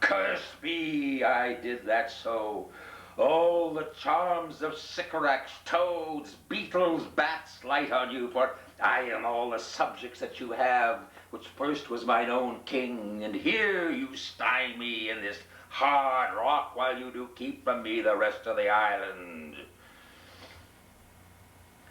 Curse be, I did that so. All the charms of Sycorax, toads, beetles, bats light on you, for I am all the subjects that you have, which first was mine own king, and here you stye me in this hard rock while you do keep from me the rest of the island.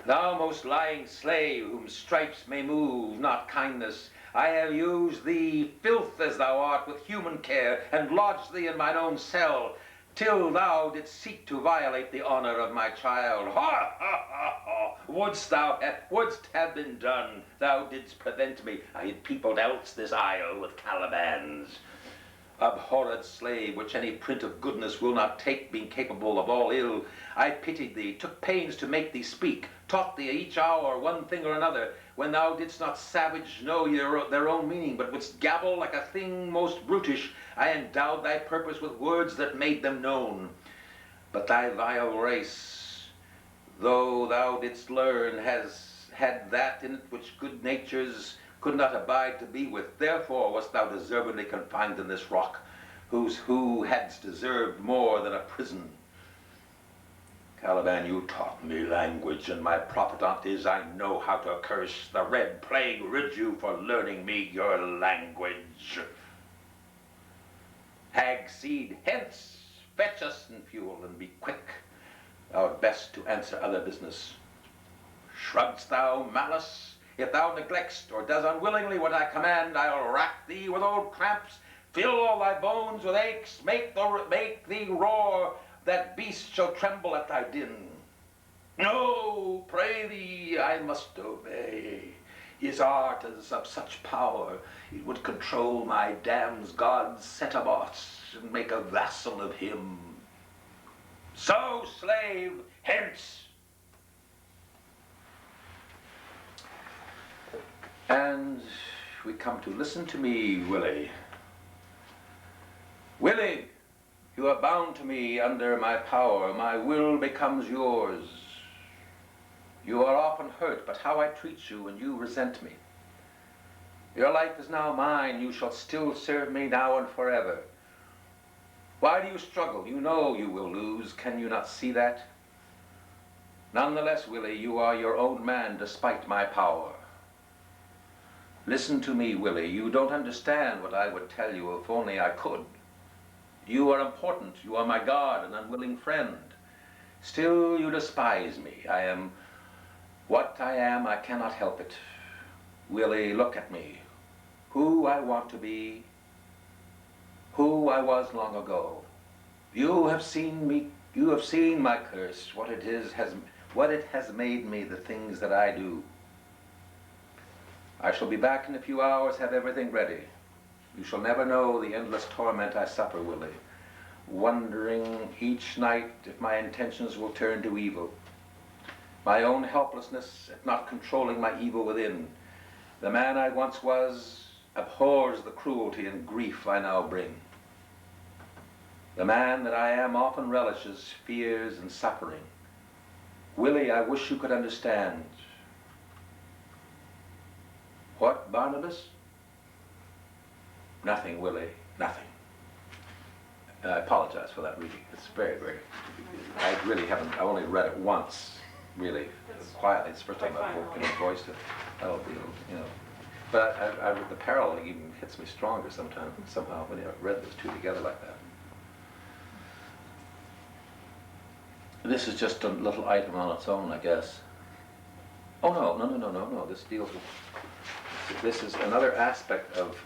Thou most lying slave, whom stripes may move, not kindness, I have used thee, filth as thou art, with human care, and lodged thee in mine own cell, till thou didst seek to violate the honor of my child. Ha, ha, ha, ha! Wouldst have been done, thou didst prevent me. I had peopled else this isle with Calibans. Abhorred slave, which any print of goodness will not take, being capable of all ill, I pitied thee, took pains to make thee speak, taught thee each hour one thing or another, when thou didst not savage know their own meaning, but wouldst gabble like a thing most brutish. I endowed thy purpose with words that made them known. But thy vile race, though thou didst learn, had that in it which good natures could not abide to be with. Therefore wast thou deservedly confined in this rock, who hadst deserved more than a prison. Caliban, you taught me language, and my propaganda is I know how to curse. The red plague rid you for learning me your language. Hag seed, hence, fetch us and fuel, and be quick, our best to answer other business. Shrugg'st thou malice? If thou neglect'st or does unwillingly what I command, I'll rack thee with old cramps, fill all thy bones with aches, make thee roar, that beast shall tremble at thy din. No, pray thee, I must obey. His art is of such power, it would control my damned god's Cetabots, and make a vassal of him. So, slave, hence! And we come to listen to me, Willie. Willie, you are bound to me under my power. My will becomes yours. You are often hurt, but how I treat you and you resent me. Your life is now mine. You shall still serve me now and forever. Why do you struggle? You know you will lose. Can you not see that? Nonetheless, Willie, you are your own man despite my power. Listen to me, Willie. You don't understand what I would tell you if only I could. You are important. You are my God, an unwilling friend. Still you despise me. I am what I am. I cannot help it. Willie, look at me. Who I want to be, who I was long ago. You have seen me. You have seen my curse. What it has made me. The things that I do. I shall be back in a few hours. Have everything ready. You shall never know the endless torment I suffer, Willie, wondering each night if my intentions will turn to evil. My own helplessness at not controlling my evil within. The man I once was abhors the cruelty and grief I now bring. The man that I am often relishes fears and suffering. Willie, I wish you could understand. What, Barnabas? Nothing, Willie, nothing. I apologize for that reading. It's very, very, I really haven't, I only read it once, really, quietly. It's the first time I've voiced it. That'll be, you know. But the parallel even hits me stronger sometimes, somehow, when I've read those two together like that. This is just a little item on its own, I guess. Oh, no, this deals with, this is another aspect of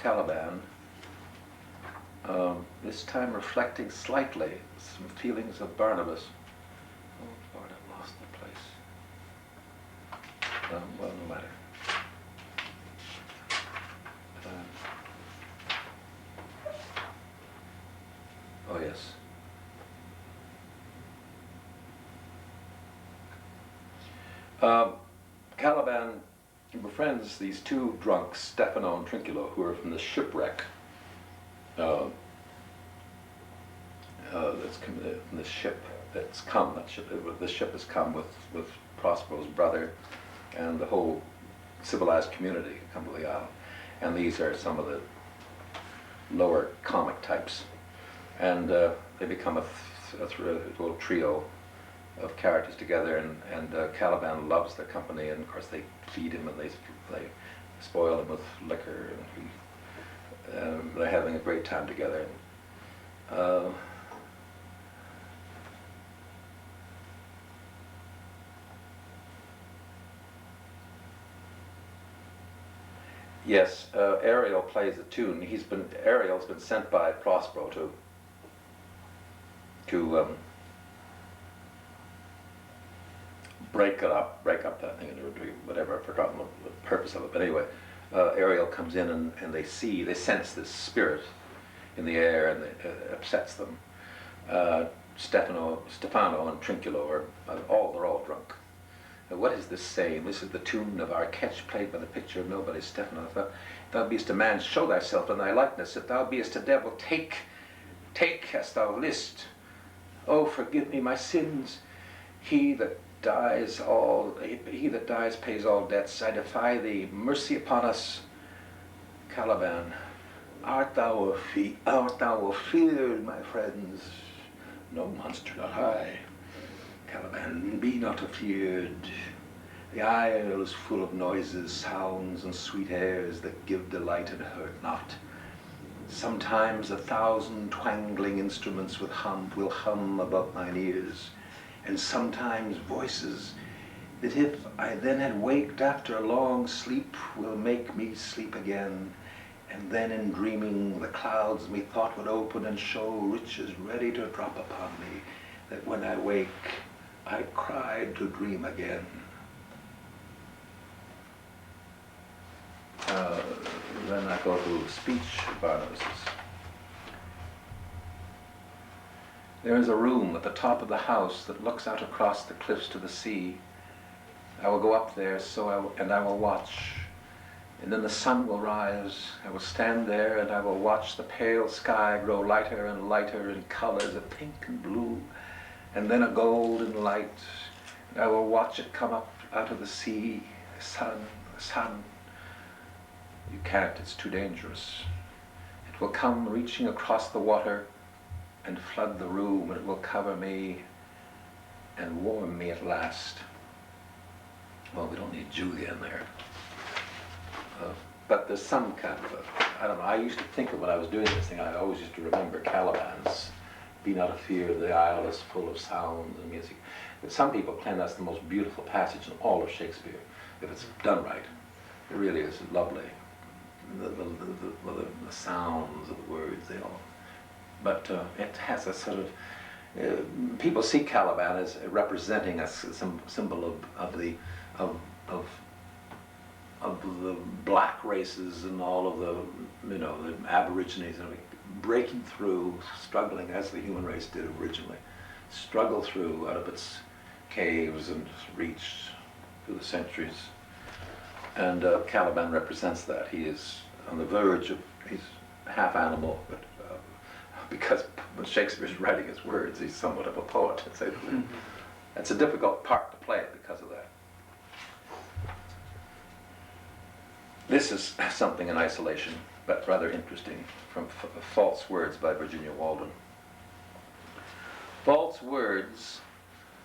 Caliban, this time reflecting slightly some feelings of Barnabas. Oh Lord, I've lost the place. Well, no matter. Oh yes. Caliban befriends these two drunks, Stefano and Trinculo, who are from the shipwreck. That's come, from the ship that's come. The ship has come with Prospero's brother and the whole civilized community come to the island. And these are some of the lower comic types. And they become a little trio of characters together, and Caliban loves their company, and of course they feed him and they spoil him with liquor, and they're having a great time together. Yes, Ariel plays the tune. Ariel's been sent by Prospero to break up that thing, whatever, I've forgotten the purpose of it, but anyway, Ariel comes in and they sense this spirit in the air, and it upsets them. Stefano and Trinculo they're all drunk. What is this saying? This is the tune of our catch played by the picture of nobody. Stefano, if thou beest a man, show thyself in thy likeness. If thou beest a devil, take as thou list. Oh, forgive me my sins. He that dies pays all debts. I defy thee. Mercy upon us. Caliban, art thou afeared, my friends? No monster, not I. Caliban, be not afeared. The isle is full of noises, sounds, and sweet airs that give delight and hurt not. Sometimes 1,000 twangling instruments will hum above mine ears, and sometimes voices that if I then had waked after a long sleep will make me sleep again, and then in dreaming the clouds methought would open and show riches ready to drop upon me, that when I wake I cried to dream again. Then I go to speech at Barnabas's. There is a room at the top of the house that looks out across the cliffs to the sea. I will go up there and I will watch. And then the sun will rise. I will stand there and I will watch the pale sky grow lighter and lighter in colors of pink and blue, and then a golden light. And I will watch it come up out of the sea. The sun. You can't, it's too dangerous. It will come reaching across the water and flood the room, and it will cover me and warm me at last. Well, we don't need Julia in there. But there's some kind of I don't know, I used to think of when I was doing this thing, I always used to remember Caliban's "Be not afeared, the isle is full of sounds and music." But some people claim that's the most beautiful passage in all of Shakespeare, if it's done right. It really is lovely. The sounds of the words, they all. But it has a sort of, people see Caliban as representing some symbol of the black races and all of the Aborigines breaking through, struggling as the human race did originally, struggle through out of its caves and reach through the centuries. And Caliban represents that. He is on the verge of, he's half animal, but because when Shakespeare's writing his words, he's somewhat of a poet, to say the least. It's a difficult part to play because of that. This is something in isolation, but rather interesting, from False Words by Virginia Walden. False words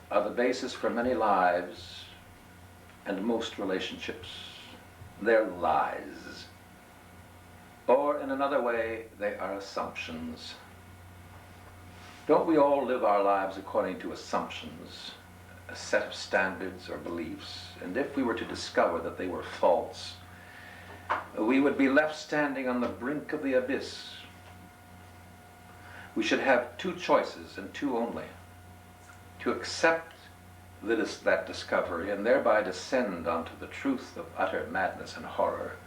are the basis for many lives and most relationships. They're lies. Or in another way, they are assumptions. Don't we all live our lives according to assumptions, a set of standards or beliefs? And if we were to discover that they were false, we would be left standing on the brink of the abyss. We should have two choices, and two only: to accept that discovery and thereby descend onto the truth of utter madness and horror,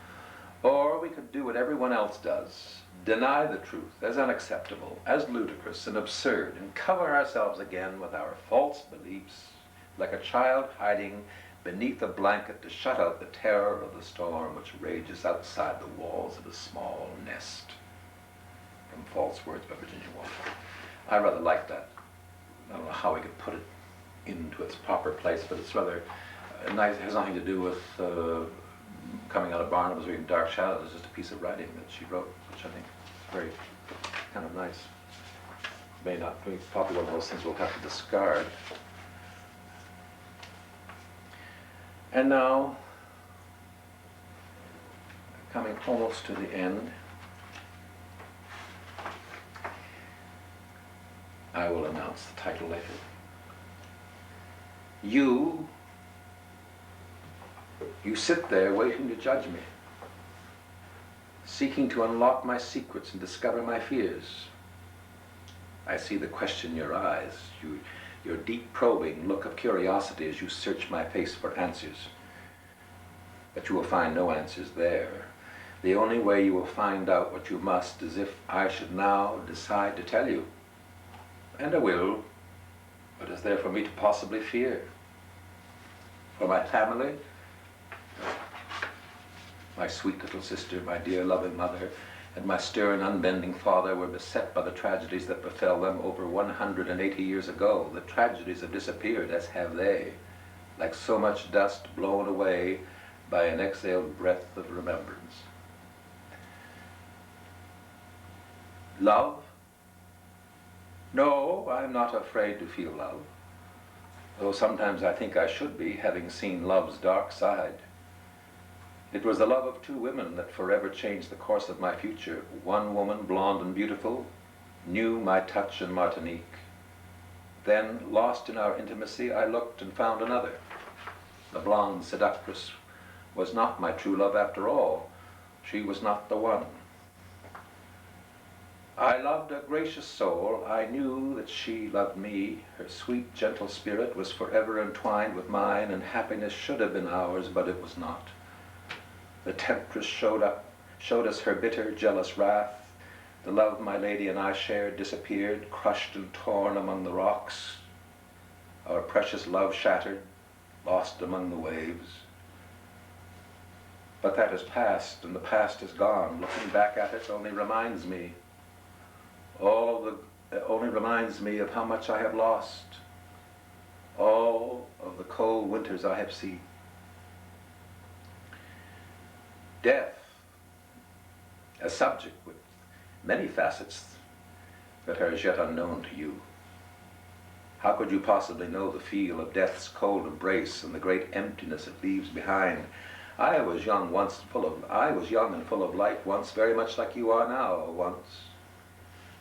or we could do what everyone else does, deny the truth as unacceptable, as ludicrous and absurd, and cover ourselves again with our false beliefs, like a child hiding beneath a blanket to shut out the terror of the storm which rages outside the walls of a small nest. From False Words by Virginia Walden. I rather like that. I don't know how we could put it into its proper place, but it's rather nice. It has nothing to do with coming out of Barnabas reading Dark Shadows. It's just a piece of writing that she wrote, which I think is very kind of nice. May not be probably one of those things we'll have to discard. And now, coming almost to the end, I will announce the title later. You sit there waiting to judge me, seeking to unlock my secrets and discover my fears. I see the question in your eyes, your deep probing look of curiosity as you search my face for answers. But you will find no answers there. The only way you will find out what you must is if I should now decide to tell you. And I will. What is there for me to possibly fear? For my family, my sweet little sister, my dear loving mother, and my stern, unbending father were beset by the tragedies that befell them over 180 years ago. The tragedies have disappeared, as have they, like so much dust blown away by an exhaled breath of remembrance. Love? No, I'm not afraid to feel love, though sometimes I think I should be, having seen love's dark side. It was the love of two women that forever changed the course of my future. One woman, blonde and beautiful, knew my touch in Martinique. Then, lost in our intimacy, I looked and found another. The blonde seductress was not my true love after all. She was not the one. I loved a gracious soul. I knew that she loved me. Her sweet, gentle spirit was forever entwined with mine, and happiness should have been ours, but it was not. The temptress showed us her bitter, jealous wrath. The love my lady and I shared disappeared, crushed and torn among the rocks. Our precious love shattered, lost among the waves. But that is past, and the past is gone. Looking back at it only reminds me of how much I have lost, all of the cold winters I have seen. Death, a subject with many facets that are as yet unknown to you. How could you possibly know the feel of death's cold embrace and the great emptiness it leaves behind? I was young and full of life once, very much like you are now once.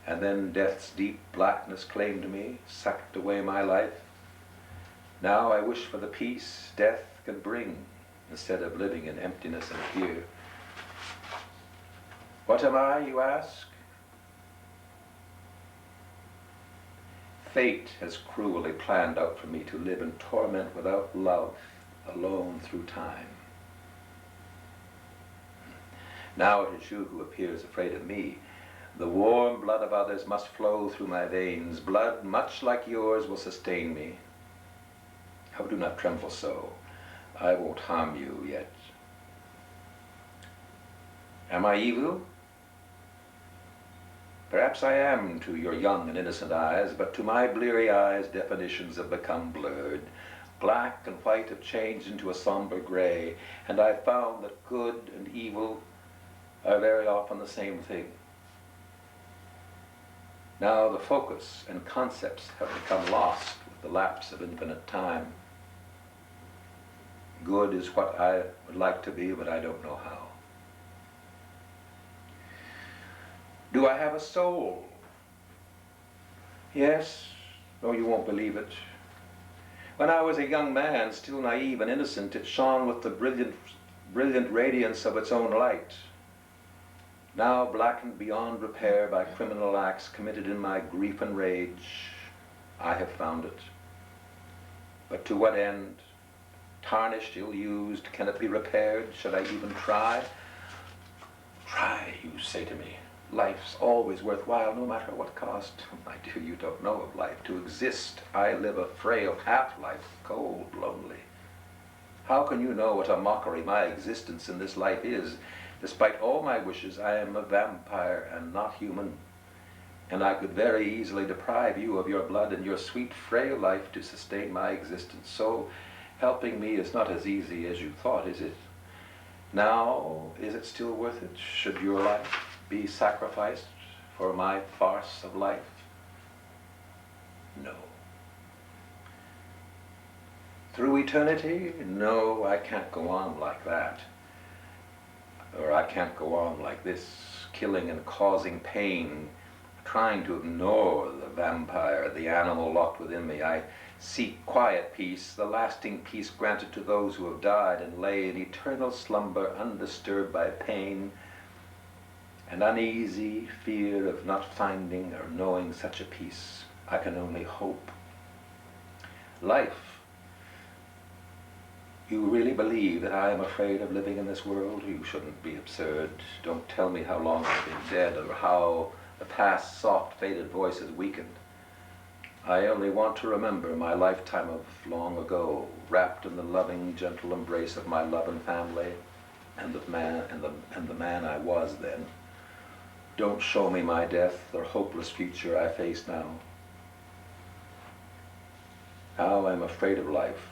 And then death's deep blackness claimed me, sucked away my life. Now I wish for the peace death can bring, instead of living in emptiness and fear. What am I, you ask? Fate has cruelly planned out for me to live in torment without love, alone through time. Now it is you who appears afraid of me. The warm blood of others must flow through my veins. Blood much like yours will sustain me. Oh, do not tremble so. I won't harm you yet. Am I evil? Perhaps I am to your young and innocent eyes, but to my bleary eyes definitions have become blurred. Black and white have changed into a somber gray, and I've found that good and evil are very often the same thing. Now the focus and concepts have become lost with the lapse of infinite time. Good is what I would like to be, but I don't know how. Do I have a soul? Yes, though you won't believe it. When I was a young man, still naive and innocent, it shone with the brilliant radiance of its own light. Now blackened beyond repair by criminal acts committed in my grief and rage, I have found it. But to what end? Tarnished, ill-used, can it be repaired? Should I even try? Try, you say to me. Life's always worthwhile, no matter what cost. My dear, you don't know of life. To exist, I live a frail half-life, cold, lonely. How can you know what a mockery my existence in this life is? Despite all my wishes, I am a vampire and not human. And I could very easily deprive you of your blood and your sweet, frail life to sustain my existence. So, helping me is not as easy as you thought, is it? Now, is it still worth it? Should your life be sacrificed for my farce of life? No. Through eternity? No, I can't go on like that. Or I can't go on like this, killing and causing pain, trying to ignore the vampire, the animal locked within me. I seek quiet peace, the lasting peace granted to those who have died and lay in eternal slumber, undisturbed by pain, an uneasy fear of not finding or knowing such a peace. I can only hope. Life. You really believe that I am afraid of living in this world? You shouldn't be absurd. Don't tell me how long I've been dead or how the past soft, faded voice has weakened. I only want to remember my lifetime of long ago, wrapped in the loving, gentle embrace of my love and family, and the man I was then. Don't show me my death or hopeless future I face now. How I'm afraid of life.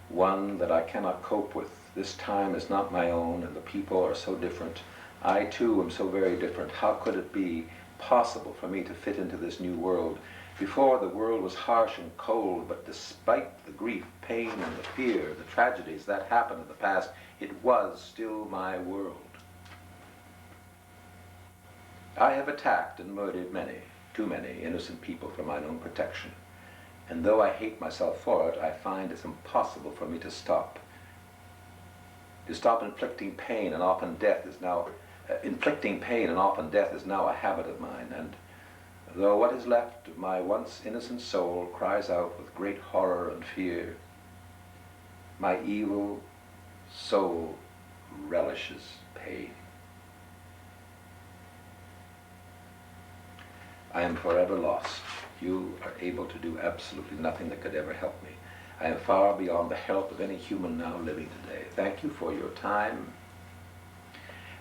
One that I cannot cope with. This time is not my own, and the people are so different. I too am so very different. How could it be possible for me to fit into this new world? Before, the world was harsh and cold, but despite the grief, pain, and the fear, the tragedies that happened in the past, it was still my world. I have attacked and murdered many, too many, innocent people for mine own protection. And though I hate myself for it, I find it's impossible for me to stop. To stop inflicting pain and often death is now, a habit of mine. And though what is left of my once innocent soul cries out with great horror and fear, my evil soul relishes pain. I am forever lost. You are able to do absolutely nothing that could ever help me. I am far beyond the help of any human now living today. Thank you for your time.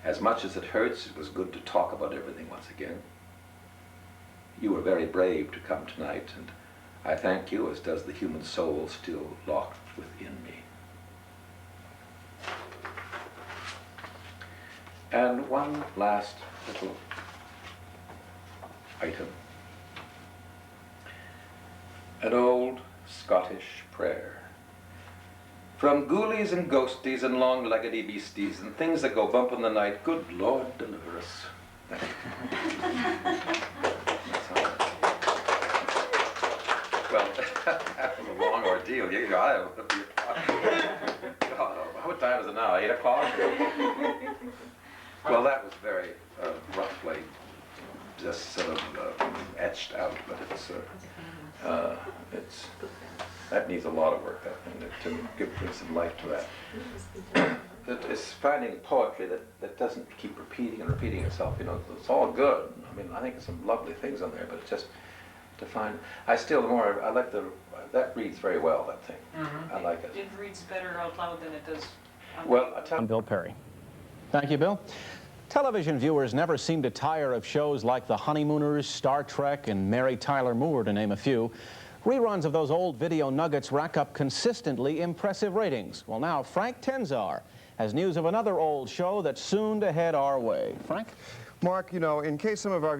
As much as it hurts, it was good to talk about everything once again. You were very brave to come tonight, and I thank you, as does the human soul still locked within me. And one last little item. An old Scottish prayer. From ghoulies and ghosties and long-leggedy beasties and things that go bump in the night, good Lord, deliver us. Thank you. Well, that was a long ordeal. You know, what time is it now? 8 o'clock? Well, that was very roughly just sort of etched out, but that needs a lot of work, that thing, to bring some life to that. It's finding poetry that doesn't keep repeating and repeating itself. You know, it's all good. I mean, I think there's some lovely things on there, but it's just to find. I like that reads very well, that thing. Mm-hmm. I like it. It reads better out loud than it does. Well, I'm Bill Perry. Thank you, Bill. Television viewers never seem to tire of shows like The Honeymooners, Star Trek, and Mary Tyler Moore, to name a few. Reruns of those old video nuggets rack up consistently impressive ratings. Well, now Frank Tenzar has news of another old show that's soon to head our way. Frank? Mark, you know, in case some of our